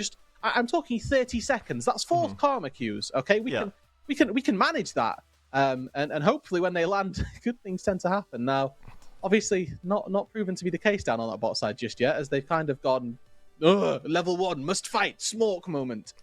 [SPEAKER 2] I'm talking 30 seconds, that's 4 Karma queues, okay? We can manage that. And hopefully when they land, good things tend to happen. Now, obviously, not proven to be the case down on that bot side just yet, as they've kind of gone... level 1 must fight smork moment,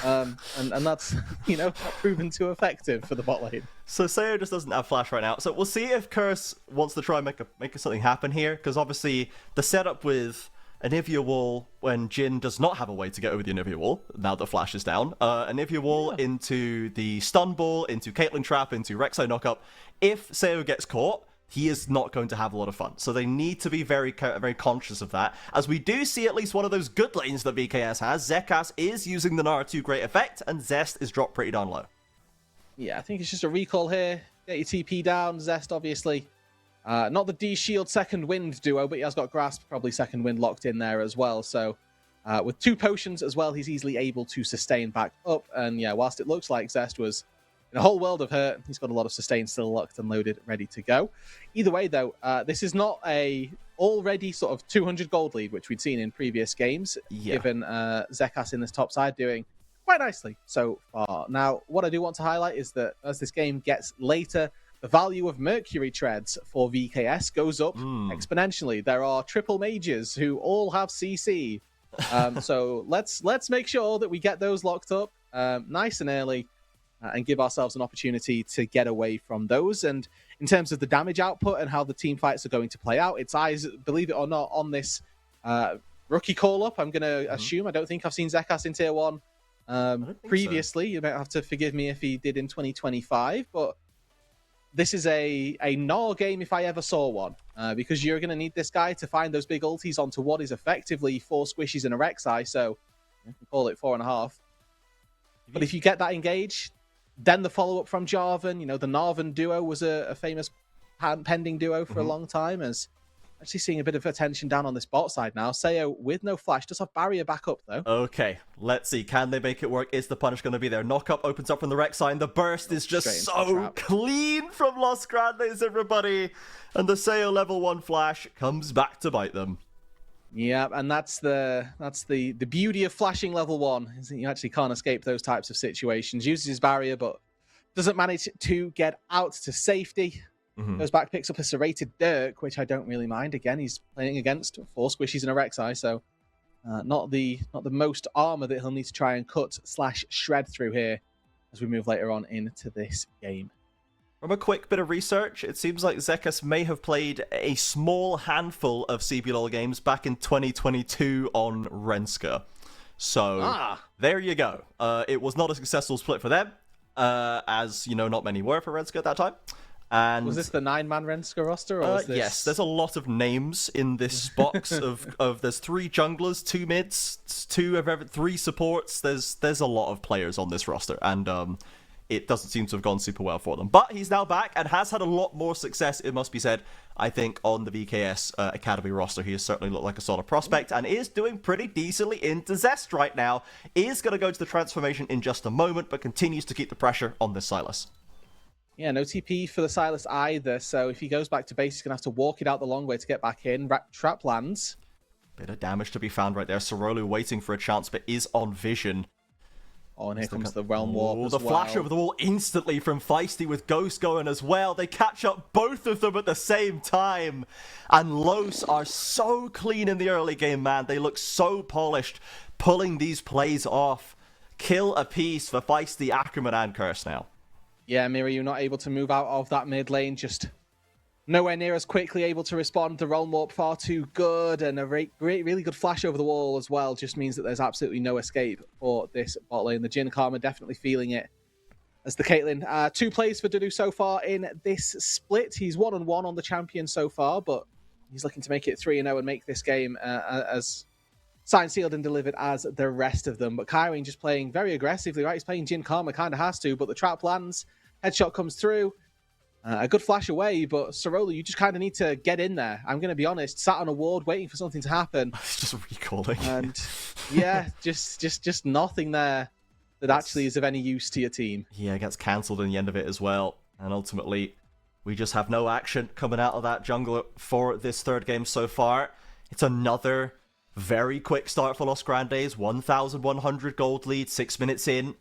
[SPEAKER 2] and that's not proven too effective for the bot lane.
[SPEAKER 1] So Sayo just doesn't have flash right now. So we'll see if Curse wants to try and make something happen here, because obviously the setup with Anivia Wall when Jhin does not have a way to get over the Anivia Wall now that flash is down. Anivia Wall into the stun ball, into Caitlyn trap, into Rek'Sai knockup. If Sayo gets caught, he is not going to have a lot of fun. So they need to be very conscious of that. As we do see at least one of those good lanes that VKS has. Zekas is using the Nara 2 great effect, and Zest is dropped pretty darn low.
[SPEAKER 2] Yeah, I think it's just a recall here. Get your TP down. Zest, obviously. Not the D-Shield Second Wind duo, but he has got Grasp, probably Second Wind locked in there as well. So with 2 potions as well, he's easily able to sustain back up. And yeah, whilst it looks like Zest was in a whole world of hurt, he's got a lot of sustain still locked and loaded, ready to go. Either way, though, this is not a already sort of 200 gold lead, which we'd seen in previous games, given Zekas in this top side doing quite nicely so far. Now, what I do want to highlight is that as this game gets later, the value of Mercury treads for VKS goes up exponentially. There are triple mages who all have CC. So let's make sure that we get those locked up nice and early, and give ourselves an opportunity to get away from those. And in terms of the damage output and how the team fights are going to play out, it's eyes, believe it or not, on this rookie call-up. I'm going to assume. I don't think I've seen Zekas in Tier 1 previously. So. You might have to forgive me if he did in 2025, but this is a Gnar game if I ever saw one, because you're going to need this guy to find those big ultis onto what is effectively 4 squishies and a Rek'Sai, so you can call it 4.5. But if you get that engage... Then the follow-up from Jarvan, the Narvan duo was a famous pending duo for a long time, as actually seeing a bit of attention down on this bot side now. Sayo with no flash, does have barrier back up though. Okay, let's see, can they make it work? Is the punish going to be there? Knockup opens up from the Rek'Sai, and the burst is just so clean from Los Grandes, everybody. And the Sayo level 1 flash comes back to bite them. Yeah, and that's the beauty of flashing level 1, is that you actually can't escape those types of situations. Uses his barrier, but doesn't manage to get out to safety. Goes back, picks up a serrated Dirk, which I don't really mind. Again, he's playing against 4 squishies and a Rek'Sai, so not the most armor that he'll need to try and cut/shred through here as we move later on into this game. From a quick bit of research, it seems like Zekas may have played a small handful of CBLOL games back in 2022 on Renska.
[SPEAKER 1] So there you go. It was not a successful split for them, as not many were for Renska at that time. And
[SPEAKER 2] was this the 9-man Renska roster? Or was this...
[SPEAKER 1] Yes, there's a lot of names in this box of there's 3 junglers, 2 mids, 3 supports. There's a lot of players on this roster, and it doesn't seem to have gone super well for them. But he's now back and has had a lot more success, it must be said, I think, on the VKS Academy roster. He has certainly looked like a solid prospect and is doing pretty decently into Zest right now. Is going to go to the transformation in just a moment, but continues to keep the pressure on this Sylas.
[SPEAKER 2] Yeah, no TP for the Sylas either, so if he goes back to base, he's going to have to walk it out the long way to get back in. Trap lands.
[SPEAKER 1] Bit of damage to be found right there. Sorolu waiting for a chance, but is on vision.
[SPEAKER 2] Oh, and here comes the Realm Warp as
[SPEAKER 1] the
[SPEAKER 2] well.
[SPEAKER 1] flash over the wall instantly from Feisty with Ghost going as well. They catch up both of them at the same time. And Los are so clean in the early game, man. They look so polished, pulling these plays off. Kill a piece for Feisty, Ackerman, and Curse now.
[SPEAKER 2] Yeah, Mira, you're not able to move out of that mid lane, just nowhere near as quickly able to respond. The Realm Warp far too good, and a really good flash over the wall as well just means that there's absolutely no escape for this bot lane. The Jhin Karma definitely feeling it as the Caitlyn. 2 plays for Dudu so far in this split. He's 1-1 on the champion so far, but he's looking to make it 3-0 and make this game as signed, sealed, and delivered as the rest of them. But Kyrene just playing very aggressively, right? He's playing Jhin Karma, kind of has to, but the trap lands, headshot comes through. A good flash away, but Sorolu, you just kind of need to get in there. I'm going to be honest, sat on a ward waiting for something to happen.
[SPEAKER 1] Just recalling.
[SPEAKER 2] And yeah, just nothing there that actually is of any use to your team.
[SPEAKER 1] Yeah, it gets cancelled in the end of it as well. And ultimately, we just have no action coming out of that jungler for this third game so far. It's another very quick start for Los Grandes. 1,100 gold lead, 6 minutes in.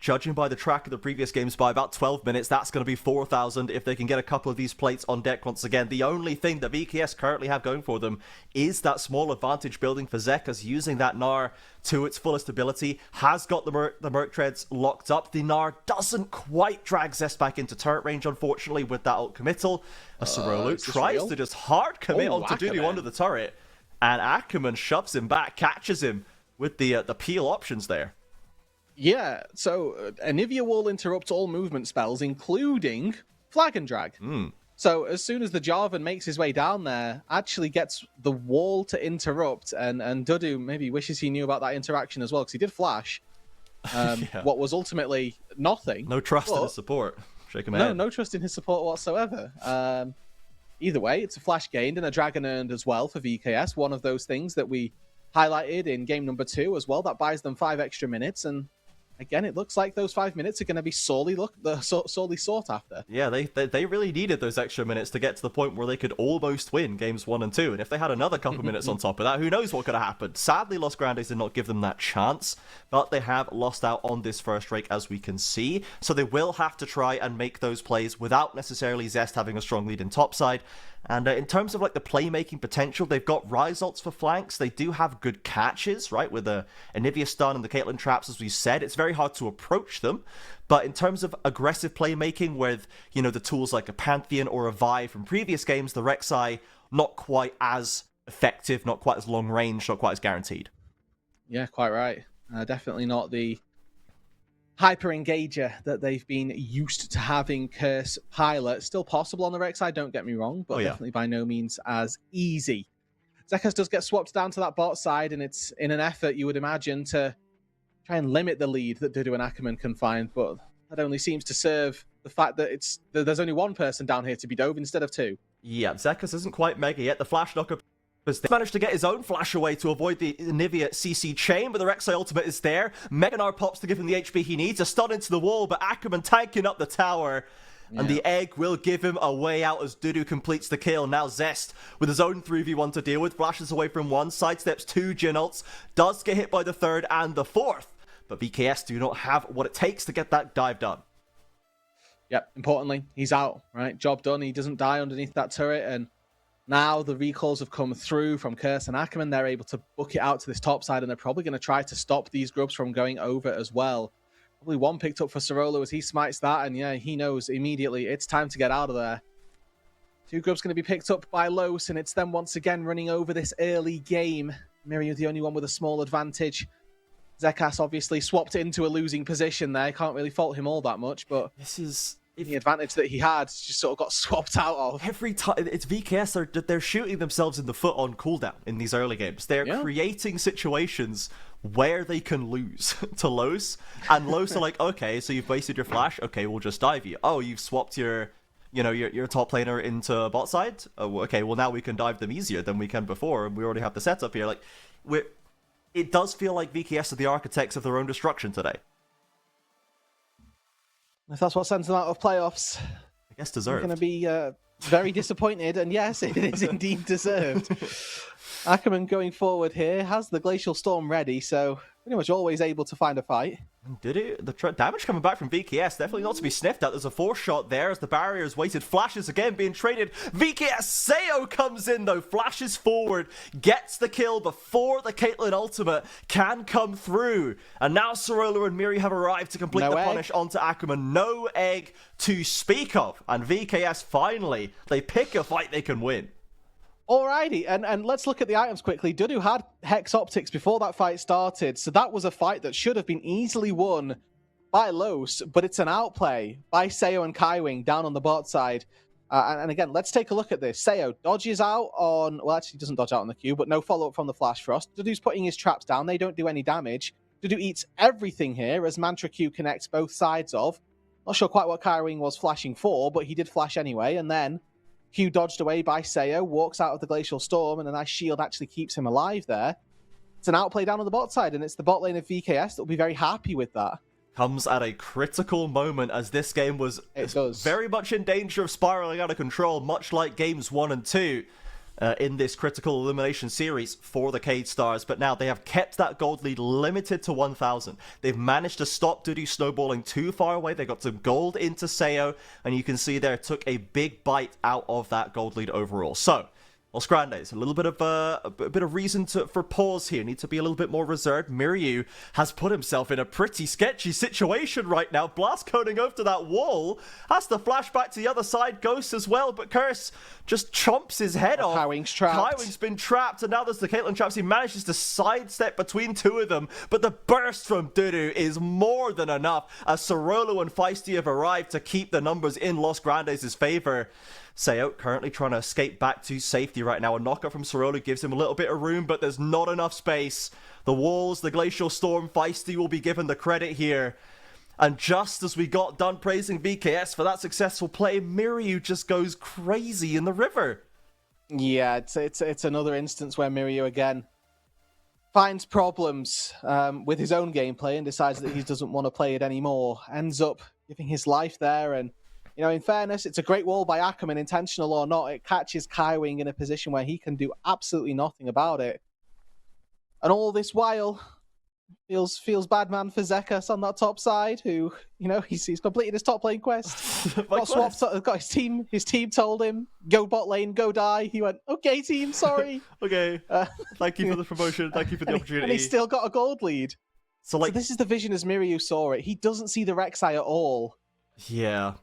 [SPEAKER 1] Judging by the track of the previous games by about 12 minutes, that's going to be 4,000 if they can get a couple of these plates on deck once again. The only thing that VKS currently have going for them is that small advantage building for Zekas, using that Gnar to its fullest ability. Has got the Merc Treads locked up. The Gnar doesn't quite drag Zest back into turret range, unfortunately, with that ult committal. Sorolu tries to just hard commit onto Dudu onto the turret, and Ackerman shoves him back, catches him with the peel options there.
[SPEAKER 2] Yeah, so Anivia will interrupt all movement spells, including Flag and Drag. So as soon as the Jarvan makes his way down there, actually gets the wall to interrupt, and Dudu maybe wishes he knew about that interaction as well, because he did flash what was ultimately nothing.
[SPEAKER 1] No trust in his support. Shake him head.
[SPEAKER 2] No trust in his support whatsoever. Either way, it's a flash gained and a dragon earned as well for VKS. One of those things that we highlighted in game number 2 as well. That buys them 5 extra minutes, and again, it looks like those 5 minutes are going to be sorely sought after. Yeah,
[SPEAKER 1] they really needed those extra minutes to get to the point where they could almost win games 1 and 2. And if they had another couple minutes on top of that, who knows what could have happened. Sadly, Los Grandes did not give them that chance, but they have lost out on this first rake, as we can see. So they will have to try and make those plays without necessarily Zest having a strong lead in topside. And in terms of the playmaking potential, they've got Rise ults for flanks. They do have good catches, right, with the Anivia stun and the Caitlyn traps, as we said. It's very hard to approach them. But in terms of aggressive playmaking with, the tools like a Pantheon or a Vi from previous games, the Rek'Sai, not quite as effective, not quite as long range, not quite as guaranteed.
[SPEAKER 2] Yeah, quite right. Definitely not the hyper engager that they've been used to having. Curse Pilot still possible on the Rek'Sai, don't get me wrong, but definitely by no means as easy. Zekas does get swapped down to that bot side, and it's in an effort, you would imagine, to try and limit the lead that Dudu and Ackerman can find, but that only seems to serve the fact that there's only one person down here to be dove instead of 2.
[SPEAKER 1] Yeah, Zekas isn't quite mega yet. The flash knocker has managed to get his own flash away to avoid the Nivea CC chain, but the Rek'Sai ultimate is there. Mega Gnar pops to give him the HP he needs. A stun into the wall, but Ackerman tanking up the tower. And the egg will give him a way out as Dudu completes the kill. Now Zest, with his own 3v1 to deal with, flashes away from one, sidesteps 2 Jhin ults, does get hit by the 3rd and the 4th. But VKS do not have what it takes to get that dive done.
[SPEAKER 2] Yep, importantly, he's out, right? Job done. He doesn't die underneath that turret, and now the recalls have come through from Curse and Ackerman. They're able to book it out to this top side, and they're probably going to try to stop these grubs from going over as well. Probably one picked up for Sorolu as he smites that, and yeah, he knows immediately it's time to get out of there. 2 grubs going to be picked up by Los, and it's them once again running over this early game. Miriam, the only one with a small advantage Zekas obviously swapped into a losing position there. Can't really fault him all that much, but
[SPEAKER 1] This is...
[SPEAKER 2] the advantage that he had just sort of got swapped out of.
[SPEAKER 1] Every time it's VKS, they're shooting themselves in the foot on cooldown in these early games. They're creating situations where they can lose to Los, and Los are like, okay, so you've wasted your flash. Okay, we'll just dive you. Oh, you've swapped your top laner into bot side. Oh, okay, well now we can dive them easier than we can before, and we already have the setup here. Like, it does feel like VKS are the architects of their own destruction today.
[SPEAKER 2] If that's what sends them out of playoffs,
[SPEAKER 1] I guess deserved.
[SPEAKER 2] I'm going to be very disappointed, and yes, it is indeed deserved. Ackerman going forward here has the Glacial Storm ready, so pretty much always able to find a fight.
[SPEAKER 1] Did it? The damage coming back from VKS, definitely not to be sniffed at. There's a 4-shot there as the barriers waited. Flashes again being traded. VKS, Sayo comes in though, flashes forward, gets the kill before the Caitlyn ultimate can come through. And now Sorolo and Miri have arrived to complete the punish onto Ackerman. No egg to speak of. And VKS finally, they pick a fight they can win.
[SPEAKER 2] Alrighty, and let's look at the items quickly. Dudu had Hex Optics before that fight started, so that was a fight that should have been easily won by Los, but it's an outplay by Sayo and Kaiwing down on the bot side. And again, let's take a look at this. Sayo dodges out on, well, actually doesn't dodge out on the Q, but no follow-up from the Flash Frost. Dudu's putting his traps down. They don't do any damage. Dudu eats everything here as Mantra Q connects both sides of. Not sure quite what Kaiwing was flashing for, but he did flash anyway, and then Q dodged away by Sayo, walks out of the Glacial Storm, and a nice shield actually keeps him alive there. It's an outplay down on the bot side, and it's the bot lane of VKS that will be very happy with that.
[SPEAKER 1] Comes at a critical moment as this game was very much in danger of spiraling out of control, much like games 1 and 2 in this critical elimination series for the Cade Stars. But now they have kept that gold lead limited to 1,000. They've managed to stop Dudu snowballing too far away. They got some gold into Sayo, and you can see there took a big bite out of that gold lead overall. So Los Grandes, a little bit of reason for pause here. Need to be a little bit more reserved. Miryu has put himself in a pretty sketchy situation right now. Blast coding over to that wall. Has to flash back to the other side. Ghost as well, but Curse just chomps his head off.
[SPEAKER 2] Kaiwing's trapped.
[SPEAKER 1] Kaiwing's been trapped, and now there's the Caitlyn traps. He manages to sidestep between two of them, but the burst from Dudu is more than enough as Sorolo and Feisty have arrived to keep the numbers in Los Grandes' favor. Sayo currently trying to escape back to safety right now. A knockup from Sorolo gives him a little bit of room, but there's not enough space. The walls, the Glacial Storm, Feisty will be given the credit here. And just as we got done praising VKS for that successful play, Miryu just goes crazy in the river.
[SPEAKER 2] Yeah, it's another instance where Miryu again finds problems with his own gameplay and decides that he doesn't want to play it anymore. Ends up giving his life there, and you know, in fairness, it's a great wall by Ackerman, intentional or not. It catches Kaiwing in a position where he can do absolutely nothing about it. And all this while, feels bad man for Zekas on that top side, who, you know, he's completed his top lane quest. Got his team told him, go bot lane, go die. He went, okay team, sorry.
[SPEAKER 1] Okay, thank you for the promotion, thank you for the opportunity.
[SPEAKER 2] And he's still got a gold lead. So this is the vision as Miryu saw it. He doesn't see the Rek'Sai at all.
[SPEAKER 1] Yeah.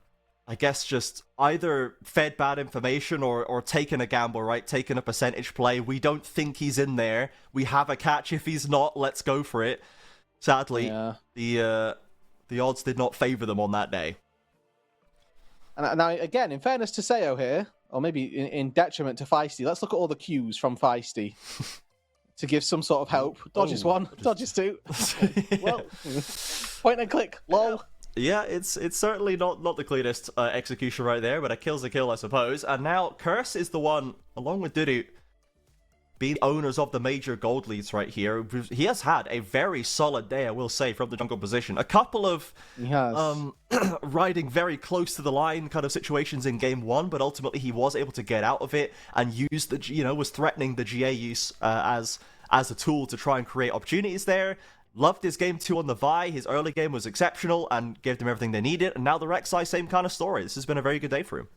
[SPEAKER 1] I guess just either fed bad information or taken a gamble, right? Taken a percentage play. We don't think he's in there. We have a catch. If he's not, let's go for it. Sadly, the odds did not favor them on that day.
[SPEAKER 2] And now, again, in fairness to Sayo here, or maybe in detriment to Feisty, let's look at all the cues from Feisty to give some sort of hope. Dodges one, dodges two. Well, point and click, lol.
[SPEAKER 1] Yeah, it's certainly not the cleanest execution right there, but a kill's a kill, I suppose. And now Curse is the one, along with Dudu, being owners of the major gold leads right here. He has had a very solid day, I will say, from the jungle position. A couple of riding very close to the line kind of situations in game 1, but ultimately he was able to get out of it and use was threatening the GA use as a tool to try and create opportunities there. Loved his game 2 on the Vi. His early game was exceptional and gave them everything they needed. And now the Rek'Sai, same kind of story. This has been a very good day for him.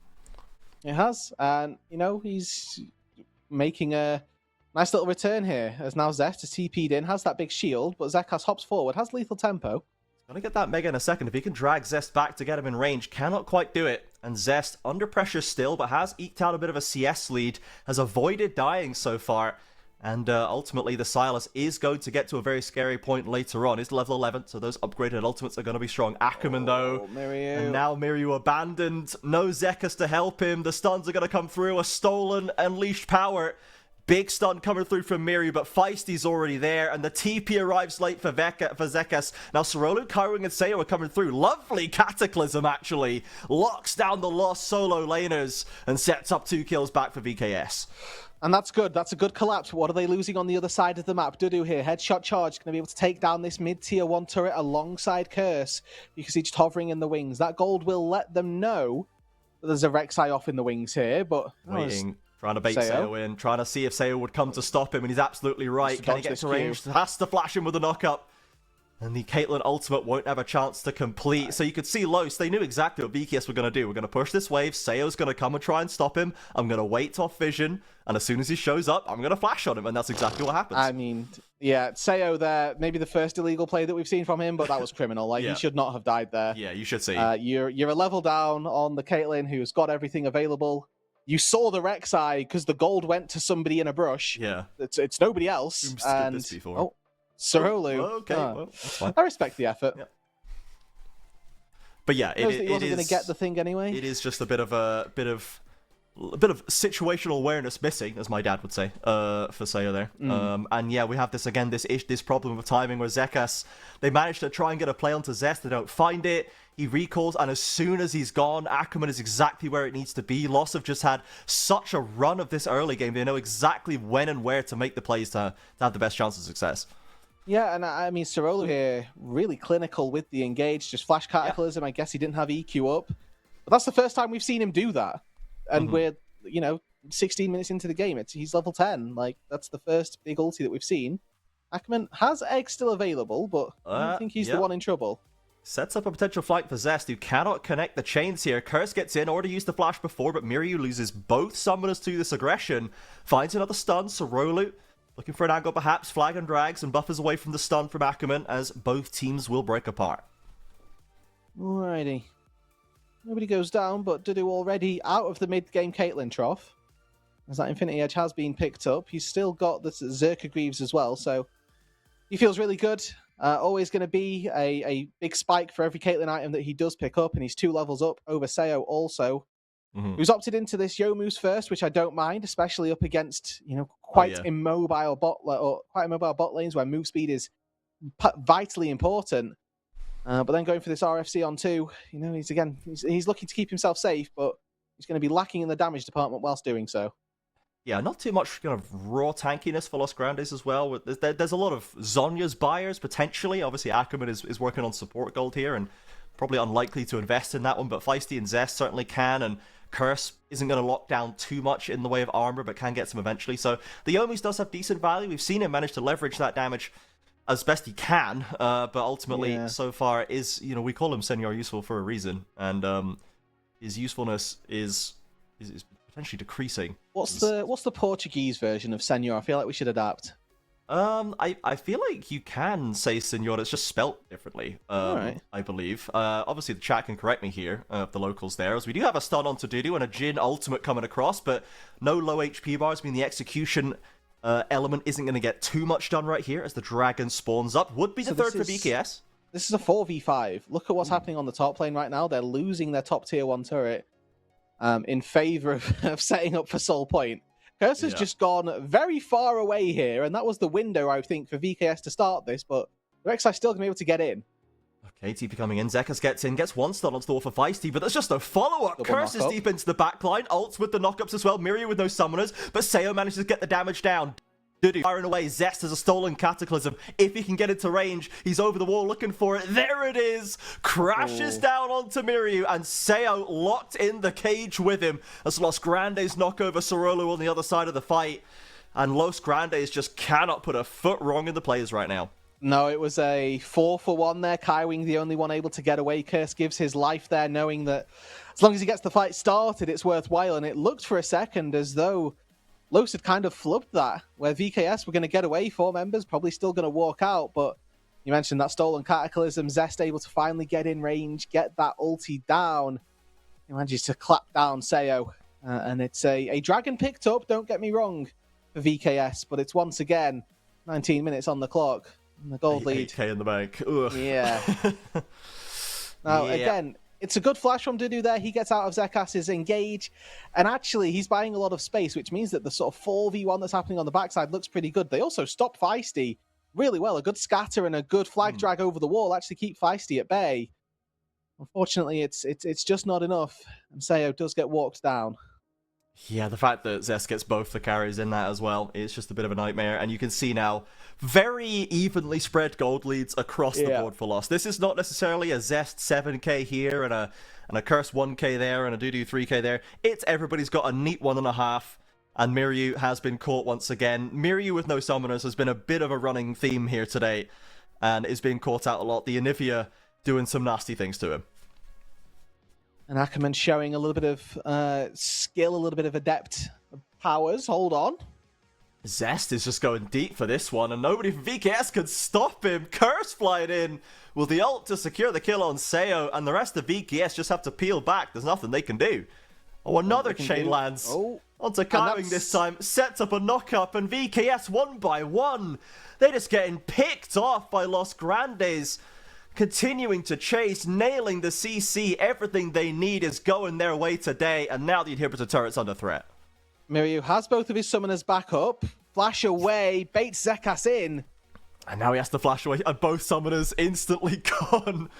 [SPEAKER 2] It has. And, you know, he's making a nice little return here as now Zest is TP'd in, has that big shield, but Zekas hops forward, has lethal tempo.
[SPEAKER 1] Gonna get that Mega in a second. If he can drag Zest back to get him in range, cannot quite do it. And Zest under pressure still, but has eked out a bit of a CS lead, has avoided dying so far. And ultimately, the Silas is going to get to a very scary point later on. It's level 11, so those upgraded ultimates are going to be strong. Ackerman, though.
[SPEAKER 2] Miryu.
[SPEAKER 1] And now Miryu abandoned. No Zekas to help him. The stuns are going to come through. A stolen Unleashed Power. Big stun coming through from Miryu, but Feisty's already there, and the TP arrives late for Zekas. Now Sorolu, Kaiwing, and Sayo are coming through. Lovely Cataclysm, actually. Locks down the lost solo laners and sets up 2 kills back for VKS.
[SPEAKER 2] And that's good. That's a good collapse. What are they losing on the other side of the map? Roodood here. Headshot charge. Going to be able to take down this mid-tier 1 turret alongside Curse. You can see just hovering in the wings. That gold will let them know that there's a Rek'Sai off in the wings here, but...
[SPEAKER 1] Waiting. Trying to bait Sayo in. Trying to see if Sayo would come to stop him, and he's absolutely right. Can he get to range? Has to flash him with a knock-up. And the Caitlyn ultimate won't have a chance to complete. So you could see Los, they knew exactly what VKS were going to do. We're going to push this wave. Sayo's going to come and try and stop him. I'm going to wait off vision. And as soon as he shows up, I'm going to flash on him. And that's exactly what happens.
[SPEAKER 2] I mean, yeah, Sayo there, maybe the first illegal play that we've seen from him, but that was criminal. Like, he should not have died there.
[SPEAKER 1] Yeah, you should see.
[SPEAKER 2] You're a level down on the Caitlyn, who's got everything available. You saw the Rek'Sai because the gold went to somebody in a brush.
[SPEAKER 1] Yeah.
[SPEAKER 2] It's nobody else.
[SPEAKER 1] And this before.
[SPEAKER 2] Oh, Sorolu.
[SPEAKER 1] Okay, well, that's fine.
[SPEAKER 2] I respect the effort.
[SPEAKER 1] Yeah. But yeah,
[SPEAKER 2] he wasn't going to get the thing anyway.
[SPEAKER 1] It is just a bit of situational awareness missing, as my dad would say, for Sayo there. And yeah, we have this again, this problem of timing where Zekas, they managed to try and get a play onto Zest, they don't find it. He recalls, and as soon as he's gone, Ackerman is exactly where it needs to be. Loss have just had such a run of this early game. They know exactly when and where to make the plays to have the best chance of success.
[SPEAKER 2] Yeah, and I mean, Sorolu here, really clinical with the engage, just flash Cataclysm. I guess he didn't have EQ up. But that's the first time we've seen him do that. And we're, 16 minutes into the game. He's level 10. Like, that's the first big ulti that we've seen. Ackerman has eggs still available, but I don't think he's the one in trouble.
[SPEAKER 1] Sets up a potential flank for Zest, who cannot connect the chains here. Curse gets in, already used the flash before, but Miryu loses both summoners to this aggression. Finds another stun, Sorolu looking for an angle perhaps, flag and drags, and buffers away from the stun from Ackerman, as both teams will break apart.
[SPEAKER 2] Alrighty. Nobody goes down, but Roodood already out of the mid-game Caitlyn trough. As that Infinity Edge has been picked up. He's still got the Zerka Greaves as well, so he feels really good. Always going to be a big spike for every Caitlyn item that he does pick up, and he's 2 levels up over Sayo also. Who's opted into this Youmuu's first, which I don't mind, especially up against quite immobile bot lanes where move speed is vitally important. But then going for this RFC on 2, he's looking to keep himself safe, but he's going to be lacking in the damage department whilst doing so.
[SPEAKER 1] Yeah, not too much kind of raw tankiness for Los Grandes as well. There's a lot of Zhonya's buyers, potentially. Obviously, Ackerman is working on support gold here, and probably unlikely to invest in that one, but Feisty and Zest certainly can, and Curse isn't going to lock down too much in the way of armor, but can get some eventually. So the Youmuu's does have decent value. We've seen him manage to leverage that damage as best he can, but ultimately, so far, we call him Senior useful for a reason, and his usefulness is potentially decreasing.
[SPEAKER 2] What's the Portuguese version of Senor? I feel like we should adapt.
[SPEAKER 1] I feel like you can say Senor, it's just spelt differently,
[SPEAKER 2] right.
[SPEAKER 1] I believe. Obviously, the chat can correct me here, the locals there, as we do have a stun onto Roodood and a Jhin ultimate coming across, but no low HP bars, mean the execution element isn't going to get too much done right here as the dragon spawns up. Would be the third for BKS.
[SPEAKER 2] This is a 4v5. Look at what's happening on the top lane right now. They're losing their top tier 1 turret in favor of setting up for Soul Point. Curse has just gone very far away here, and that was the window, I think, for VKS to start this, but Rek'Sai's still going to be able to get in.
[SPEAKER 1] Okay, TP coming in. Zekas gets in, gets one stun on store for Feisty, but there's just no follow-up. Curse is deep into the backline, ults with the knockups as well, Miryu with no summoners, but Sayo manages to get the damage down. Roodood firing away. Zest has a stolen Cataclysm. If he can get into range, he's over the wall looking for it. There it is. Crashes down onto Miryu, and Sayo locked in the cage with him as Los Grandes knock over Sorolu on the other side of the fight. And Los Grandes just cannot put a foot wrong in the players right now.
[SPEAKER 2] No, it was a 4-for-1 there. Kaiwing, the only one able to get away. Curse gives his life there, knowing that as long as he gets the fight started, it's worthwhile. And it looked for a second as though Los had kind of flubbed that, where VKS were going to get away, 4 members, probably still going to walk out, but you mentioned that stolen Cataclysm, Zest able to finally get in range, get that ulti down. He manages to clap down Sayo, and it's a dragon picked up, don't get me wrong, for VKS, but it's once again 19 minutes on the clock. And the gold lead.
[SPEAKER 1] 8K in the bank. Ugh.
[SPEAKER 2] Yeah. Now, again, it's a good flash from Roodood there. He gets out of Zekas's engage, and actually he's buying a lot of space, which means that the sort of 4v1 that's happening on the backside looks pretty good. They also stop Feisty really well. A good scatter and a good flag drag over the wall actually keep Feisty at bay. Unfortunately, it's just not enough, and Sayo does get walked down.
[SPEAKER 1] Yeah, the fact that Zest gets both the carries in that as well is just a bit of a nightmare. And you can see now, very evenly spread gold leads across the board for Lost. This is not necessarily a Zest 7k here and a Curse 1k there and a Roodood 3k there. It's everybody's got a neat 1.5. And Miryu has been caught once again. Miryu with no summoners has been a bit of a running theme here today, and is being caught out a lot. The Anivia doing some nasty things to him.
[SPEAKER 2] And Ackerman showing a little bit of skill, a little bit of adept powers. Hold on.
[SPEAKER 1] Zest is just going deep for this one, and nobody from VKS can stop him. Curse flying in with the ult to secure the kill on Sayo, and the rest of VKS just have to peel back. There's nothing they can do. Oh, another chain lands onto Kaiwing this time. Sets up a knock-up, and VKS 1 by 1. They're just getting picked off by Los Grandes. Continuing to chase, nailing the CC. Everything they need is going their way today, and now the inhibitor turret's under threat.
[SPEAKER 2] Miryu has both of his summoners back up. Flash away, baits Zekas in.
[SPEAKER 1] And now he has to flash away, and both summoners instantly gone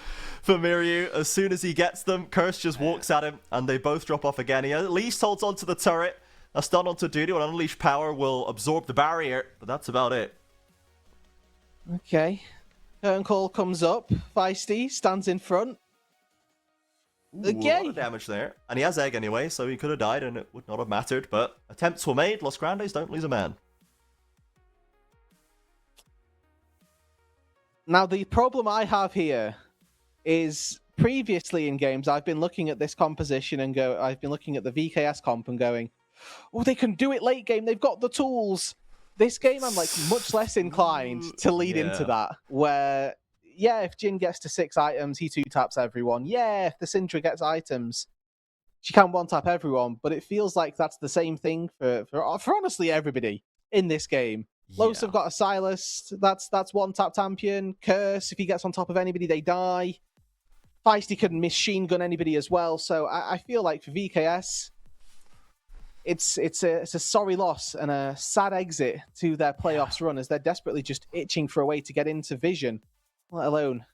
[SPEAKER 1] for Miryu. As soon as he gets them, Curse just walks at him, and they both drop off again. He at least holds onto the turret. A stun onto Roodood, and Unleash Power will absorb the barrier, but that's about it.
[SPEAKER 2] Okay. Curtain call comes up. Feisty stands in front.
[SPEAKER 1] Ooh, a lot of damage there. And he has egg anyway, so he could have died and it would not have mattered. But attempts were made. Los Grandes don't lose a man.
[SPEAKER 2] Now, the problem I have here is previously in games, I've been looking at this composition and I've been looking at the VKS comp and going, oh, they can do it late game. They've got the tools. This game, I'm like much less inclined to lead into that, where, yeah, if Jin gets to 6 items, he 2-taps everyone. Yeah, if the Syndra gets items, she can 1-tap everyone, but it feels like that's the same thing for honestly everybody in this game. Los have got a Silas, that's 1-tap champion. Curse, if he gets on top of anybody, they die. Feisty can machine gun anybody as well, so I feel like for VKS, it's a sorry loss and a sad exit to their playoffs run, as they're desperately just itching for a way to get into Vision, let alone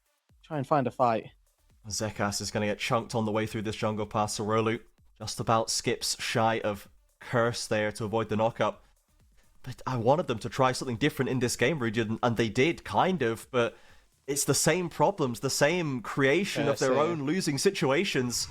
[SPEAKER 2] try and find a fight.
[SPEAKER 1] Zekas is going to get chunked on the way through this jungle past Sorolu. Just about skips shy of Curse there to avoid the knockup. But I wanted them to try something different in this game, Roodood, and they did, kind of, but it's the same problems, the same creation of their own losing situations.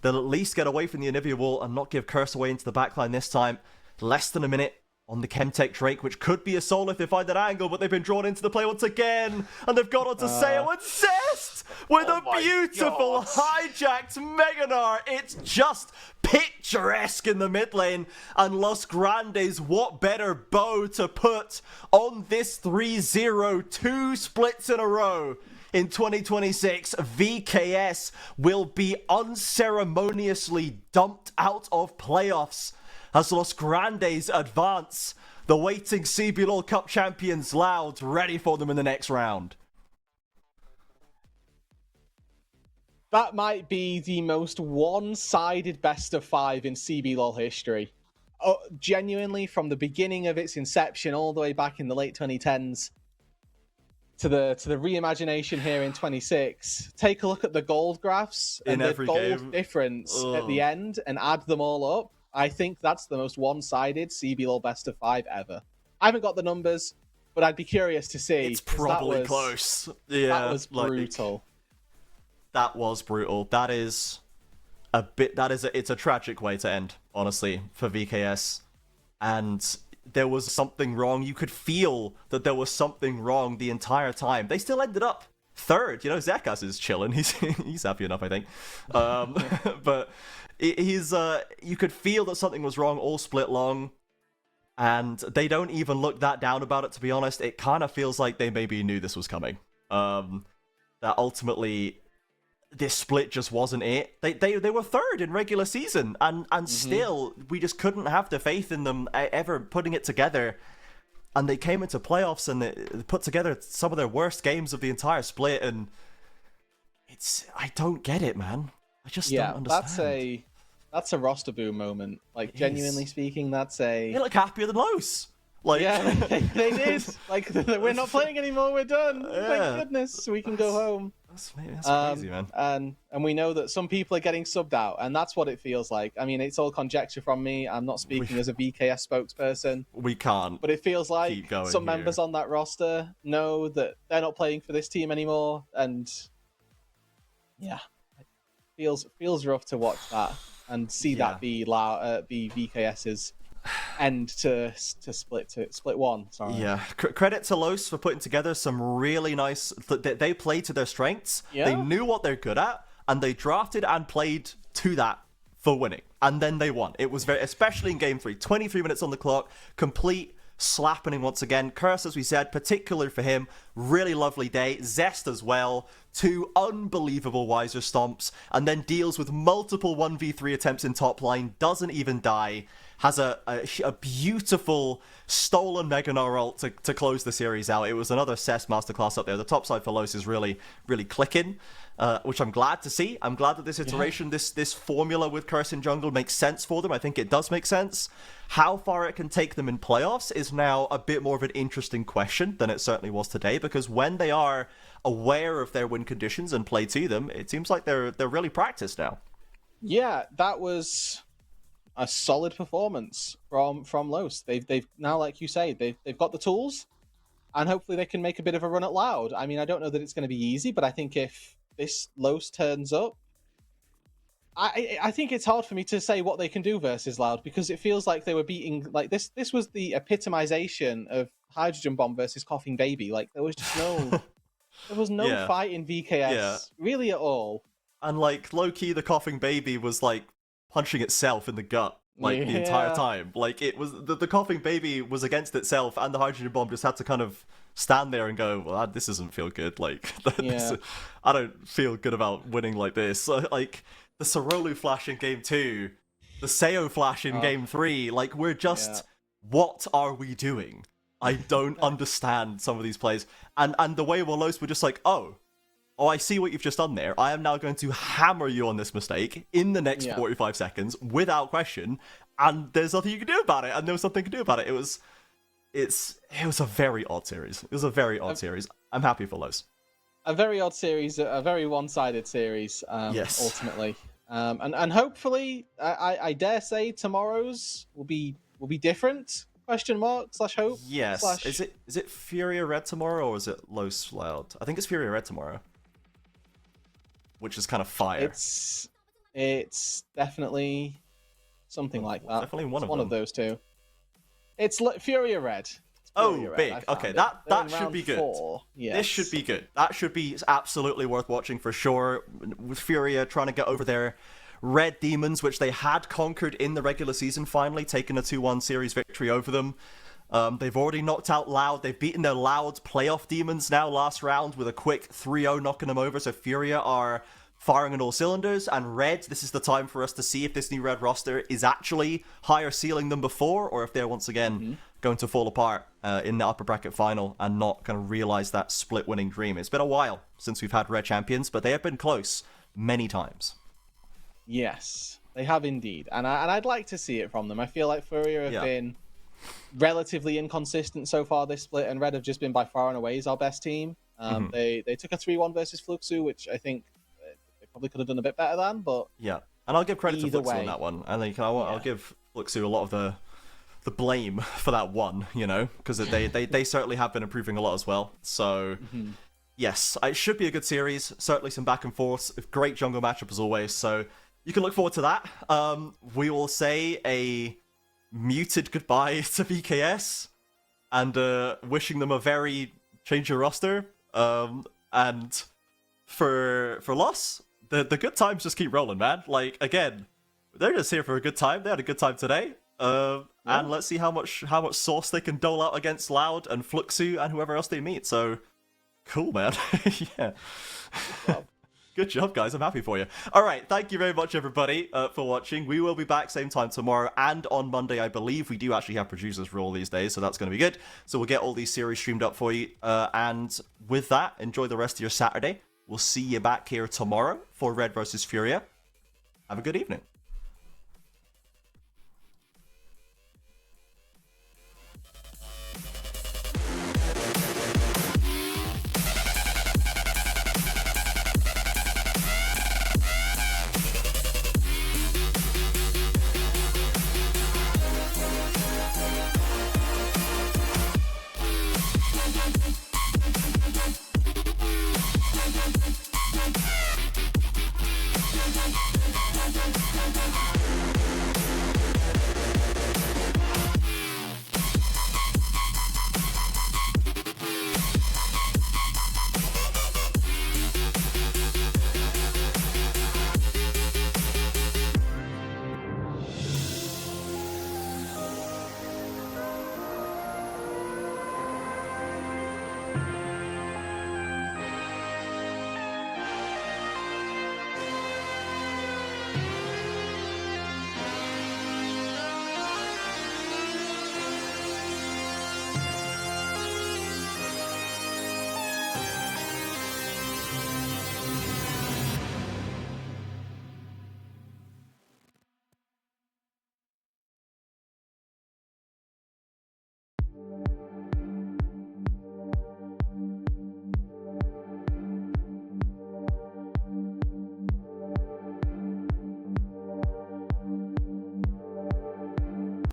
[SPEAKER 1] They'll at least get away from the Anivia wall and not give Curse away into the backline this time. Less than a minute on the Chemtech Drake, which could be a soul if they find that angle, but they've been drawn into the play once again, and they've got onto Sayo and Zest with a beautiful hijacked Meganar. It's just picturesque in the mid lane, and Los Grandes, what better bow to put on this 3-0, 2 splits in a row. In 2026, VKS will be unceremoniously dumped out of playoffs as Los Grandes advance. The waiting CBLOL Cup champions Loud ready for them in the next round.
[SPEAKER 2] That might be the most one-sided best of 5 in CBLOL history. Oh, genuinely, from the beginning of its inception all the way back in the late 2010s, to the reimagination here in 26, take a look at the gold graphs and the gold difference at the end and add them all up. I think that's the most one-sided CBLOL best of 5 ever. I haven't got the numbers, but I'd be curious to see.
[SPEAKER 1] It's probably close. Yeah,
[SPEAKER 2] that was brutal.
[SPEAKER 1] That was brutal. That is a bit. It's a tragic way to end, honestly, for VKS. And there was something wrong. You could feel that there was something wrong the entire time. They still ended up third. You know, Zekas is chilling. He's happy enough, I think. But he's you could feel that something was wrong all split long, and they don't even look that down about it, to be honest. It kind of feels like they maybe knew this was coming. That ultimately this split just wasn't it. They were third in regular season, and still we just couldn't have the faith in them ever putting it together. And they came into playoffs and they put together some of their worst games of the entire split, and I don't get it, man. I just don't understand.
[SPEAKER 2] That's a roster boom moment. Like, genuinely speaking, that's a...
[SPEAKER 1] They look happier than Los. Like,
[SPEAKER 2] yeah, they did. Like, we're not playing anymore, we're done.
[SPEAKER 1] Yeah.
[SPEAKER 2] Thank goodness, we can go home.
[SPEAKER 1] That's crazy, man.
[SPEAKER 2] And we know that some people are getting subbed out, and that's what it feels like. I mean, it's all conjecture from me. I'm not speaking as a VKS spokesperson.
[SPEAKER 1] We can't.
[SPEAKER 2] But it feels like some
[SPEAKER 1] here.
[SPEAKER 2] members on that roster know that they're not playing for this team anymore, and yeah, it feels rough to watch that and see that be VKS's end to split one. Sorry.
[SPEAKER 1] Yeah, credit to Los for putting together some really nice. They played to their strengths.
[SPEAKER 2] Yeah.
[SPEAKER 1] They knew what they're good at, and they drafted and played to that for winning. And then they won. It was especially in Game 3, 23 minutes on the clock, complete slapping once again. Curse, as we said, particular for him, really lovely day. Zest as well, 2 unbelievable Wiser stomps, and then deals with multiple 1v3 attempts in top lane, doesn't even die, has a beautiful stolen Mega Gnar ult to close the series out. It was another Cess masterclass up there. The top side for Los is really, really clicking, which I'm glad to see. I'm glad that this iteration, this formula with Curse in jungle makes sense for them. I think it does make sense. How far it can take them in playoffs is now a bit more of an interesting question than it certainly was today, because when they are aware of their win conditions and play to them, it seems like they're really practiced now.
[SPEAKER 2] Yeah, that was a solid performance from Los. They've now, like you say, they've got the tools, and hopefully they can make a bit of a run at Loud. I mean, I don't know that it's going to be easy, but I think if this Los turns up, I think it's hard for me to say what they can do versus Loud, because it feels like they were beating, like, this was the epitomization of Hydrogen Bomb versus Coughing Baby. Like, there was just no fight in VKS really at all.
[SPEAKER 1] And like, low-key, the Coughing Baby was like punching itself in the gut the entire time. Like, it was the Coughing Baby was against itself, and the Hydrogen Bomb just had to kind of stand there and go, well, this doesn't feel good. Like, I don't feel good about winning like this. Like, the Sorolu flash in Game 2, the Seo flash in Game 3, like, we're just, what are we doing? I don't understand some of these plays. And the way Los were just like, oh, I see what you've just done there. I am now going to hammer you on this mistake in the next 45 seconds without question, and there's nothing you can do about it, and there was nothing you can do about it. It was a very odd series. It was a very odd series. I'm happy for Los.
[SPEAKER 2] A very odd series, a very one-sided series, ultimately. And hopefully, I dare say tomorrow's will be different. ?/hope.
[SPEAKER 1] Yes. Is it Furia Red tomorrow, or is it Los Loud? I think it's Furia Red tomorrow, which is kind of fire.
[SPEAKER 2] It's definitely something like that.
[SPEAKER 1] Definitely one
[SPEAKER 2] of those two. It's Furia Red.
[SPEAKER 1] Big. Okay, that should be good.
[SPEAKER 2] 4. Yes.
[SPEAKER 1] This should be good. That should be absolutely worth watching for sure. With Furia trying to get over their Red Demons, which they had conquered in the regular season, finally taking a 2-1 series victory over them. They've already knocked out Loud. They've beaten their Loud playoff Demons now last round with a quick 3-0 knocking them over. So Furia are firing on all cylinders. And Red, this is the time for us to see if this new Red roster is actually higher ceiling than before, or if they're once again going to fall apart in the upper bracket final and not kind of realize that split winning dream. It's been a while since we've had Red champions, but they have been close many times.
[SPEAKER 2] Yes, they have indeed, and I'd like to see it from them. I feel like Furia have been relatively inconsistent so far this split, and Red have just been by far and away our best team. They took a 3-1 versus Fluxu, which I think they probably could have done a bit better than, but
[SPEAKER 1] and I'll give credit to Fluxu on that one. I think I'll give Fluxu a lot of the blame for that one, because they certainly have been improving a lot as well. So. Yes, it should be a good series. Certainly some back and forth. Great jungle matchup as always. So you can look forward to that. We will say a muted goodbye to VKS and wishing them a very change your roster. And for Loss, the good times just keep rolling, man. Like, again, they're just here for a good time. They had a good time today. And let's see how much sauce they can dole out against Loud and Fluxu and whoever else they meet. So cool, man. Good job, guys. I'm happy for you. All right. Thank you very much, everybody, for watching. We will be back same time tomorrow and on Monday, I believe. We do actually have producers for all these days, so that's going to be good. So we'll get all these series streamed up for you. And with that, enjoy the rest of your Saturday. We'll see you back here tomorrow for Red versus Furia. Have a good evening.